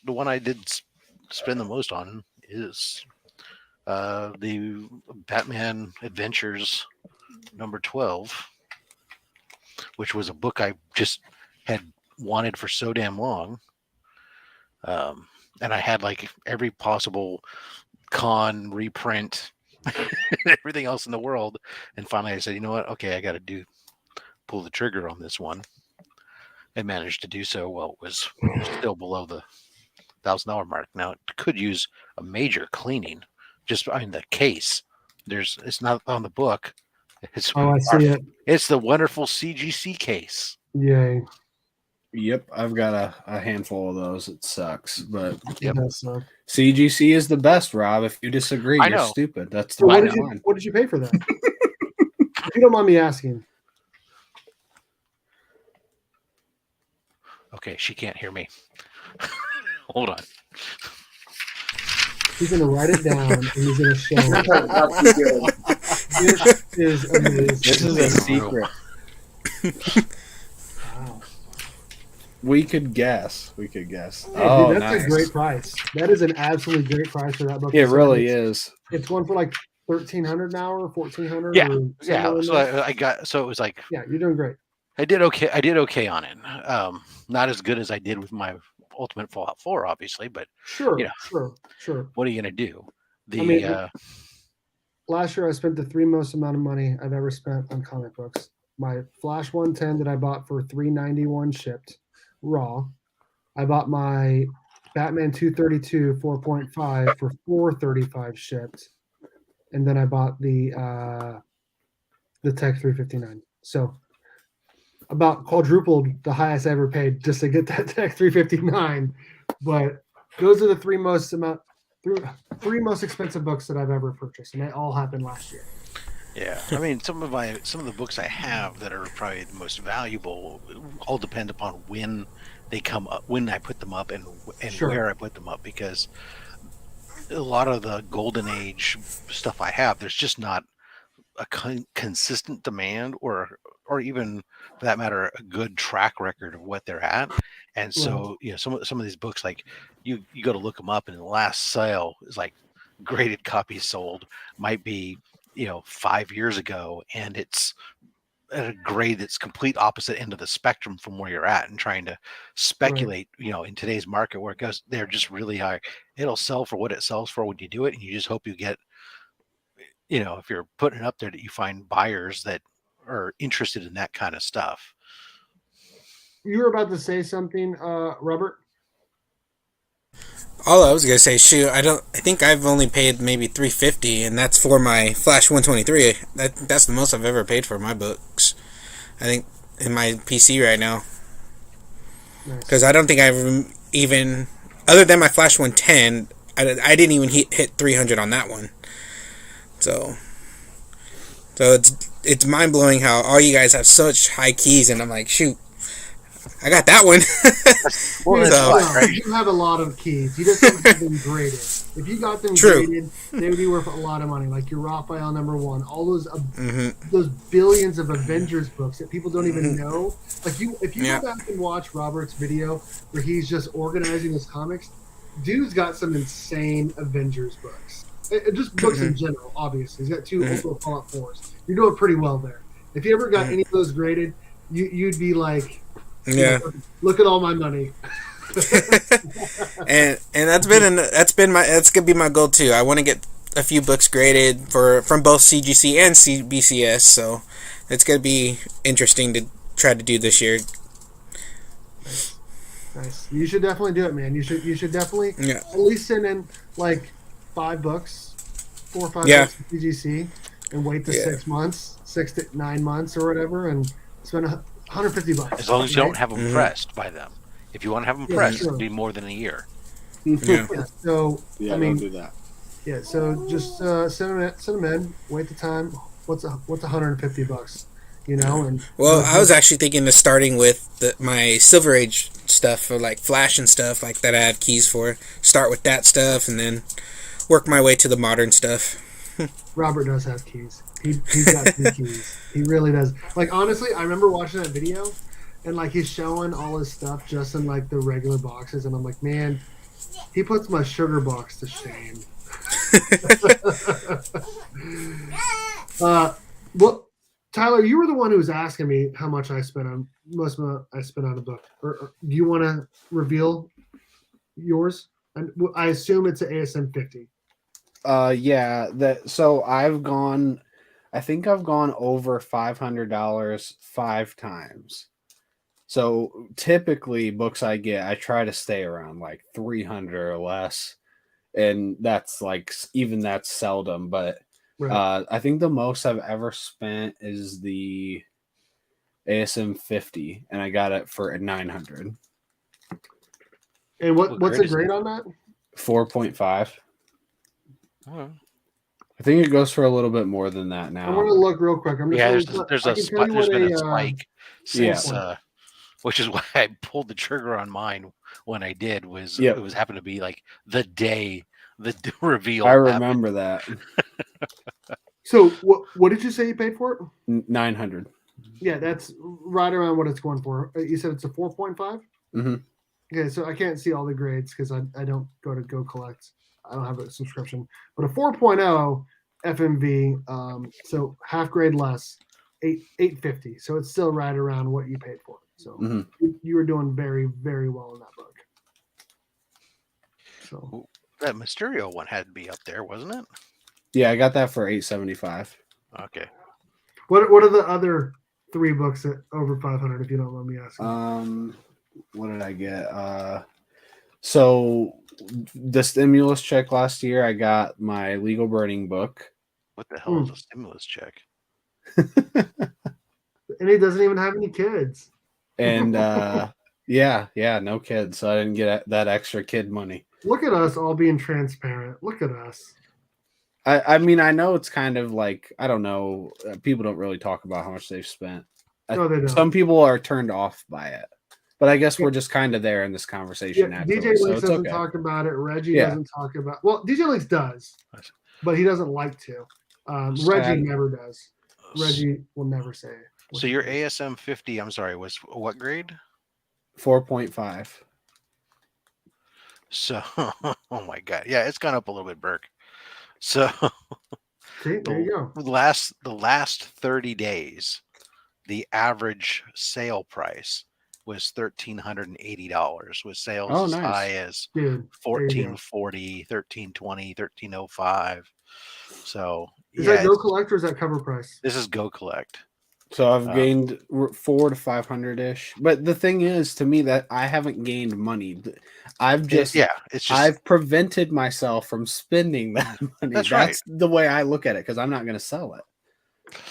one I did spend the most on is the Batman Adventures number 12, which was a book I just had wanted for so damn long. And I had like every possible con reprint and everything else in the world. And finally I said, you know what? Okay, I got to pull the trigger on this one. I managed to do so. Well, it was still below the $1,000 mark. Now it could use a major cleaning. The case. It's not on the book. I see it. It's the wonderful CGC case. Yay. Yep, I've got a handful of those. It sucks, but yep. CGC is the best, Rob. If you disagree, you're stupid. That's the what did you pay for that? If you don't mind me asking. Okay, she can't hear me. Hold on. He's going to write it down and he's going to show it. This is amazing. This is a secret. Wow. We could guess. Hey, dude, that's nice. A great price. That is an absolutely great price for that book. It really is. It's going for like $1,300 now or $1,400. Yeah. So it was like. Yeah, you're doing great. I did okay on it. Not as good as I did with my Ultimate Fallout 4, obviously, but sure. What are you gonna do? Last year I spent the 3 most amount of money I've ever spent on comic books. My Flash 110 that I bought for $391 shipped raw. I bought my Batman 232 4.5 for $435 shipped, and then I bought the Tech 359. So about quadrupled the highest I ever paid just to get that Tech 359. But those are the three most expensive books that I've ever purchased, and they all happened last year. Yeah, I mean, some of the books I have that are probably the most valuable all depend upon when they come up, when I put them up, and where I put them up, because a lot of the golden age stuff I have, there's just not a consistent demand or even for that matter a good track record of what they're at. And so some of these books, like you go to look them up, and the last sale is like graded copies sold might be 5 years ago, and it's at a grade that's complete opposite end of the spectrum from where you're at, and trying to speculate in today's market where it goes, they're just really high. It'll sell for what it sells for when you do it, and you just hope you get if you're putting it up there that you find buyers that are interested in that kind of stuff. You were about to say something, Robert? All I was gonna say, I think I've only paid maybe $350, and that's for my Flash 123. That's the most I've ever paid for my books, I think, in my PC right now. because I don't think I've even, other than my Flash 110, I didn't even hit 300 on that one. So it's mind blowing how all you guys have such high keys, and I'm like, shoot, I got that one. You have a lot of keys. You just don't have them graded. If you got them graded, they would be worth a lot of money. Like your Raphael #1, all those billions of Avengers books that people don't even know. Like if you go back and watch Robert's video where he's just organizing his comics, dude's got some insane Avengers books. Just books in general, obviously. He's got 2 Ultimate Fallout 4s. You're doing pretty well there. If you ever got any of those graded, you'd be like, look at all my money. and that's gonna be my goal too. I want to get a few books graded from both CGC and CBCS, so it's gonna be interesting to try to do this year. Nice. You should definitely do it, man. You should definitely at least send in like 5 books, 4 or 5 books to CGC, and wait the 6 months, 6 to 9 months or whatever, and spend $150. As long as you don't have them pressed by them. If you want to have them pressed, it'd be more than a year. So I mean, don't do that. Yeah, so just send them in. Wait the time. What's $150? You know, and I was actually thinking of starting with my Silver Age stuff for like Flash and stuff like that. I have keys for. Start with that stuff and then work my way to the modern stuff. Robert does have keys. He's got 2 keys. He really does. Like honestly, I remember watching that video, and like he's showing all his stuff just in like the regular boxes, and I'm like, man, he puts my sugar box to shame. Well, Tyler, you were the one who was asking me how much I spent on a book. Or do you want to reveal yours? And I assume it's an ASM 50. So I think I've gone over $500 5 times. So typically books I get, I try to stay around like 300 or less. And that's seldom, but I think the most I've ever spent is the ASM 50, and I got it for 900. And what's the grade on that? 4.5. I think it goes for a little bit more than that now. I want to look real quick. There's been a spike since, which is why I pulled the trigger on mine when I did. It was happened to be like the day the reveal. I remember that. So what did you say you paid for it? 900. Yeah, that's right around what it's going for. You said it's a 4.5? Mm-hmm. Okay, so I can't see all the grades because I don't go collect. I don't have a subscription. But a 4.0 FMV, so half grade less, 850. So it's still right around what you paid for it. So you were doing very, very well in that book. So that Mysterio one had to be up there, wasn't it? Yeah, I got that for $875. Okay. What are the other 3 books at over 500? If you don't mind me asking. What did I get? So the stimulus check last year, I got my legal burning book. What the hell is a stimulus check? And he doesn't even have any kids. And no kids, so I didn't get that extra kid money. Look at us all being transparent. Look at us. I mean, I know it's kind of like, I don't know, people don't really talk about how much they've spent. No, they don't. Some people are turned off by it, but I guess we're just kind of there in this conversation. Yeah, DJ Links doesn't talk about it. Reggie doesn't talk about. Well, DJ Links does, but he doesn't like to. Reggie never does. Reggie will never say it. So your ASM 50, I'm sorry, was what grade? 4.5. So, oh my God, yeah, it's gone up a little bit, Burke. So, see, there you go. The last 30 days, the average sale price was $1,380, with sales as high as $1,440, $1,320, $1,305. So, is that Go Collect or is that cover price? This is Go Collect. So I've gained 400 to 500 ish, but the thing is, to me, that I haven't gained money. I've I've prevented myself from spending that money. That's the way I look at it, because I'm not going to sell it.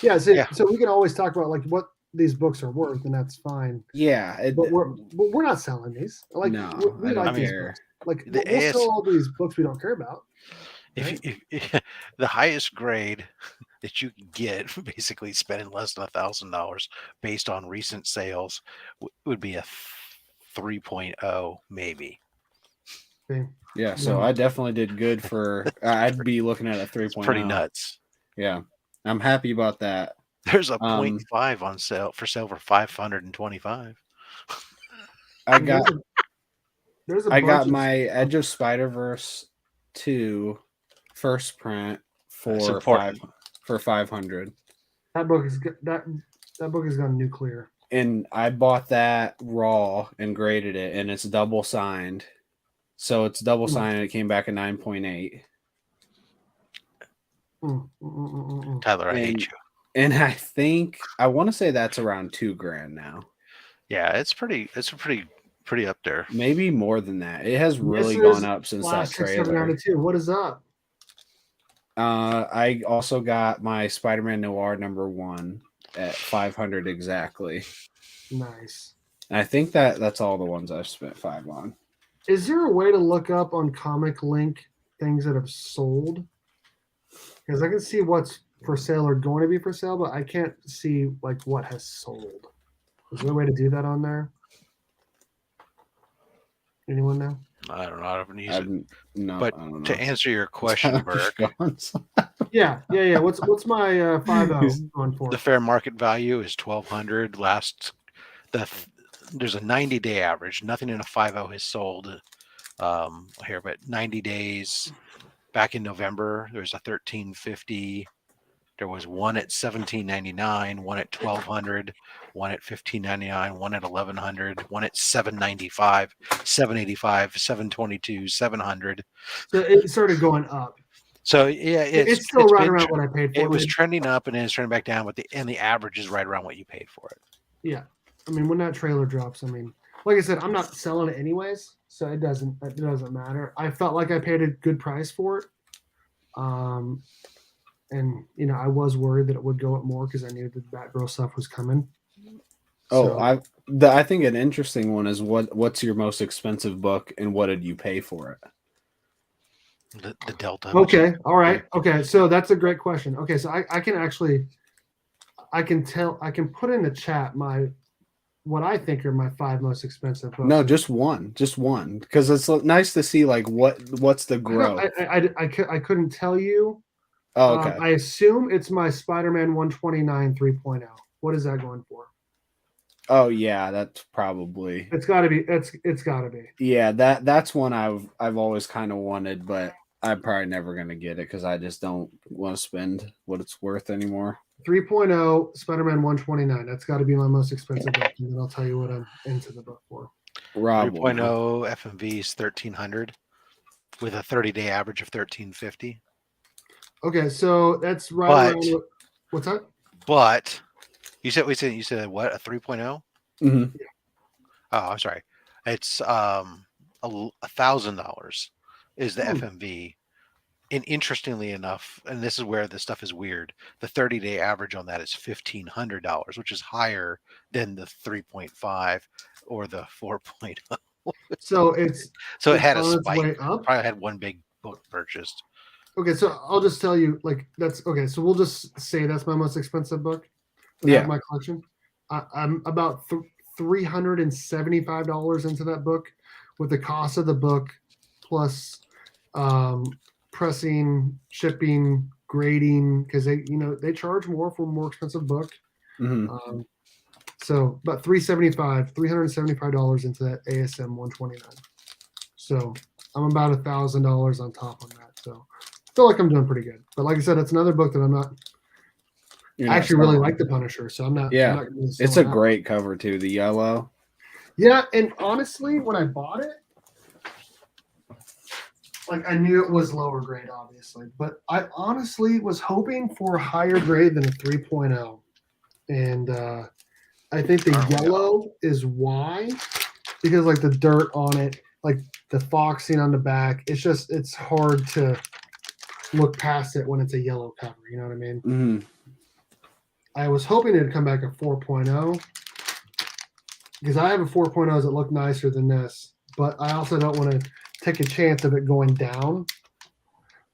Yeah, so we can always talk about like what these books are worth, and that's fine. Yeah, But we're not selling these. Like no, we I don't like these care. books. Like The we'll AS sell all these books we don't care about. If, if the highest grade that you can get, basically spending less than $1,000 based on recent sales, would be a 3.0 maybe. Okay. Yeah, so I definitely did good for. I'd be looking at a 3.0. Pretty nuts. Yeah, I'm happy about that. There's a 0.5 on sale for 525. I got I got my Edge of Spider-Verse 2 first print for 500. That book is that book has gone nuclear. And I bought that raw and graded it, and it's double signed. So it's double signed, and it came back at 9.8. Tyler, I hate you. And I think I want to say that's around $2,000 now. Yeah, it's pretty up there. Maybe more than that. It has really gone up since that trailer. What is up? I also got my Spider-Man Noir #1 at 500 exactly. Nice. And I think that's all the ones I've spent 5 on. Is there a way to look up on Comic Link things that have sold? Because I can see what's for sale or going to be for sale, but I can't see like what has sold. Is there a way to do that on there? Anyone know? I don't know. I haven't used it. No, but I don't know. To answer your question, Burke. Yeah. What's my 5.0 going for? The fair market value is $1,200. There's a 90-day average. Nothing in a 5.0 has sold here, but 90 days. Back in November, there was a 1350. There was one at $1,799, one at $1,200, one at $1,599, one at $1,100, one at $795, $785, $722, $700. So it started going up. So yeah, it's still right around what I paid for. It was trending up and then it's trending back down, but the average is right around what you paid for it. Yeah, I mean when that trailer drops, I mean, like I said, I'm not selling it anyways, so it doesn't matter. I felt like I paid a good price for it. And I was worried that it would go up more because I knew that Batgirl stuff was coming. I think an interesting one is what's your most expensive book and what did you pay for it? The Delta. Okay, all right. Okay, so that's a great question. Okay, so I can put in the chat what I think are my 5 most expensive books. No, just one, because it's nice to see like what's the growth. I couldn't tell you. Oh, okay. I assume it's my Spider-Man 129 3.0. What is that going for? Oh yeah, that's probably. It's got to be. It's got to be. Yeah, that's one I've always kind of wanted, but I'm probably never gonna get it because I just don't want to spend what it's worth anymore. 3.0 Spider-Man 129. That's got to be my most expensive book, and then I'll tell you what I'm into the book for. 3.0 FMV is $1,300 with a 30-day average of $1,350. Okay, so that's right around. What's that? But you said what, a 3.0? Mm-hmm. Yeah. Oh, I'm sorry. It's $1,000 is the FMV. And interestingly enough, and this is where this stuff is weird, the 30-day average on that is $1,500, which is higher than the 3.5 or the 4.0. So it had a spike. Up? Probably had one big book purchased. Okay, so I'll just tell you, like that's okay. So we'll just say that's my most expensive book. Yeah, my collection. I'm about $375 into that book, with the cost of the book plus pressing, shipping, grading, because they charge more for a more expensive book. Mm-hmm. So about $375 into that ASM 129. So I'm about $1,000 on top on that. So I feel like I'm doing pretty good. But like I said, it's another book that I'm not. I actually really like the Punisher, so I'm not. Yeah, I'm not it's a great cover too. The yellow. Yeah, and honestly, when I bought it, like I knew it was lower grade, obviously, but I honestly was hoping for a higher grade than a 3.0, and I think the yellow is why, because like the dirt on it, like the foxing on the back, it's hard to look past it when it's a yellow cover. You know what I mean? Mm-hmm. I was hoping it'd come back at 4.0 because I have a 4.0s that look nicer than this, but I also don't want to take a chance of it going down.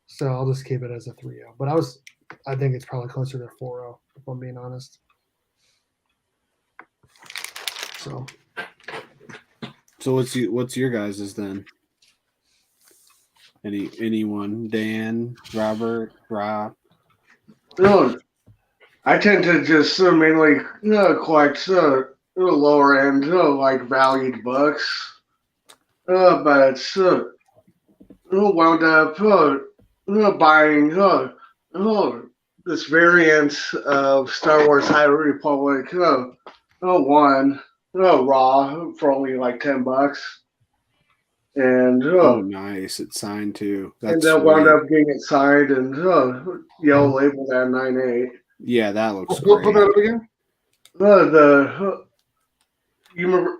So I'll just keep it as a 3.0. But I think it's probably closer to 4.0 if I'm being honest. So what's your guys's then? Anyone? Dan, Robert, Rob? No, I tend to just mainly collect lower end like valued books, but wound up buying this variant of Star Wars High Republic one raw for only like $10. And nice! It's signed too. And then wound up getting it signed and yellow labeled at 9.8. Yeah, that looks great. Put that up again.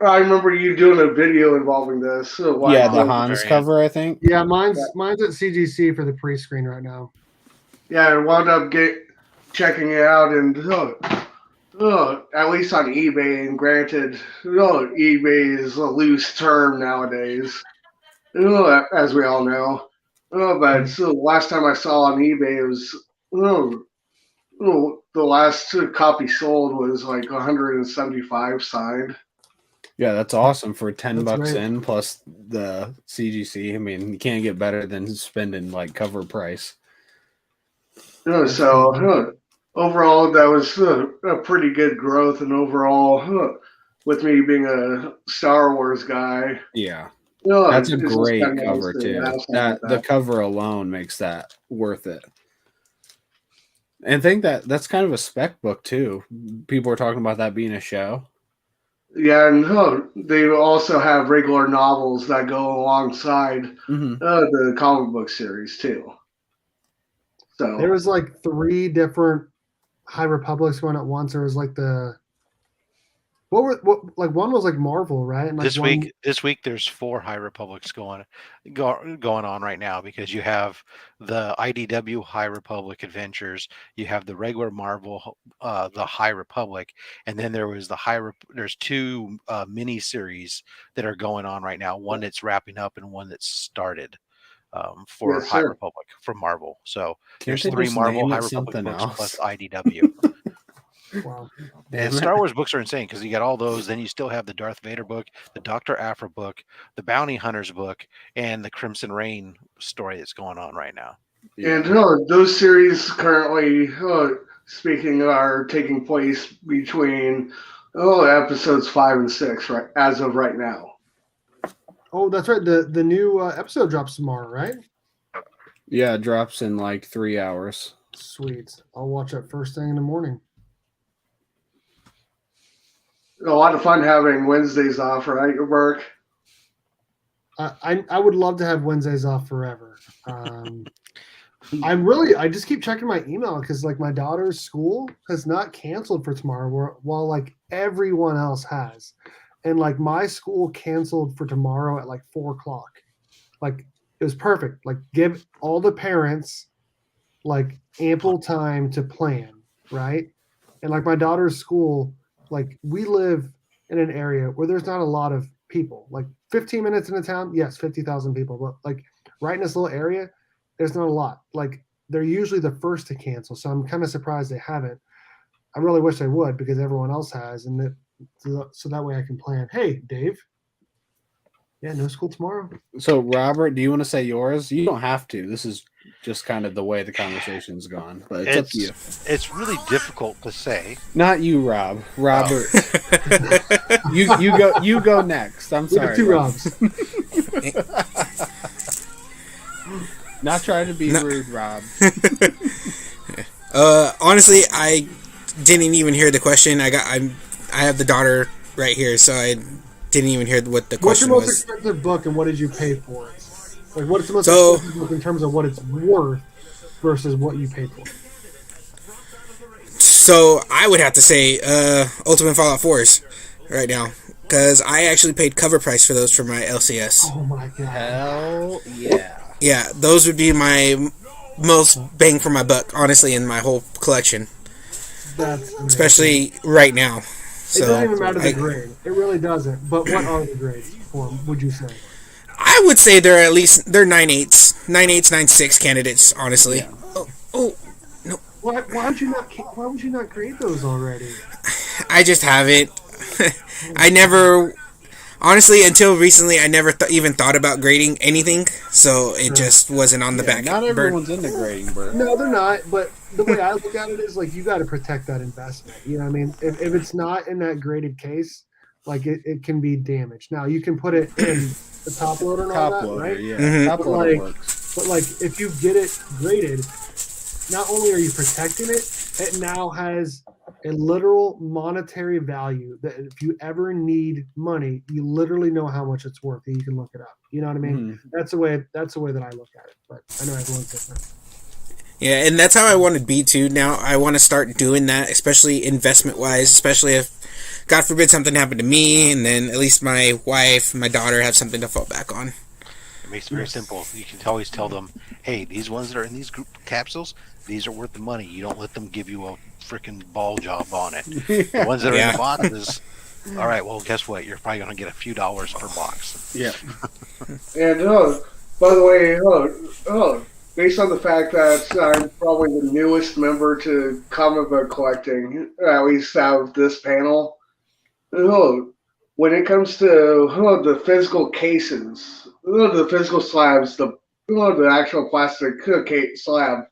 I remember you doing a video involving this. The Hans cover, I think. Yeah, mine's at CGC for the pre-screen right now. Yeah, I wound up checking it out and at least on eBay. And granted, eBay is a loose term nowadays. As we all know. But the last time I saw on eBay, it was the last copy sold was like 175 signed. Yeah, that's awesome for $10 in plus the CGC. I mean, you can't get better than spending like cover price. So overall, that was a pretty good growth, and overall, with me being a Star Wars guy, yeah. That's a great cover too. The cover alone makes that worth it. And I think that's kind of a spec book too. People are talking about that being a show. Yeah, and they also have regular novels that go alongside the comic book series too. So there was like 3 different High Republics going at once. There was like one was like Marvel, right? And like this week there's 4 High Republics going on right now, because you have the IDW High Republic Adventures, you have the regular Marvel the High Republic, and then there's 2 mini series that are going on right now. One that's wrapping up and one that's started for High Republic from Marvel. So there's 3 Marvel High Republic books plus IDW. Wow. And Star Wars books are insane because you got all those. Then you still have the Darth Vader book, the Dr. Aphra book, the Bounty Hunters book, and the Crimson Reign story that's going on right now. Yeah. And those series currently, speaking, are taking place between episodes 5 and 6, right, as of right now. Oh, that's right. The new episode drops tomorrow, right? Yeah, it drops in like 3 hours. Sweet. I'll watch that first thing in the morning. A lot of fun having Wednesdays off, right, your work? I would love to have Wednesdays off forever. I just keep checking my email because like my daughter's school has not canceled for tomorrow, while like everyone else has, and like my school canceled for tomorrow at like 4:00. Like it was perfect. Like give all the parents like ample time to plan, right? And like my daughter's school. Like we live in an area where there's not a lot of people. Like 15 minutes into town, yes, 50,000 people. But like right in this little area, there's not a lot. Like they're usually the first to cancel. So I'm kind of surprised they haven't. I really wish they would because everyone else has. And so that way I can plan. Hey, Dave. Yeah, no school tomorrow. So Robert, do you want to say yours? You don't have to. This is just kind of the way the conversation's gone, but it's up to you. It's really difficult to say. Not you, Rob. Robert. Oh. You go next. I'm sorry. 2 Robs. Not trying to be rude, Rob. Honestly, I didn't even hear the question. I have the daughter right here, so I didn't even hear what the question was. What's your most expensive book and what did you pay for it? Like, what's the most expensive book in terms of what it's worth versus what you paid for? So I would have to say Ultimate Fallout 4s right now, because I actually paid cover price for those for my LCS. Oh my god! Hell yeah! Yeah, those would be my most bang for my buck, honestly, in my whole collection. That's amazing. especially right now. So It doesn't even matter the grade. It really doesn't. But what are the grades for them, would you say? I would say they're 9.8s, 9.6 candidates. Honestly. Yeah. Oh, Why would you not grade those already? I just haven't. I never. Honestly, until recently, I never even thought about grading anything, so it just wasn't on the back. Not everyone's into grading, Bert. No, they're not. But the way I look at it is like you got to protect that investment. You know what I mean? If it's not in that graded case, like it can be damaged. Now you can put it in the top loader and all Top that, loader, right? yeah. Mhm. Top But loader like, works. but like if you get it graded, not only are you protecting it, it now has a literal monetary value that if you ever need money, you literally know how much it's worth and you can look it up. You know what I mean? Mhm. That's the way that I look at it. But I know everyone's different. Yeah, and that's how I want to be too. Now I want to start doing that, especially investment wise. Especially if, God forbid, something happened to me, and then at least my wife, my daughter have something to fall back on. It makes it very simple. You can always tell them, hey, these ones that are in these group capsules, these are worth the money. You don't let them give you a freaking ball job on it. The ones that are in the boxes, all right, well, guess what? You're probably going to get a few dollars per box. Yeah. And by the way, based on the fact that I'm probably the newest member to comic book collecting, at least out of this panel, when it comes to the physical cases, the physical slabs, the actual plastic slab,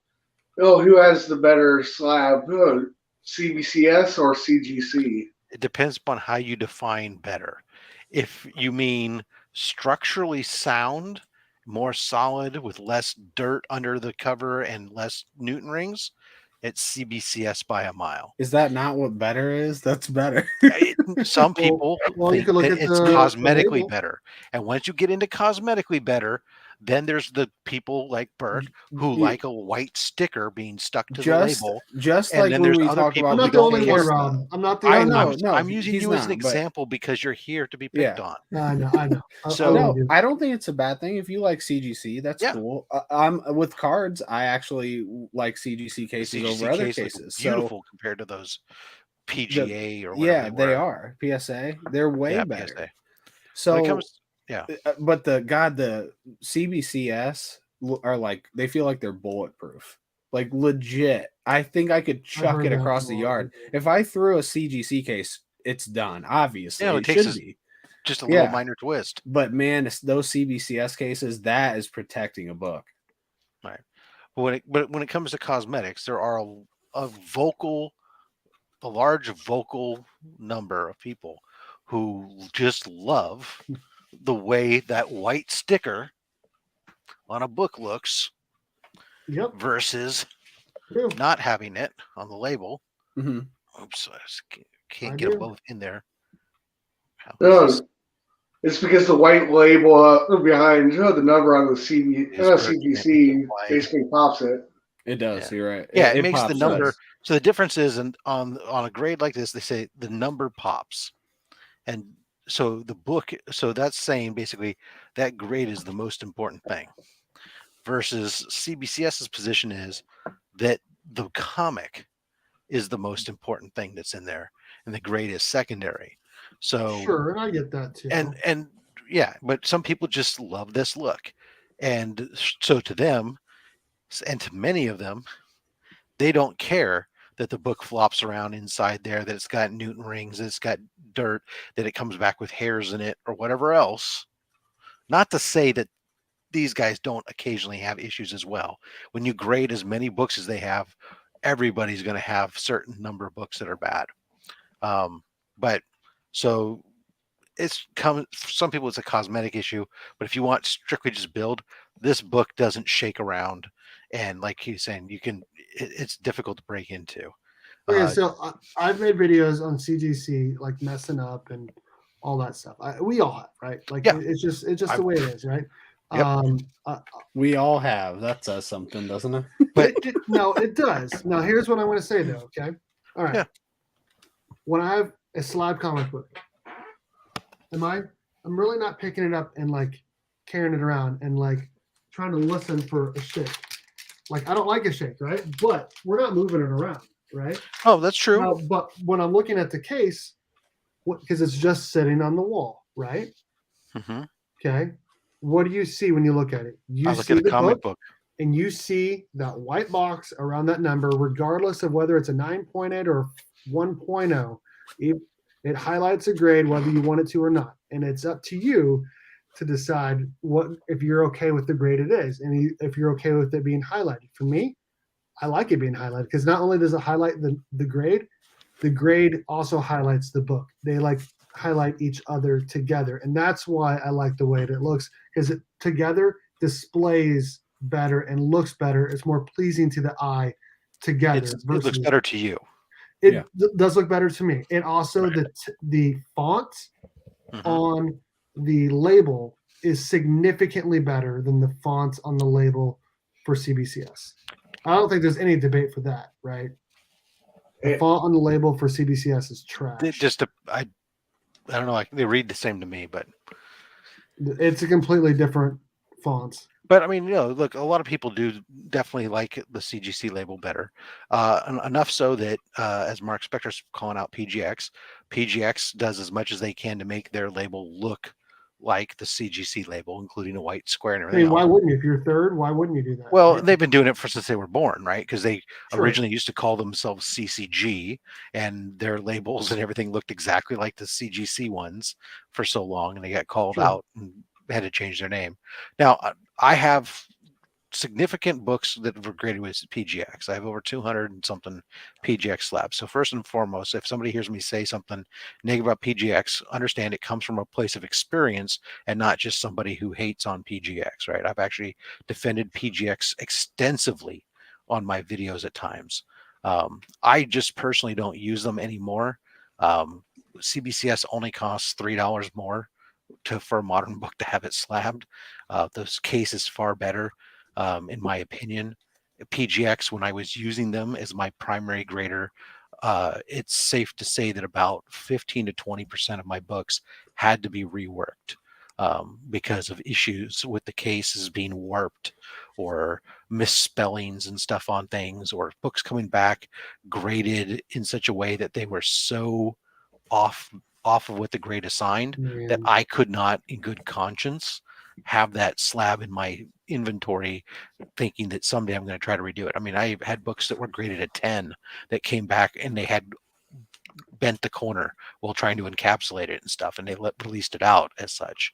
who has the better slab, CBCS or CGC? It depends upon how you define better. If you mean structurally sound, more solid with less dirt under the cover and less Newton rings, it's CBCS by a mile. Is that not what better is? That's better. Some people you think can look that at it's the cosmetically label. better. And once you get into cosmetically better, then there's the people like Bert who Yeah. like a white sticker being stuck to the Just label. just And like then when there's we other talk people I'm about who not the don't only care. one, Rob. I'm not the I only know. one. No, I'm using he's you as an not, but- example because you're here to be picked on. I know. So- No, I don't think it's a bad thing if you like CGC. That's Yeah. cool. I'm with cards. I actually like CGC cases CGC over other case looks cases. beautiful compared to those PGA or whatever. Yeah, they are PSA. They're way better. PSA. So, When it comes, yeah, but the CBCS are like they feel like they're bulletproof, like legit. I think I could chuck heard it that across from the a lot of yard. people. If I threw a CGC case, it's done. Obviously, Yeah, it it takes should us- be. just a little Yeah. minor twist. But man, those CBCS cases, that is protecting a book. Right. But when it comes to cosmetics, there are a large vocal number of people who just love the way that white sticker on a book looks Yep. versus True. not having it on the label. Mm-hmm. Oops, I just I can't get do. them both in there. How No, is this? it's because the white label behind the number on the CGC wide. basically pops it. It does. Yeah. You're right. Yeah, it makes the pops number. up. So the difference is on a grade like this, they say the number pops, and so the book. So that's saying basically that grade is the most important thing. Versus CBCS's position is that the comic is the most important thing that's in there, and the grade is secondary. So Sure, and I get that too. and yeah, but some people just love this look, and so to them, and to many of them, they don't care that the book flops around inside there, that it's got Newton rings, that it's got dirt, that it comes back with hairs in it, or whatever else. Not to say that these guys don't occasionally have issues as well. When you grade as many books as they have, everybody's going to have certain number of books that are bad. But so some people it's a cosmetic issue, but if you want strictly just build, this book doesn't shake around, and like he's saying, it's difficult to break into. Okay, so I've made videos on CGC, like messing up and all that stuff. We all have, right? Like, Yeah. it's just the way it is, right? Yep. We all have. That says something, doesn't it? But No, it does. Now, here's what I want to say, though. Okay, all right. Yeah. When I have a slab comic book, I'm really not picking it up and like carrying it around and like trying to listen for a shake. Like, I don't like a shake, right? But we're not moving it around. right? Oh, that's true. Now, but when I'm looking at the case, because it's just sitting on the wall, right? Mm-hmm. Okay. What do you see when you look at it? You I look see at a the comic book, book. and you see that white box around that number, regardless of whether it's a 9.8 or 1.0. It highlights a grade whether you want it to or not, and it's up to you to decide what if you're okay with the grade it is, and if you're okay with it being highlighted. For me, I like it being highlighted because not only does it highlight the grade also highlights the book. They like highlight each other together, and that's why I like the way it looks, because it together displays better and looks better. It's more pleasing to the eye together. It looks better to you. It does look better to me. And also Right. the font Mm-hmm. on the label is significantly better than the font on the label for CBCS. I don't think there's any debate for that, right? The font on the label for CBCS is trash. I don't know. They read the same to me, but it's a completely different font. But I mean, look, a lot of people do definitely like the CGC label better. Enough so that, as Mark Spector's calling out PGX does as much as they can to make their label look like the CGC label, including a white square and everything. Why wouldn't you? If you're third, why wouldn't you do that? Well, right? They've been doing it since they were born, right? Because they Sure. originally used to call themselves CCG, and their labels and everything looked exactly like the CGC ones for so long, and they got called out and had to change their name. Now, I have significant books that were graded with PGX. I have over 200 and something PGX slabs. So first and foremost, if somebody hears me say something negative about PGX, understand it comes from a place of experience and not just somebody who hates on PGX, right? I've actually defended PGX extensively on my videos at times. I just personally don't use them anymore. CBCS only costs $3 more for a modern book to have it slabbed. This case is far better. In my opinion. PGX, when I was using them as my primary grader, it's safe to say that about 15 to 20% of my books had to be reworked because of issues with the cases being warped or misspellings and stuff on things, or books coming back graded in such a way that they were so off of what the grade assigned that I could not, in good conscience, have that slab in my inventory thinking that someday I'm going to try to redo it. I mean, I had books that were graded at 10 that came back and they had bent the corner while trying to encapsulate it and stuff, and they released it out as such.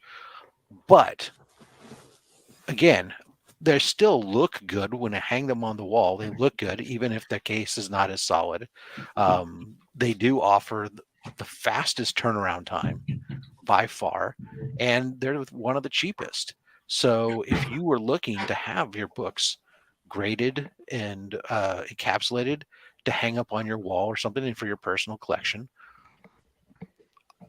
But again, they still look good when I hang them on the wall. They look good even if the case is not as solid. They do offer the fastest turnaround time by far, and they're one of the cheapest. So if you were looking to have your books graded and encapsulated to hang up on your wall or something for your personal collection,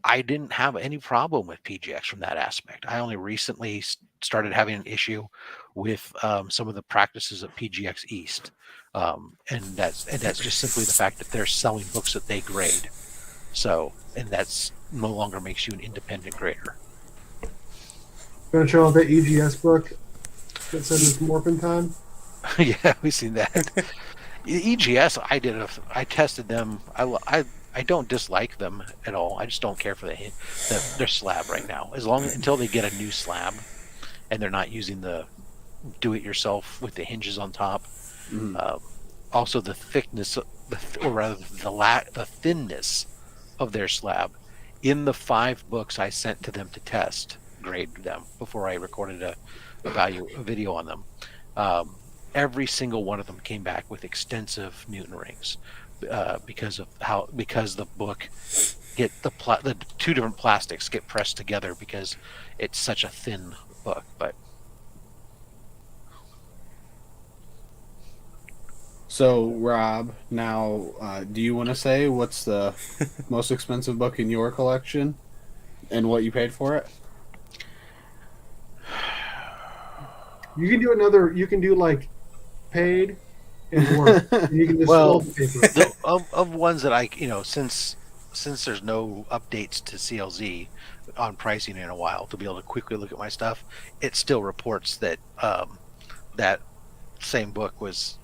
I didn't have any problem with PGX from that aspect. I only recently started having an issue with some of the practices of PGX East, and that's just simply the fact that they're selling books that they grade. So, and that's no longer makes you an independent grader. Gonna show the EGS book that says it's Morphin time. Yeah, we've seen that. EGS, I tested them. I don't dislike them at all. I just don't care for their slab right now. Until they get a new slab, and they're not using the do-it-yourself with the hinges on top. Also, the thickness, or rather the thinness of their slab. In the 5 books I sent to them to test, grade them before I recorded a video on them. Every single one of them came back with extensive Newton rings because the book the 2 different plastics get pressed together because it's such a thin book. But so, Rob, now do you want to say what's the most expensive book in your collection and what you paid for it? You can do another. You can do like paid and work. You can just of ones that I since there's no updates to CLZ on pricing in a while to be able to quickly look at my stuff, it still reports that that same book was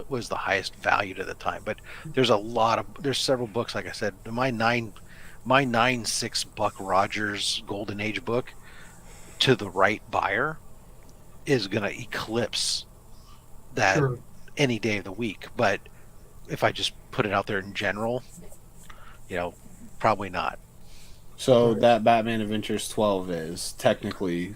was the highest valued at the time. But there's several books, like I said, my 9.6 Buck Rogers Golden Age book to the right buyer is going to eclipse that any day of the week. But if I just put it out there in general, probably not. So that Batman Adventures 12 is technically,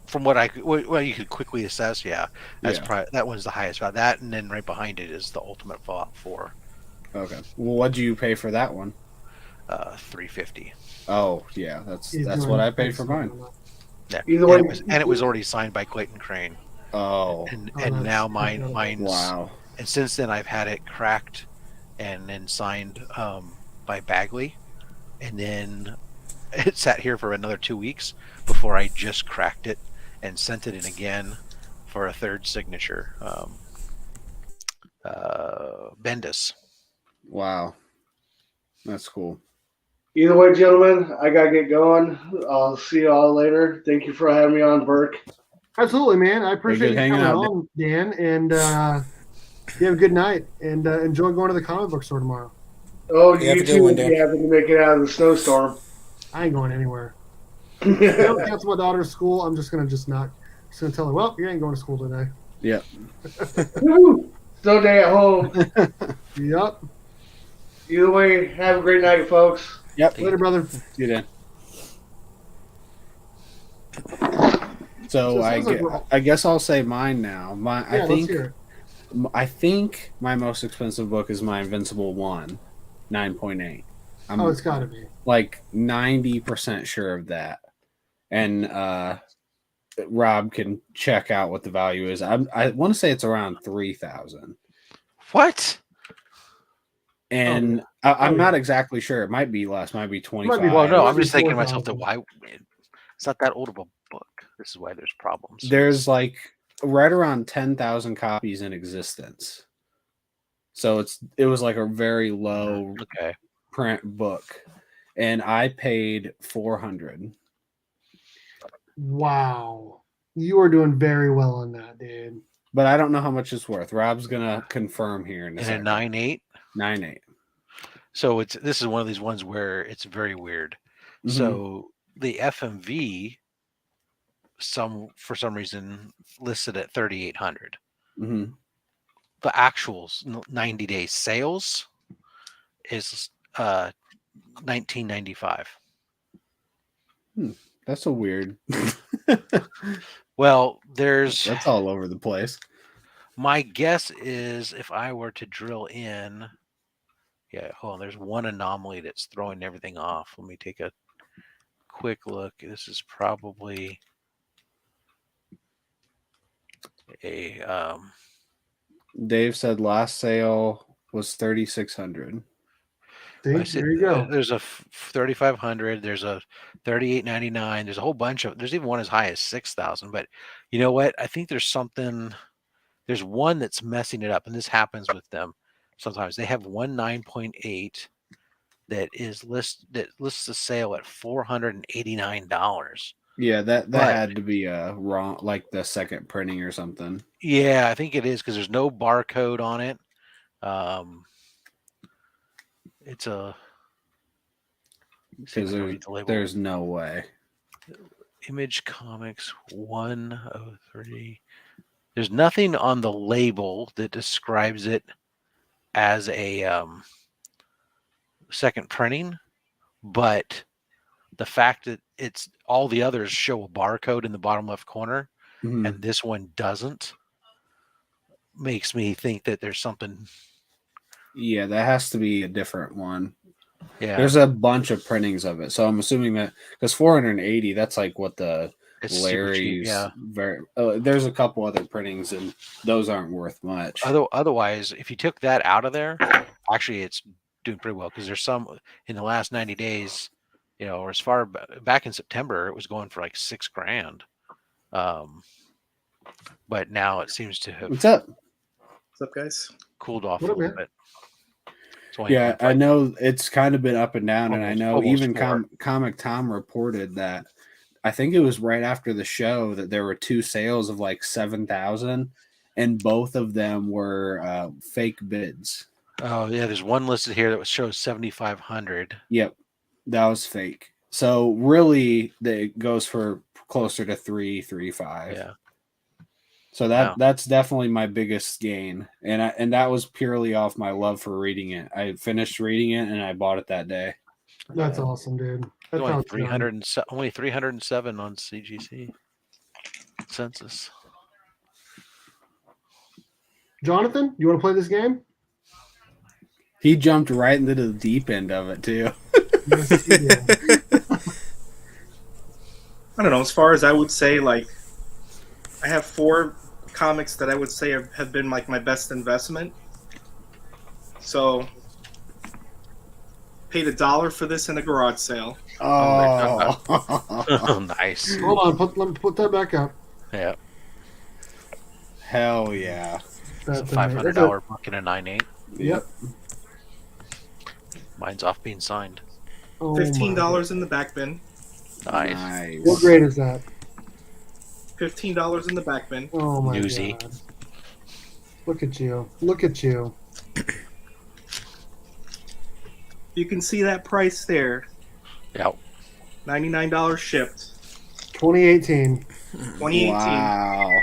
from what you could quickly assess, probably that one's the highest value. That, and then right behind it is the Ultimate Fallout 4. Okay. Well, what do you pay for that one? $350. Oh yeah, that's what I paid for mine. Yeah, and it was already signed by Clayton Crane. Oh, and now mine's wow. And since then, I've had it cracked and then signed by Bagley, and then it sat here for another 2 weeks before I just cracked it and sent it in again for a third signature. Bendis. Wow, that's cool. Either way, gentlemen, I gotta get going. I'll see you all later. Thank you for having me on, Burke. Absolutely, man. I appreciate you coming on, Dan. And you have a good night. And enjoy going to the comic book store tomorrow. Oh, you too, if you happen to make it out of the snowstorm. I ain't going anywhere. If I don't cancel my daughter's school, I'm just gonna tell her, well, you ain't going to school today. Yep. Snow day at home. Yep. Either way, have a great night, folks. Yep. Later, brother. See you then. So I guess I'll say mine now. I think my most expensive book is my Invincible 1, 9.8. It's got to be. Like 90% sure of that. And Rob can check out what the value is. I want to say it's around 3,000. What? And I'm not exactly sure. It might be less. Might be 25. Well, no, I'm just thinking to myself that why it's not that old of a book. This is why there's problems. There's like right around 10,000 copies in existence. So it was like a very low print book, and I paid $400. Wow, you are doing very well on that, dude. But I don't know how much it's worth. Rob's gonna confirm here in a second. 9.8. 9.8. So this is one of these ones where it's very weird. Mm-hmm. So the FMV, for some reason listed at 3,800. Mm-hmm. The actual 90-day sales is $19.95. That's a weird. Well, that's all over the place. My guess is if I were to drill in, hold on, there's one anomaly that's throwing everything off. Let me take a quick look. This is probably a Dave said last sale was 3,600. There you go. There's a 3,500. There's a 3,899. There's a whole bunch of. There's even one as high as 6,000. But you know what? I think there's something. There's one that's messing it up, and this happens with them sometimes. They have one 9.8 that lists the sale at $489. Yeah, that had to be wrong, like the second printing or something. Yeah, I think it is because there's no barcode on it. It's a because there's no way. Image Comics 103. There's nothing on the label that describes it as a second printing, but the fact that it's all the others show a barcode in the bottom left corner, mm-hmm. and this one doesn't, makes me think that there's something. Yeah, that has to be a different one. Yeah, there's a bunch of printings of it, so I'm assuming that because 480, that's like what the Larry's. There's a couple other printings, and those aren't worth much. Otherwise, if you took that out of there, actually, it's doing pretty well because there's some in the last 90 days. Or as far back in September, it was going for like $6,000. But now it seems to have. What's up? What's up, guys? Cooled off a little bit. Yeah, I know it's kind of been up and down, and I know even Comic Tom reported that. I think it was right after the show that there were two sales of like 7,000, and both of them were fake bids. Oh yeah, there's one listed here that shows 7,500. Yep, that was fake. So really, it goes for closer to 335. Yeah. So that's definitely my biggest gain, and that was purely off my love for reading it. I finished reading it and I bought it that day. That's awesome, dude. That's only 307 on CGC census. Jonathan, you want to play this game? He jumped right into the deep end of it too. Yes, he did. I don't know. As far as I would say, like, I have 4 comics that I would say have been like my best investment. So, paid $1 for this in a garage sale. Oh, Nice. Hold on, let me put that back up. Yeah. Hell yeah! It's a That's $500 book and a 9.8. Yep. Mine's off being signed. Oh, $15 in the back bin. Nice. What grade is that? $15 in the back bin. Oh my Newsy. god! Look at you! Look at you! You can see that price there. Yeah. $99 shipped. 2018. 2018.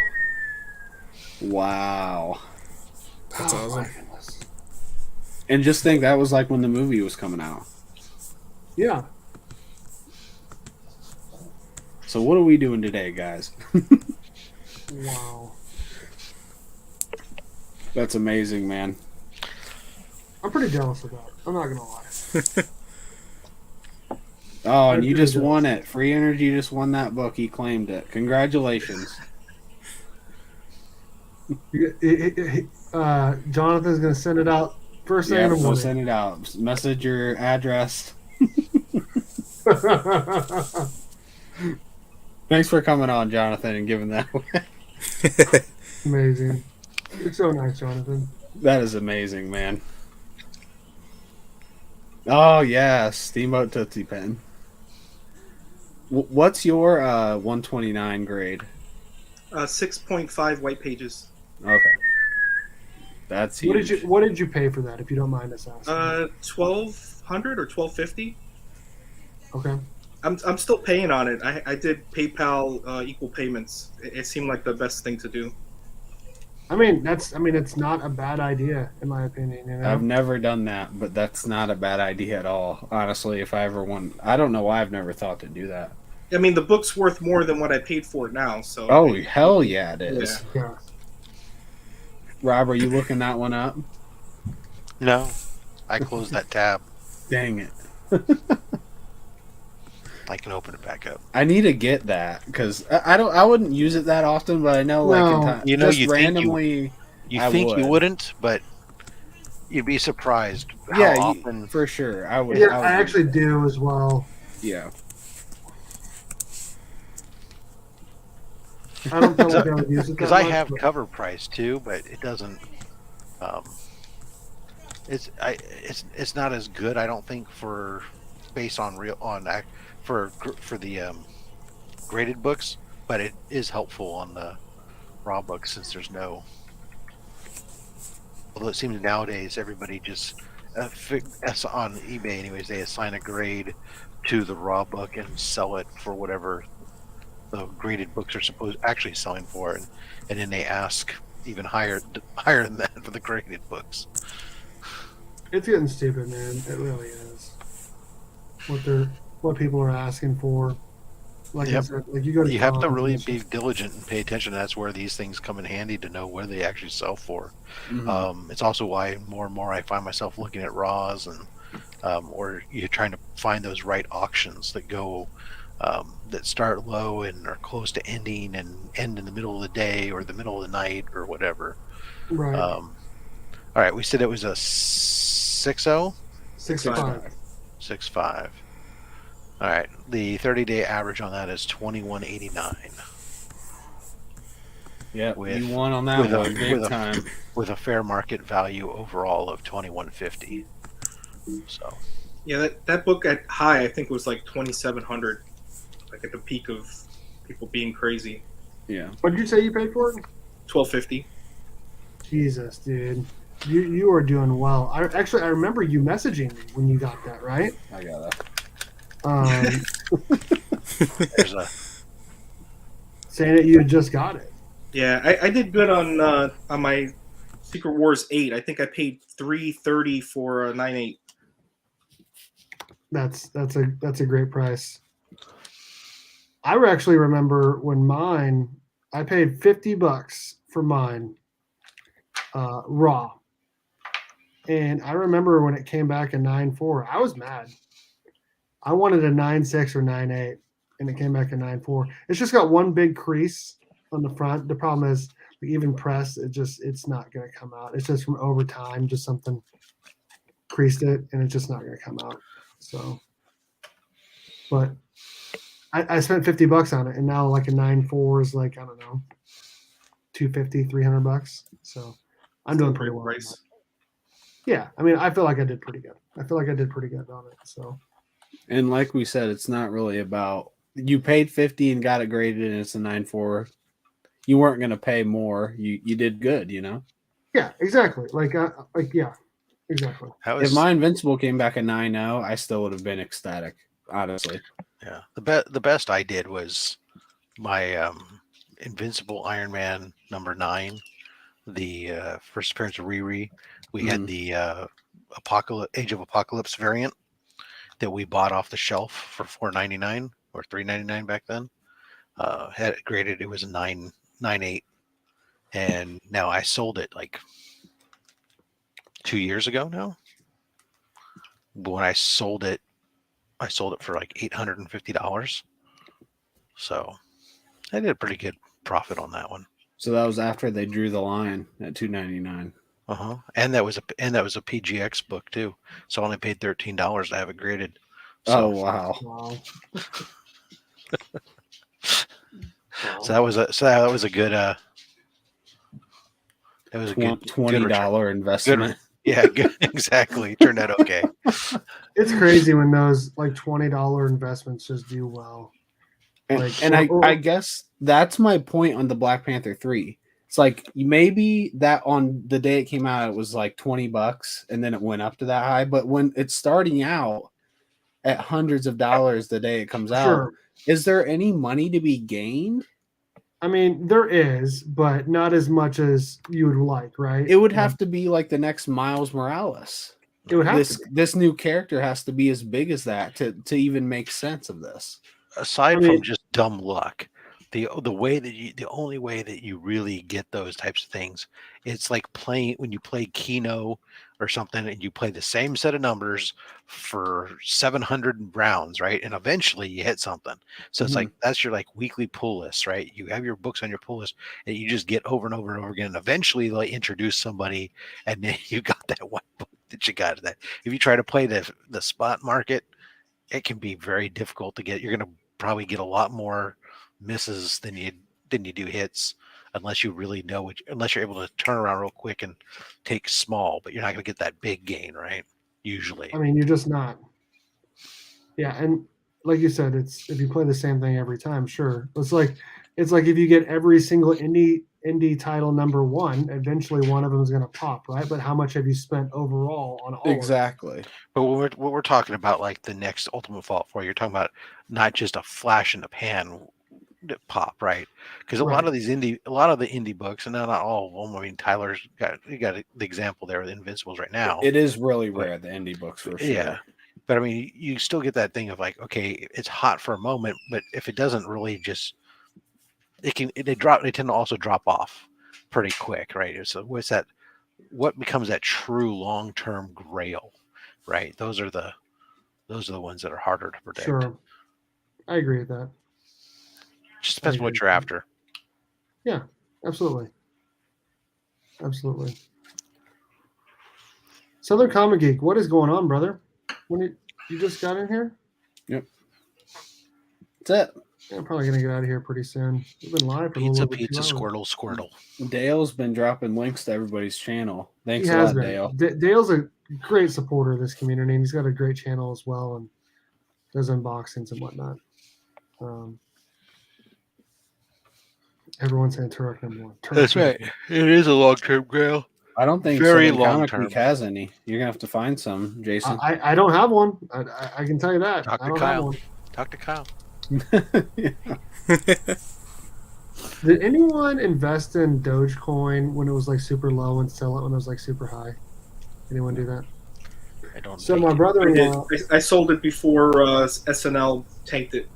Wow. That's Oh, awesome. my goodness. And just think that was like when the movie was coming out. Yeah. So what are we doing today, guys? Wow. That's amazing, man. I'm pretty jealous of that. I'm not gonna lie. Oh, and I'm you pretty just won jealous. it. Free Energy just won that book. He claimed it. Congratulations. Jonathan's gonna send it out first thing Yeah, in the we'll morning. send it out. Message your address. Thanks for coming on, Jonathan, and giving that away. Amazing. You're so nice, Jonathan. That is amazing, man. Oh, yeah. Steamboat Tootsie Pen. What's your 129 grade? 6.5 white pages. Okay. That's huge. What did you pay for that, if you don't mind us asking? $1,200 or $1,250. Okay. I'm still paying on it. I did PayPal equal payments. It seemed like the best thing to do. It's not a bad idea, in my opinion. You know? I've never done that, but that's not a bad idea at all. Honestly, if I ever want, I don't know why I've never thought to do that. I mean, the book's worth more than what I paid for it now. So. Oh, hell yeah, it is. Yeah. Rob, are you looking that one up? No. I closed that tab. Dang it. I can open it back up. I need to get that because I wouldn't use it that often, but I know like No. in time, You know, just you think randomly. You I think would. you wouldn't, but you'd be surprised how Yeah, often. for sure. I would. Yeah, would I use actually it. do as well. Yeah. I don't feel like I would use it Because that I much, have but- cover price too, but it doesn't. It's not as good. I don't think for based on for the graded books, but it is helpful on the raw books since there's no. Although it seems nowadays everybody just on eBay anyways, they assign a grade to the raw book and sell it for whatever the graded books are actually selling for, and then they ask even higher than that for the graded books. It's getting stupid, man. It really is. What people are asking for. Like I Yep. said, like you have to really be diligent and pay attention. That's where these things come in handy to know where they actually sell for. Mhm. It's also why more and more I find myself looking at raws and or you're trying to find those right auctions that go that start low and are close to ending and end in the middle of the day or the middle of the night or whatever. Right. All right, we said it was a 6.0? 6.5. 6.5. All right, the 30-day average on that is 21.89 Yeah, with- you won on that with a- one big with a- time. with a fair market value overall of 21.50. So Yeah, that book at high I think was like 2,700, like at the peak of people being crazy. Yeah. What did you say you paid for it? $1,250. Jesus, dude. You are doing well. I remember you messaging me when you got that, right? I got that. There's a Saying that you had just got it. Yeah, I did good on my Secret Wars 8. I think I paid $330 for a 9.8. That's a great price. I actually remember when mine, I paid $50 for mine, raw. And I remember when it came back a 9.4, I was mad. I wanted a 9.6 or 9.8, and it came back a 9.4. It's just got one big crease on the front. The problem is, even pressed, it's not going to come out. It's just from over time, just something creased it, and it's just not going to come out. So, but I spent $50 on it, and now like a 9.4 is like, I don't know, $250, $300. So I'm doing pretty well. Price. Yeah, I mean, I feel like I did pretty good. I feel like I did pretty good on it. So, and like we said, it's not really about you paid 50 and got it graded, and it's a 9.4. You weren't going to pay more. You did good, you know. Yeah, exactly. Yeah, exactly. If my Invincible came back a 9.0, I still would have been ecstatic, honestly. Yeah, the best I did was my Invincible Iron Man #9, the first appearance of Riri. We had the Age of Apocalypse variant that we bought off the shelf for $4.99 or $3.99 back then. Had it graded, it was a 9.8, and now I sold it like 2 years ago now. But when I sold it for like $850. So I did a pretty good profit on that one. So that was after they drew the line at $2.99. And that was a PGX book too. So I only paid $13 to have it graded. So, Oh wow. So that was a good that was a good $20 investment. Yeah, good, exactly. Turned out okay. It's crazy when those like $20 investments just do well. I guess that's my point on the Black Panther 3. It's like maybe that on the day it came out, it was like $20 and then it went up to that high. But when it's starting out at hundreds of dollars the day it comes out, is there any money to be gained? I mean, there is, but not as much as you would like, right? It would have to be like the next Miles Morales. It would have this new character has to be as big as that to even make sense of this. Aside from just dumb luck, the only way that you really get those types of things, it's like playing when you play Keno or something and you play the same set of numbers for 700 rounds, right? And eventually you hit something. So it's like that's your like weekly pull list, right? You have your books on your pull list and you just get over and over and over again. And eventually they'll introduce somebody and then you got that one book that you got. That if you try to play the spot market, it can be very difficult to get. You're going to probably get a lot more misses than you do hits, unless you really know unless you're able to turn around real quick and take small, but you're not going to get that big gain, right? Usually. I mean, you're just not. Yeah, and like you said, it's if you play the same thing every time, sure. It's like if you get every single indie title #1, eventually one of them is going to pop, right? But how much have you spent overall on all? Exactly. But what we're talking about, like the next Ultimate Fallout 4, you're talking about not just a flash in the pan pop, right? Because a lot of the indie books, and not all of them. I mean, Tyler's got the example there with Invincibles right now. It is really rare, the indie books for sure. Yeah. But I mean, you still get that thing of like, okay, it's hot for a moment, but if it doesn't really just, they tend to also drop off pretty quick, right? So what becomes that true long-term grail, right? Those are the ones that are harder to predict. Sure. I agree with that. Just depends on what you're after. Yeah, absolutely. Absolutely. Southern Comic Geek, what is going on, brother? When you just got in here? Yep. That's it. I'm probably gonna get out of here pretty soon. We've been live for Pizza, a little bit. squirtle. Dale's been dropping links to everybody's channel. Thanks He a has lot, been. Dale. Dale's a great supporter of this community, and he's got a great channel as well, and does unboxings and whatnot. Everyone's saying Turok number one. Turok That's number right. It is a long-term grail. I don't think Very Southern Comic long-term. Week has any. You're gonna have to find some, Jason. I don't have one. I can tell you that. Talk I to don't have Kyle. one. Talk to Kyle. Did anyone invest in Dogecoin when it was like super low and sell it when it was like super high? Anyone do that? I don't. So think my it- brother-in-law. I sold it before SNL tanked it.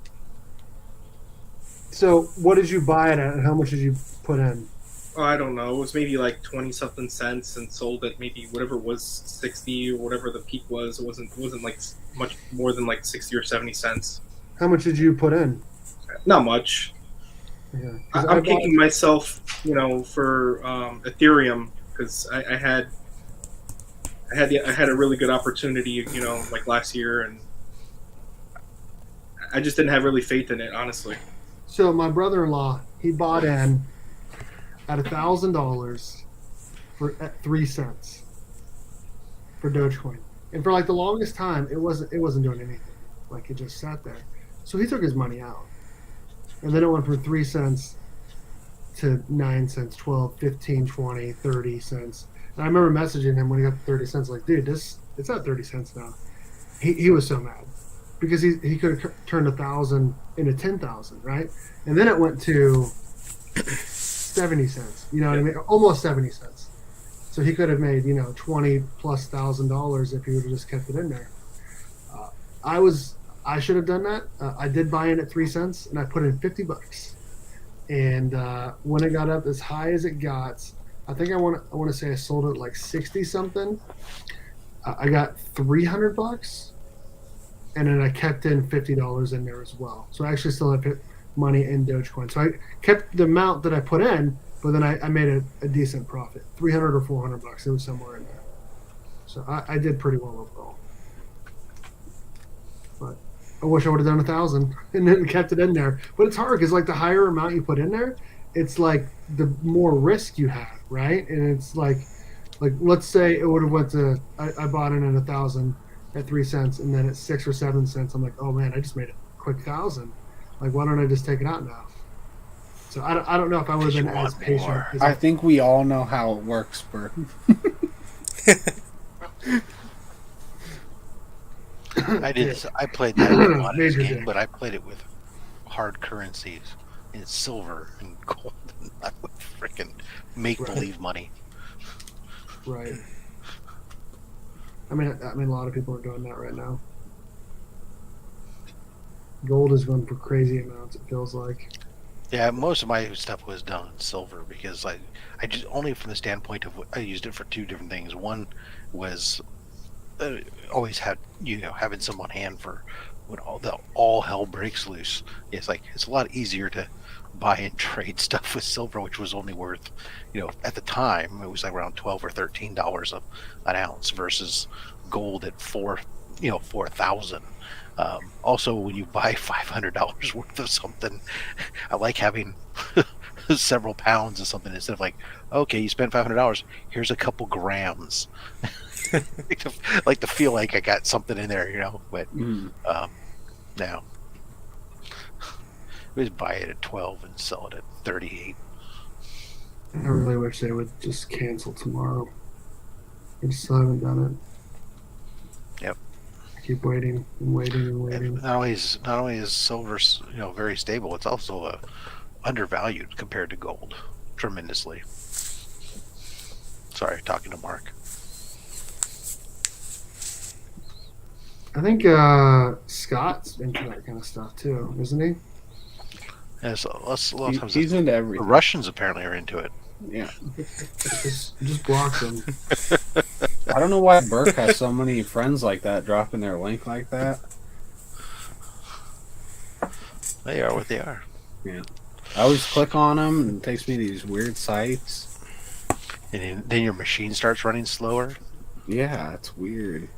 So what did you buy it at, and how much did you put in? Oh, I don't know. It was maybe like 20 something cents, and sold it maybe whatever it was 60 or whatever the peak was. It wasn't like much more than like 60 or 70 cents. How much did you put in? Not much. Yeah, 'cause I'm bought- kicking myself, for Ethereum because I had a really good opportunity, like last year, and I just didn't have really faith in it, honestly. So my brother-in-law, he bought in at $1,000 at 3 cents for Dogecoin, and for like the longest time, it wasn't doing anything. Like it just sat there. So he took his money out, and then it went from 3 cents to 9 cents, 12, 15, 20, 30 cents. And I remember messaging him when he got to 30 cents, like, dude, it's not 30 cents now. He was so mad because he could have turned 1,000 into 10,000, right? And then it went to 70 cents. You know what I mean? Almost 70 cents. So he could have made, $20,000+ if he would have just kept it in there. I should have done that. I did buy in at 3 cents, and I put in $50. And when it got up as high as it got, I think I want to say I sold it like 60 something. I got $300, and then I kept in $50 in there as well. So I actually still have money in Dogecoin. So I kept the amount that I put in, but then I made a decent profit, $300 or $400. It was somewhere in there. So I did pretty well overall. But I wish I would have done 1,000 and then kept it in there. But it's hard because like the higher amount you put in there, it's like the more risk you have, right? And it's like let's say it would have went to I bought in at 1,000 at 3 cents, and then at 6 or 7 cents, I'm like, oh man, I just made a quick 1,000. Like, why don't I just take it out now? So I don't know if I would have been as patient. I think we all know how it works, Bert. I played that a lot in this Major game, dick. but I played it with hard currencies in silver and gold, and not with freaking make-believe money. Right. I mean, a lot of people are doing that right now. Gold is going for crazy amounts. It feels like. Yeah, most of my stuff was done in silver because I just only from the standpoint of I used it for two different things. One was always had having some on hand for when all hell breaks loose. It's like it's a lot easier to buy and trade stuff with silver, which was only worth at the time it was like around $12 or $13 an ounce versus gold at 4,000. Also, when you buy $500 worth of something, I like having several pounds of something instead of like, okay, you spent $500. Here's a couple grams. like to feel like I got something in there, But now, we just buy it at 12 and sell it at 38. I really wish they would just cancel tomorrow. I just still haven't done it. Yep. I keep waiting and waiting and waiting. Not only is silver, very stable, it's also undervalued compared to gold, tremendously. Sorry, talking to Mark. I think Scott's into that kind of stuff too, isn't he? Yeah, so a lot of times He's into the everything. Russians apparently are into it. Yeah. Just block them. I don't know why Burke has so many friends like that dropping their link like that. They are what they are. Yeah. I always click on them and it takes me to these weird sites. And then your machine starts running slower. Yeah, it's weird.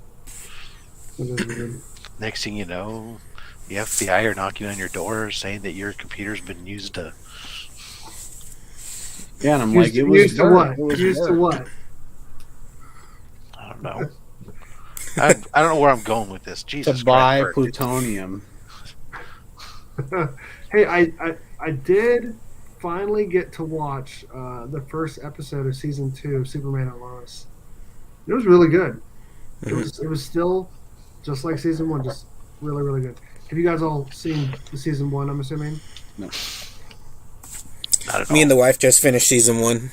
It is weird. Next thing you know, the FBI are knocking on your door saying that your computer's been used to. Yeah, and I'm like, it was Used to Burke. what? It was Used to Burke. what? I don't know. I don't know where I'm going with this. Jesus To buy Christ, Bert. plutonium. Hey, I did finally get to watch the first episode of season 2 of Superman and Lois. It was really good. It was still just like season 1, just really, really good. Have you guys all seen the season 1, I'm assuming? No. Not at Me all. and the wife just finished season 1, and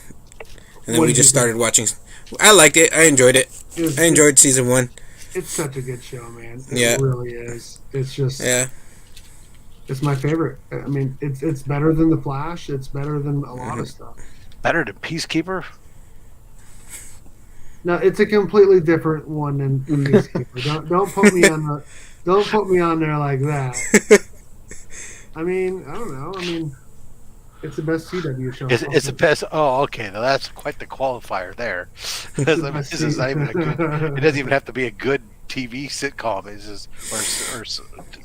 then What we did just you think? started watching. I liked it. I enjoyed it. It I enjoyed season 1. It's such a good show, man. It Yeah. really is. It's just, Yeah. it's my favorite. I mean, it's better than The Flash. It's better than a lot of stuff. Better than Peacekeeper? No, it's a completely different one than Peacekeeper. Don't put me on the, don't put me on there like that. I mean, I don't know. I mean, it's the best CW show. It's the best. Oh, okay. Now that's quite the qualifier there. Because I mean, this is not even a good. It doesn't even have to be a good TV sitcom. It's just or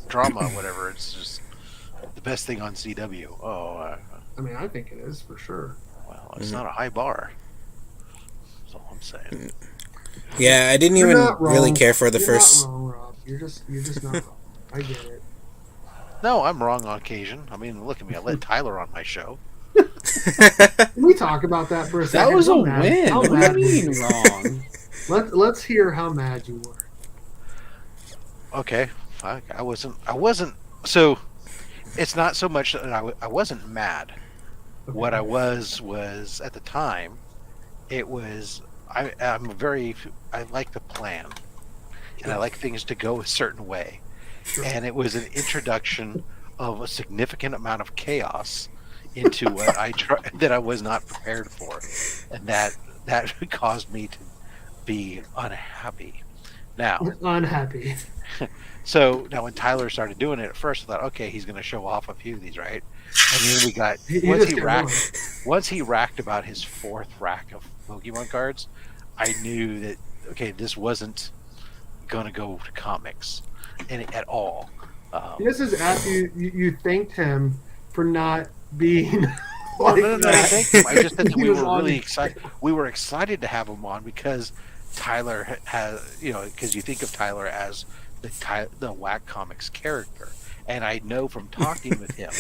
drama, whatever. It's just the best thing on CW. Oh, I mean, I think it is for sure. well, it's not a high bar. That's all I'm saying. Yeah, I didn't You're even not wrong. really care for the You're first. not wrong, Rob. You're just not wrong. I get it. No, I'm wrong on occasion. I mean, look at me. I let Tyler on my show. Can we talk about that for a second? That was a How mad- win. how What do mad you were mean you? wrong? Let's hear how mad you were. Okay, fuck. I wasn't. So, it's not so much that I wasn't mad. Okay. What I was at the time, it was I like the plan, and I like things to go a certain way, and it was an introduction of a significant amount of chaos into what that I was not prepared for, and that caused me to be unhappy. Now, Unhappy. so now when Tyler started doing it at first, I thought, okay, he's going to show off a few of these, right? And then we got once he racked about his 4th rack of Pokemon cards, I knew that okay, this wasn't going to go to comics at all. This is after you thanked him for not being. Well, no, I thanked him. I just said that He we was were on really the- excited. We were excited to have him on because Tyler has, because you think of Tyler as the Whack Comics character, and I know from talking with him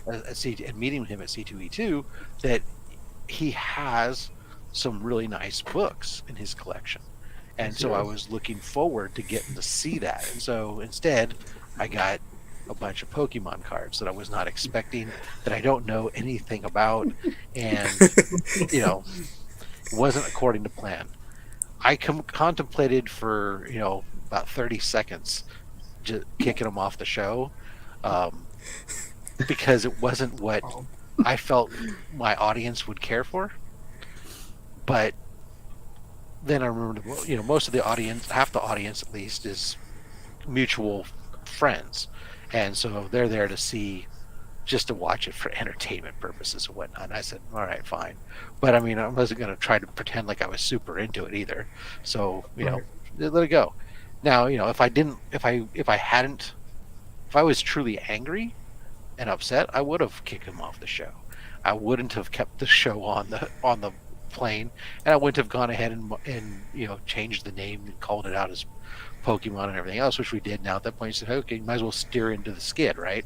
and meeting him at C2E2 that he has some really nice books in his collection, and so I was looking forward to getting to see that. And so instead, I got a bunch of Pokemon cards that I was not expecting, that I don't know anything about, and wasn't according to plan. I contemplated for about 30 seconds just kicking them off the show, because it wasn't what I felt my audience would care for. But then I remembered, most of the audience, half the audience at least, is mutual friends, and so they're there to see, just to watch it for entertainment purposes and whatnot. And I said, all right, fine. But I mean, I wasn't going to try to pretend like I was super into it either. So, let it go. Now, if I was truly angry and upset, I would have kicked him off the show. I wouldn't have kept the show on the plane, and I wouldn't have gone ahead and changed the name and called it out as Pokemon and everything else, which we did. Now at that point, you said, okay, you might as well steer into the skid, right?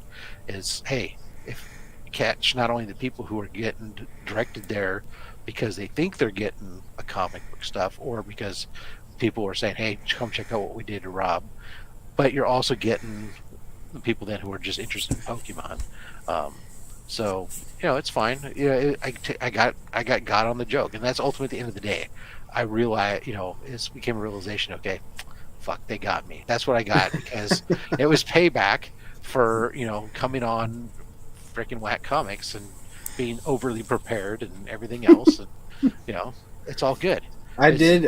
Hey, if you catch not only the people who are getting directed there because they think they're getting a comic book stuff, or because people are saying, hey, come check out what we did to Rob, but you're also getting the people then who are just interested in Pokemon. So it's fine. I got on the joke, and that's ultimately at the end of the day. I realized, it became a realization. Okay, fuck, they got me. That's what I got, because it was payback for coming on freaking Whack Comics and being overly prepared and everything else, and it's all good. I did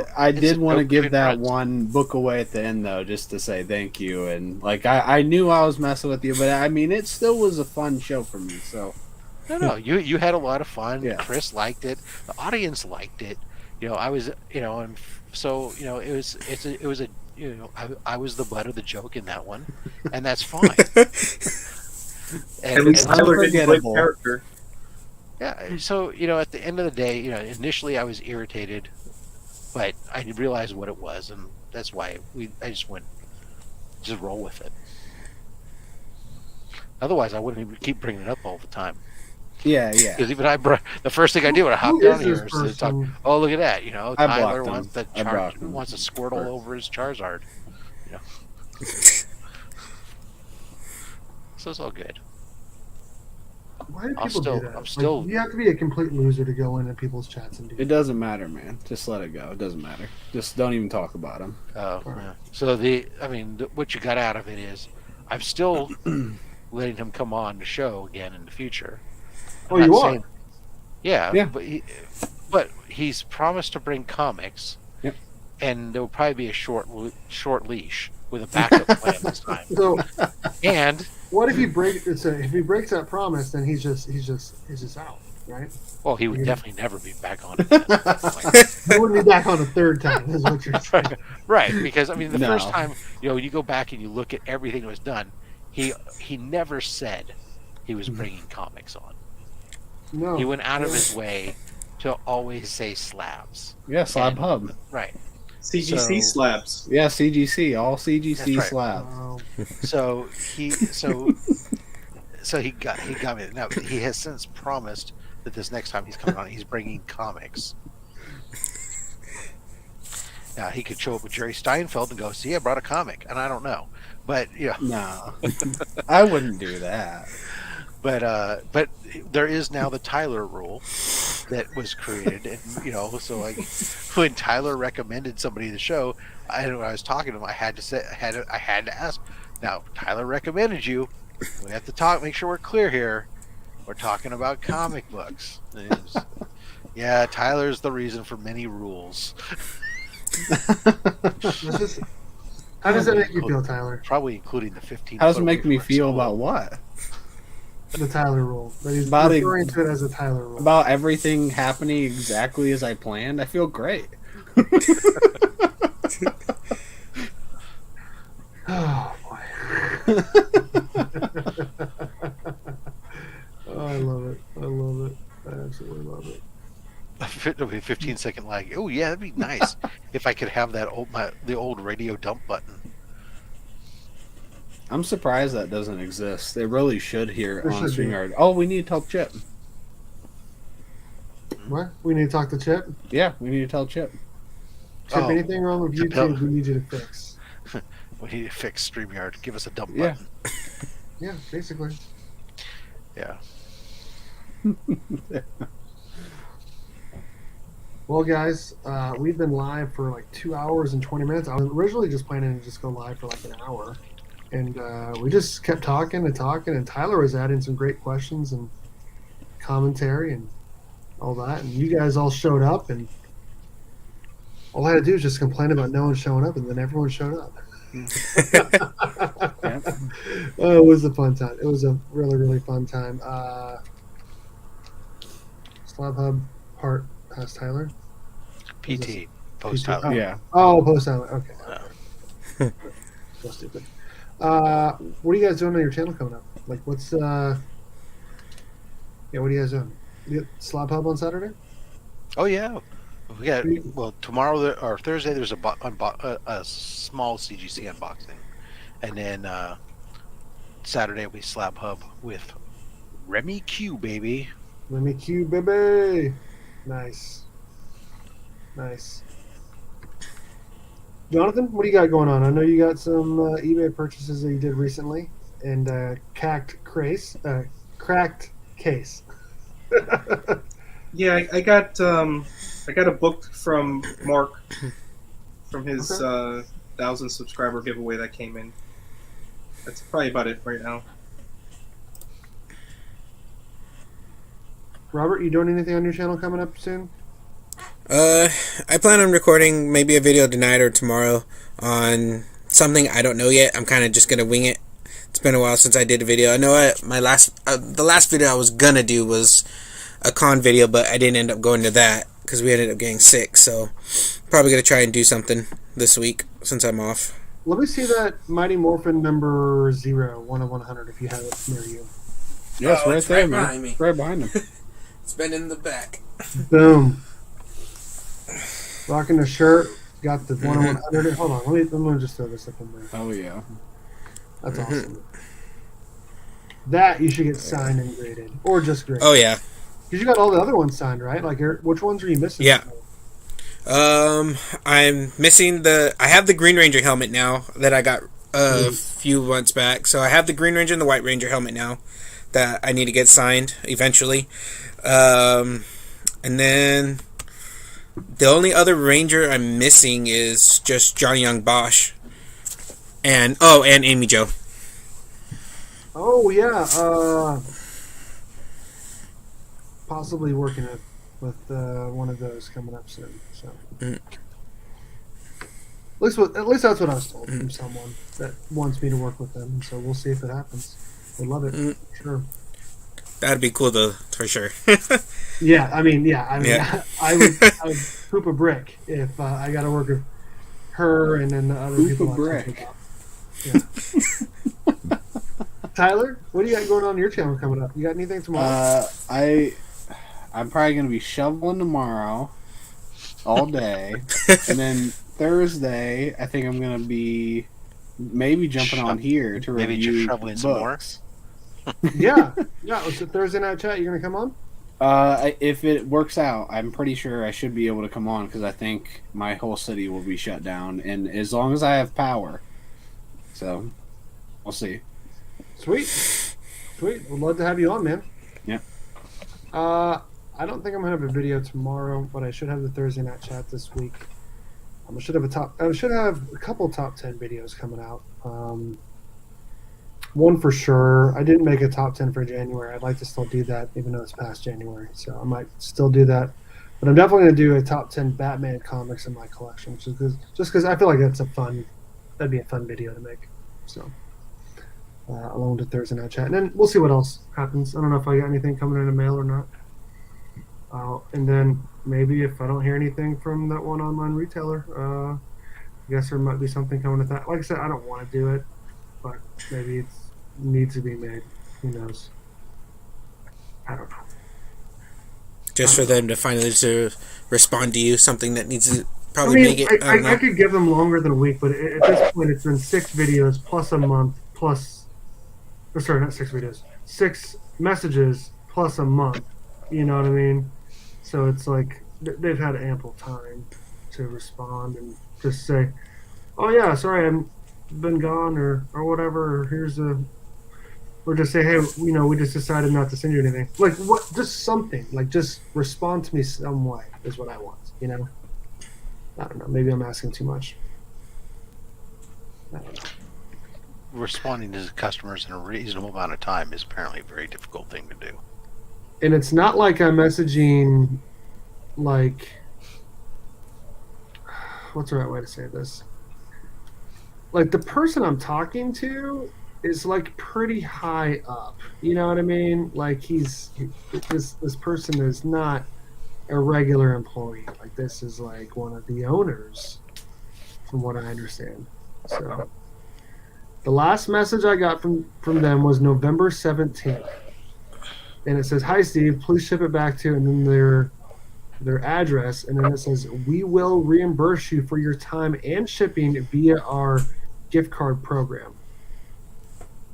want to give that friends. one book away at the end though, just to say thank you. And like I knew I was messing with you, but I mean it still was a fun show for me. So No, you had a lot of fun. Yeah. Chris liked it. The audience liked it. I was and so it was I was the butt of the joke in that one, and that's fine. At least Tyler didn't play unforgettable. character. Yeah, so at the end of the day, initially I was irritated, but I realized what it was, and that's why I just roll with it. Otherwise, I wouldn't even keep bringing it up all the time. Yeah. Because even the first thing I do when I hop Who down is here this is to talk. person? Oh, look at that! I Tyler blocked him. wants a Squirtle over his Charizard. So it's all good. Why do people do that? I'm still. You have to be a complete loser to go into people's chats and do It doesn't matter, man. Just let it go. It doesn't matter. Just don't even talk about him. Oh, yeah. So what you got out of it is, I'm still letting him come on the show again in the future. Oh, you are? Yeah. But he's promised to bring comics. Yep. And there will probably be a short leash with a backup plan this time. So, and what if he breaks that promise? Then he's just out, right? Well, he would definitely never be back on it. He wouldn't be back on a third time. Is what you're saying. Right? Because the first time, you go back and you look at everything that was done, he never said he was bringing comics on. No, he went out of his way to always say slabs. Yeah, Slab Hub. Right. CGC slabs. Yeah, CGC, all CGC right. slabs. So he got me. Now he has since promised that this next time he's coming on, he's bringing comics. Now he could show up with Jerry Steinfeld and go, "See, I brought a comic," and I don't know, but no, I wouldn't do that. But there is now the Tyler rule that was created, and so like when Tyler recommended somebody to the show, when I was talking to him, I had to ask. Now Tyler recommended you. We have to make sure we're clear here. We're talking about comic books. Yeah, Tyler's the reason for many rules. How does that make you feel, Tyler? Probably including the 15. How does it make me feel about what? The Tyler rule. But he's about referring to it as a Tyler rule. About everything happening exactly as I planned. I feel great. Oh boy. Oh, I love it. I absolutely love it. It'll be a 15-second lag. Oh yeah, that'd be nice if I could have the old radio dump button. I'm surprised that doesn't exist. They really should here There on should be. StreamYard. Oh, we need to tell Chip. What? We need to talk to Chip? Yeah, we need to tell Chip. Chip, anything wrong with YouTube, we need you to fix. We need to fix StreamYard. Give us a dump Yeah. button. Yeah, basically. Yeah. Well, guys, we've been live for like 2 hours and 20 minutes. I was originally just planning to just go live for like an hour. And we just kept talking, and Tyler was adding some great questions and commentary and all that. And you guys all showed up, and all I had to do was just complain about no one showing up, and then everyone showed up. Oh, it was a fun time. It was a really, really fun time. Slab Hub part has Tyler? PT. Post Tyler. Oh. Yeah. Oh, post Tyler. Okay. So stupid. What are you guys doing on your channel coming up? Like, what's what are you guys doing? You get Slab Hub on Saturday? Oh yeah. We got tomorrow or Thursday. There's a small CGC unboxing, and then Saturday we Slab Hub with Remy Q, baby. Remy Q, baby. Nice. Jonathan, what do you got going on? I know you got some eBay purchases that you did recently, and cracked case. Yeah, I got a book from Mark from his 1,000 subscriber giveaway that came in. That's probably about it right now. Robert, you doing anything on your channel coming up soon? I plan on recording maybe a video tonight or tomorrow on something I don't know yet. I'm kind of just gonna wing it. It's been a while since I did a video. I know the last video I was gonna do was a con video, but I didn't end up going to that because we ended up getting sick. So probably gonna try and do something this week since I'm off. Let me see that Mighty Morphin number 0, 1 of 100, if you have it near you. Yes, right it's there, right man. behind me. Right behind him. It's been in the back. Boom. Rocking the shirt. Got the 1 of 100. Hold on, let me just throw this up in there. Oh yeah. That's awesome. that you should get signed and graded, or just graded. Oh yeah. Because you got all the other ones signed, right? Like, which ones are you missing? Yeah. I'm missing I have the Green Ranger helmet now that I got a few months back. So I have the Green Ranger and the White Ranger helmet now that I need to get signed eventually. And then the only other Ranger I'm missing is just Johnny Young Bosch. And Amy Jo. Oh yeah, possibly working with one of those coming up soon. So at least that's what I was told from someone that wants me to work with them. So we'll see if it happens. I love it. Sure. That'd be cool though, for sure. Yeah, I mean, I would poop a brick if I got to work with her and then the other people. Poop a brick. Yeah. Tyler, what do you got going on your channel coming up? You got anything tomorrow? I'm probably going to be shoveling tomorrow all day. And then Thursday, I think I'm going to be maybe jumping on here to review maybe just shoveling some more. Yeah. It's a Thursday night chat. You going to come on? If it works out, I'm pretty sure I should be able to come on because I think my whole city will be shut down. And as long as I have power. So, we'll see. Sweet. Would love to have you on, man. Yeah. I don't think I'm gonna have a video tomorrow, but I should have the Thursday night chat this week. I should have a couple top 10 videos coming out. One for sure. I didn't make a top 10 for January. I'd like to still do that, even though it's past January. So I might still do that. But I'm definitely gonna do a top 10 Batman comics in my collection, just because I feel like that'd be a fun video to make. So. Along with the Thursday night chat, and then we'll see what else happens. I don't know if I got anything coming in the mail or not. And then maybe if I don't hear anything from that one online retailer, I guess there might be something coming with that. Like I said, I don't want to do it, but maybe it needs to be made. Who knows? I don't know. Just for them to finally respond to you, something that needs to probably make it. I could give them longer than a week, but at this point, it's been 6 videos plus a month plus. Sorry, not 6 videos. 6 messages plus a month. You know what I mean? So it's like they've had ample time to respond and just say, "Oh yeah, sorry, I've been gone," or whatever. Or just say, "Hey, we just decided not to send you anything." Like what? Just something. Like just respond to me some way is what I want. I don't know. Maybe I'm asking too much. I don't know. Responding to customers in a reasonable amount of time is apparently a very difficult thing to do. And it's not like I'm messaging, like, what's the right way to say this? Like the person I'm talking to is like pretty high up. You know what I mean? Like this person is not a regular employee. Like this is like one of the owners, from what I understand. So. The last message I got from them was November 17th. And it says, "Hi, Steve, please ship it back to," and then their address. And then it says, "We will reimburse you for your time and shipping via our gift card program."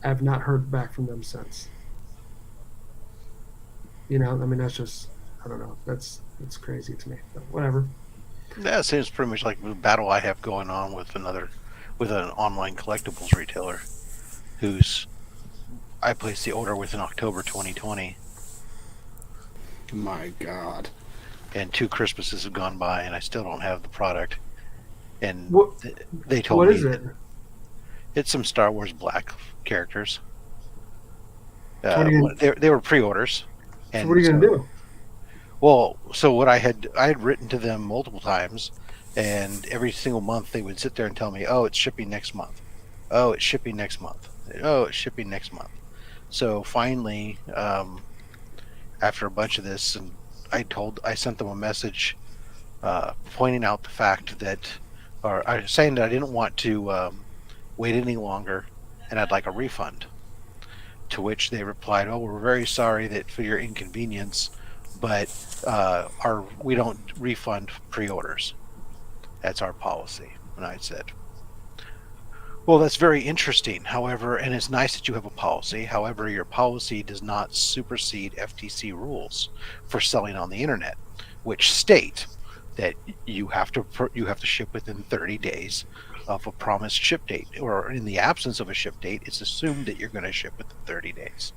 I have not heard back from them since. That's just, I don't know. That's crazy to me. But whatever. That seems pretty much like the battle I have going on with an online collectibles retailer I placed the order with in October 2020. My God. And 2 Christmases have gone by and I still don't have the product. And they told me... What is it? It's some Star Wars Black characters. They were pre-orders. So what are you going to do? Well, so what I had written to them multiple times, and every single month they would sit there and tell me, "Oh, it's shipping next month. Oh, it's shipping next month. Oh, it's shipping next month." So finally, after a bunch of this, and I sent them a message pointing out the fact that, or saying that I didn't want to wait any longer, and I'd like a refund. To which they replied, "Oh, we're very sorry that for your inconvenience, but we don't refund pre-orders. That's our policy." And I said, Well, that's very interesting. However, and it's nice that you have a policy. However, your policy does not supersede FTC rules for selling on the internet, which state that you have to ship within 30 days of a promised ship date, or in the absence of a ship date, it's assumed that you're going to ship within 30 days.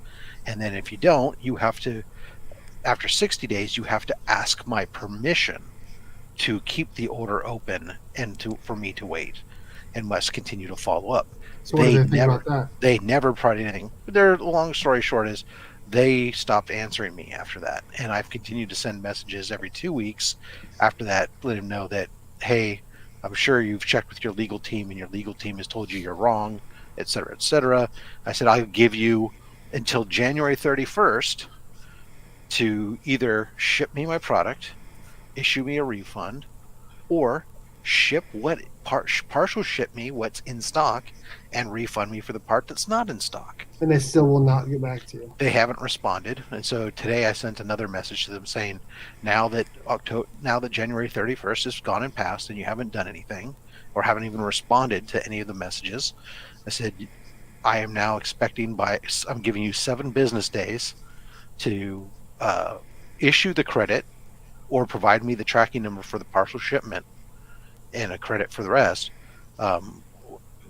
And then if you don't, you have to, after 60 days, you have to ask my permission to keep the order open and for me to wait, and must continue to follow up. So what do they think about that? They never provided anything. Their long story short is they stopped answering me after that, and I've continued to send messages every 2 weeks after that, let them know that, hey, I'm sure you've checked with your legal team and your legal team has told you you're wrong, etc., etc. I said I'll give you until January 31st to either ship me my product, issue me a refund, or ship partial ship me what's in stock and refund me for the part that's not in stock. And they still will not get back to you. They haven't responded, and so today I sent another message to them saying, now that January 31st has gone and passed and you haven't done anything or haven't even responded to any of the messages, I said I am now expecting I'm giving you 7 business days to issue the credit or provide me the tracking number for the partial shipment and a credit for the rest.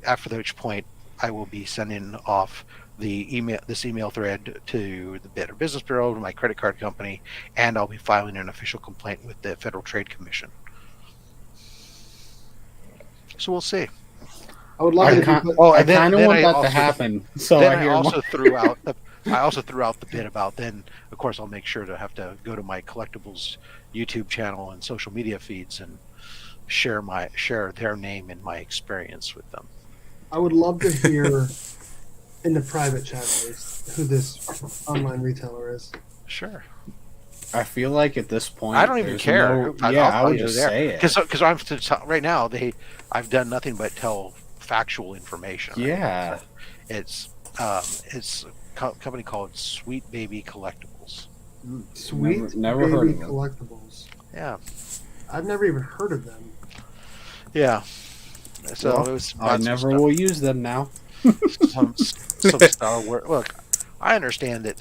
After which point, I will be sending off this email thread to the Better Business Bureau, to my credit card company, and I'll be filing an official complaint with the Federal Trade Commission. So we'll see. I would love I to. kind of want that to happen. So I also threw out the bit about, then of course I'll make sure to have to go to my collectibles YouTube channel and social media feeds and share their name and my experience with them. I would love to hear in the private chat at least who this online retailer is. Sure. I feel like at this point I don't even care. I would just say it because I'm right now. I've done nothing but tell factual information. Yeah. Right? It's a company called Sweet Baby Collectibles. Sweet never Baby heard of them. Collectibles. Yeah. I've never even heard of them. Yeah. So well, it was. I never will use them now. some Star Wars. Look, I understand that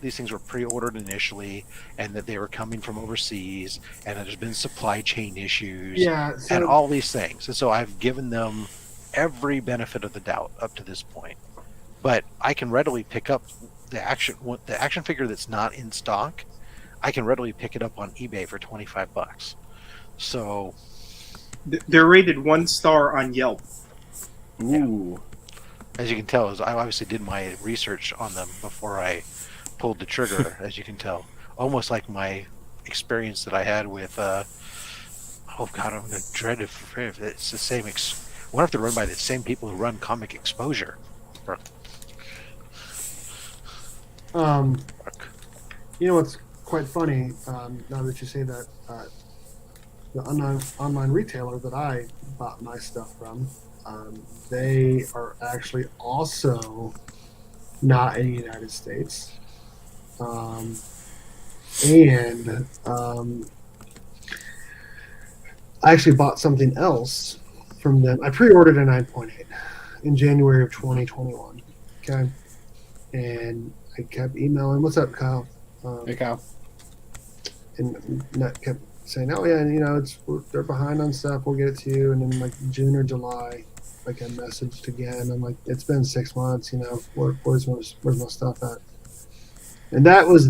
these things were pre-ordered initially, and that they were coming from overseas, and that there's been supply chain issues, and all these things. And so I've given them every benefit of the doubt up to this point. But I can readily pick up the action figure that's not in stock. I can readily pick it up on eBay for $25. So they're rated 1 star on Yelp. Ooh. As you can tell, I obviously did my research on them before I pulled the trigger, as you can tell. Almost like my experience that I had with, oh God, I'm going to dread if it's the same. We'll have to run by the same people who run Comic Exposure. You know what's quite funny, now that you say that, the online retailer that I bought my stuff from, they are actually also not in the United States. And I actually bought something else from them. I pre-ordered a 9.8 in January of 2021. Okay. And I kept emailing, "What's up, Kyle?" Hey, Kyle. And Nut kept saying, "Oh yeah, they're behind on stuff. We'll get it to you." And then like June or July, like I messaged again. I'm like, "It's been 6 months. Where's my stuff at?" And that was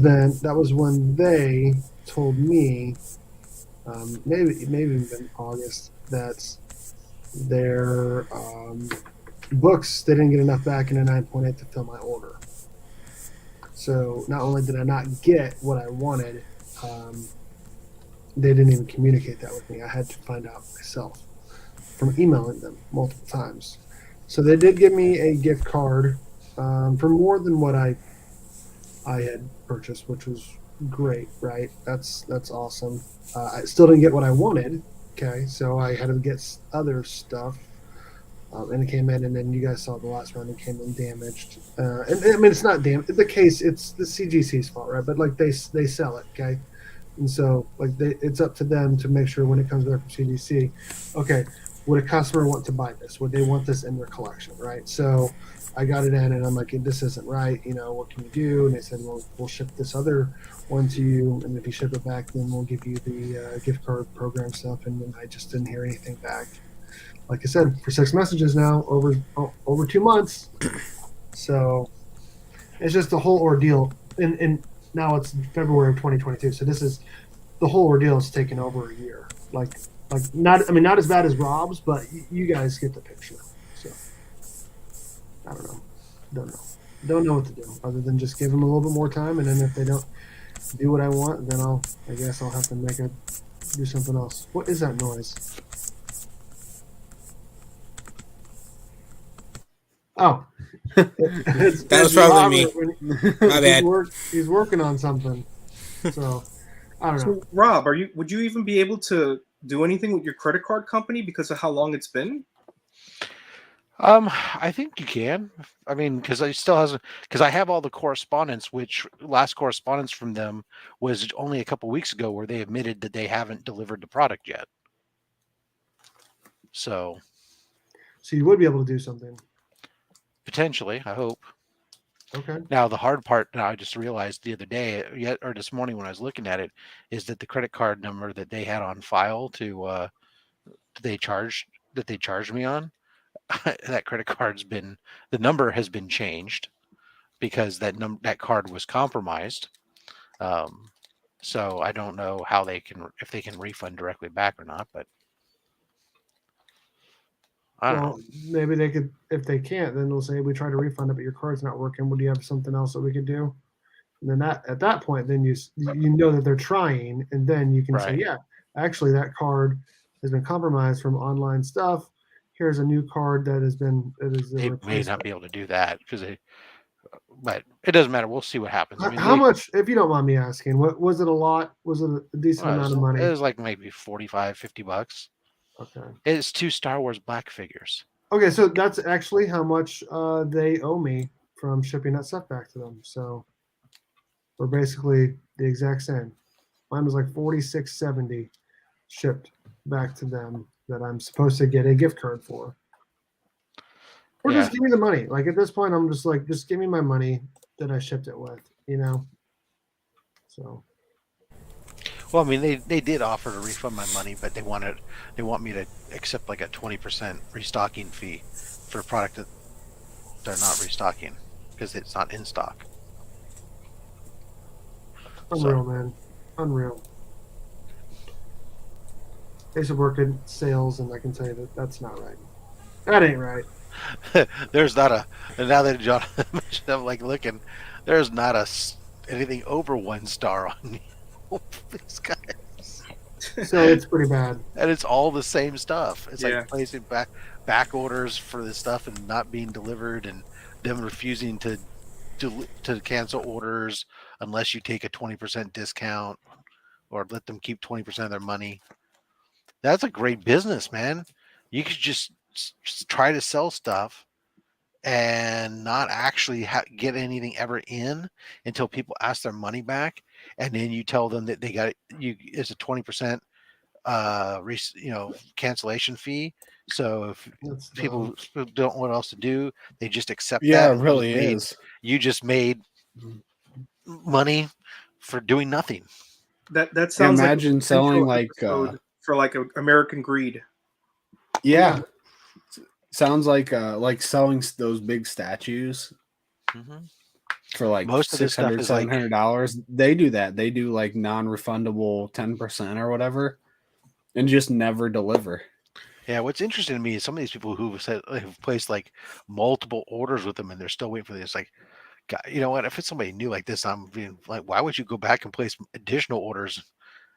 when they told me, maybe even August, that their books, they didn't get enough back in a 9.8 to fill my order. So not only did I not get what I wanted, they didn't even communicate that with me. I had to find out myself from emailing them multiple times. So they did give me a gift card for more than what I had purchased, which was great, right? That's awesome. I still didn't get what I wanted. Okay, so I had to get other stuff. And it came in, and then you guys saw the last round. It came in damaged. And I mean, it's not damaged. The case, it's the CGC's fault, right? But like they sell it, okay. And so like it's up to them to make sure when it comes back from CGC. Okay, would a customer want to buy this? Would they want this in their collection, right? So I got it in, and I'm like, this isn't right. What can you do? And they said, well, we'll ship this other one to you, and if you ship it back, then we'll give you the gift card program stuff. And then I just didn't hear anything back. Like I said, for 6 messages now, over 2 months. So it's just the whole ordeal. And now it's February of 2022. So this is the whole ordeal is taken over a year. Like not as bad as Rob's, but you guys get the picture. So I don't know what to do other than just give them a little bit more time, and then if they don't do what I want, then I guess I'll have to do something else. What is that noise? Oh, that was probably me. My bad. He's working on something. So I don't know. So Rob, would you even be able to do anything with your credit card company because of how long it's been? I think you can. I mean, because I have all the correspondence, which last correspondence from them was only a couple weeks ago, where they admitted that they haven't delivered the product yet. So you would be able to do something. Potentially, I hope. Okay. Now the hard part, now I just realized the other day, or this morning when I was looking at it, is that the credit card number that they had on file that they charged me on, that credit card's the number has been changed because that card was compromised. So I don't know if they can refund directly back or not, but I don't know. Maybe they could. If they can't, then they'll say we try to refund it, but your card's not working. Would you have something else that we could do? And then at that point, then you know that they're trying, and then you can say, yeah, actually that card has been compromised from online stuff. Here's a new card that is. They may not be able to do that but it doesn't matter. We'll see what happens. I mean, how much, if you don't mind me asking, what was it? A lot? Was it a decent amount of money? It was like maybe $45-$50. Okay. It's 2 Star Wars black figures. Okay, so that's actually how much they owe me from shipping that stuff back to them. So we're basically the exact same. Mine was like $46.70 shipped back to them that I'm supposed to get a gift card for. Or just give me the money. Like at this point, I'm just like, just give me my money that I shipped it with, So. Well, I mean, they did offer to refund my money, but they want me to accept like a 20% restocking fee for a product that they're not restocking because it's not in stock. Unreal, man. Unreal. I used to work in sales, and I can tell you that's not right. That ain't right. There's not and now that John mentioned, I'm like looking, there's not anything over 1 star on these guys. So it's pretty bad. And it's all the same stuff. It's like placing back orders for this stuff and not being delivered, and them refusing to cancel orders unless you take a 20% discount or let them keep 20% of their money. That's a great business, man. You could just try to sell stuff and not actually get anything ever in until people ask their money back, and then you tell them that they got it's a 20% cancellation fee. So if people don't know what else to do, they just accept that. Yeah, it really is. You just made money for doing nothing. That sounds imagine selling like for like American Greed. Yeah. Sounds like selling those big statues for like most of $600, $700. They do that. They do like non-refundable 10% or whatever, and just never deliver. Yeah, what's interesting to me is some of these people who have placed like multiple orders with them, and they're still waiting for this. Like, God, you know what? If it's somebody new like this, I'm being like, why would you go back and place additional orders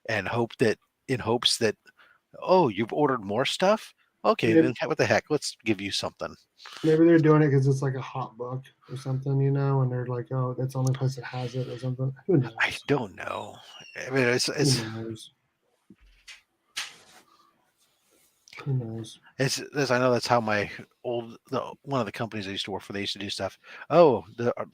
and hopes that you've ordered more stuff? Okay, then what the heck? Let's give you something. Maybe they're doing it because it's like a hot book or something, and they're like, oh, that's the only place that has it or something. Who knows? I don't know. I mean, it's Who knows? I know that's how my one of the companies I used to work for, they used to do stuff. Oh,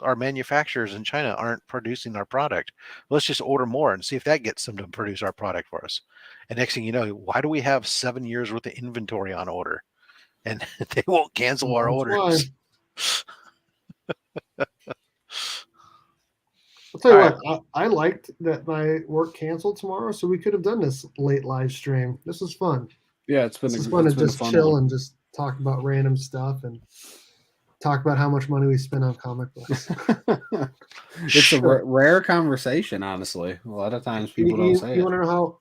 our manufacturers in China aren't producing our product. Let's just order more and see if that gets them to produce our product for us. And next thing you know, why do we have 7 years worth of inventory on order? And they won't cancel our orders. I'll tell you what, I liked that my work canceled tomorrow, so we could have done this late live stream. This was fun. Yeah, it's fun to just chill and just talk about random stuff and talk about how much money we spend on comic books. It's a rare conversation, honestly. A lot of times people don't say it. You want to know how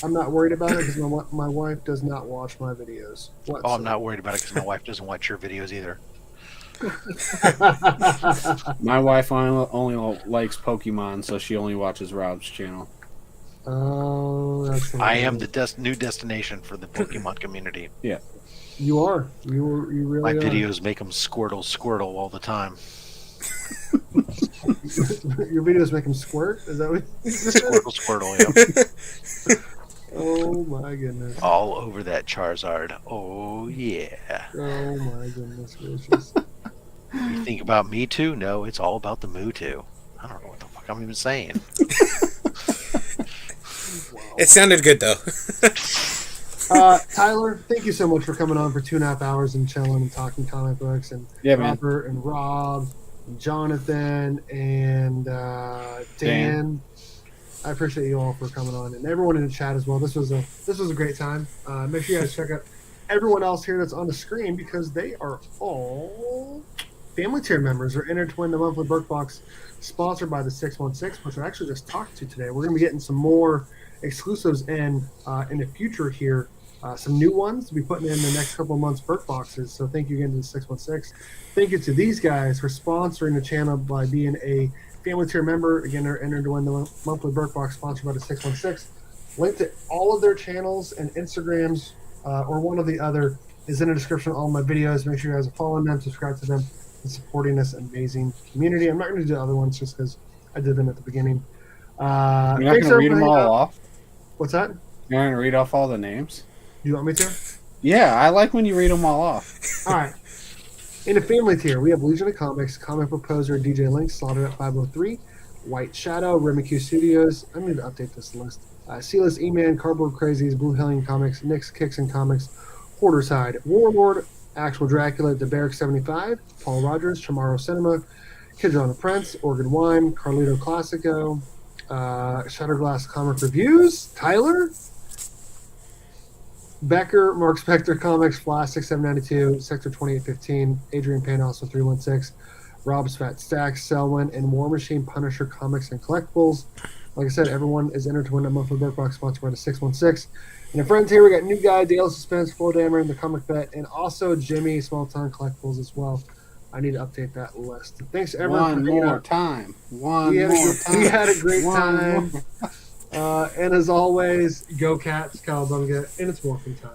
I'm not worried about it? Because my wife does not watch my videos. Oh, I'm not worried about it because my wife doesn't watch your videos either. My wife only likes Pokemon, so she only watches Rob's channel. Oh, that's I am the new destination for the Pokemon community. Yeah, you are. You really. My are. videos make them squirtle all the time. Your videos make them squirt? Is that what? Squirtle, yeah. Oh my goodness! All over that Charizard. Oh yeah. Oh my goodness gracious! You think about Mewtwo? No, it's all about the Mewtwo. I don't know what the fuck I'm even saying. It sounded good though. Tyler, thank you so much for coming on for 2.5 hours and chilling and talking comic books. And Robert and Rob, and Jonathan and Dan. I appreciate you all for coming on, and everyone in the chat as well. This was a great time. Make sure you guys check out everyone else here that's on the screen because they are all family tier members. Are entered to win the monthly Burke Box, sponsored by the 616, which I actually just talked to today. We're going to be getting some more exclusives in the future here. Some new ones to be putting in the next couple of months Burke Boxes. So thank you again to the 616. Thank you to these guys for sponsoring the channel by being a family tier member. Again, they're entered to win the monthly Burke Box sponsored by the 616. Link to all of their channels and Instagrams or one or the other is in the description of all my videos. Make sure you guys are following them, subscribe to them, and supporting this amazing community. I'm not going to do the other ones just because I did them at the beginning. You're not going to read them all off? What's that? You're going to read off all the names? Do you want me to? Yeah, I like when you read them all off. All right. In the family tier, we have Legion of Comics, Comic Book Poser, DJ Link, Slaughter at 503, White Shadow, Remiku Studios. I need to update this list. Sealess E-Man, Cardboard Crazies, Blue Hellion Comics, Nick's Kicks and Comics, Hoarder's Hide, Warlord, Actual Dracula, The Barrack 75, Paul Rogers, Chamorro Cinema, Kidron the Prince, Oregon Wine, Carlito Classico, Shutterglass Comic Reviews, Tyler, Becker, Mark Spector Comics, Flash 6792, Sector 2815, Adrian Panos 316, Rob's Fat Stacks, Selwyn, and War Machine Punisher Comics and Collectibles. Like I said, everyone is entered to win a monthly Burke Box sponsored by the 616. And in friends here, we got New Guy, Dale Suspense, Full Dammer, and the Comic Bet, and also Jimmy Small Town Collectibles as well. I need to update that list. Thanks everyone. We had a great time. And as always, go Cats, Cowabunga, and it's Morphin time.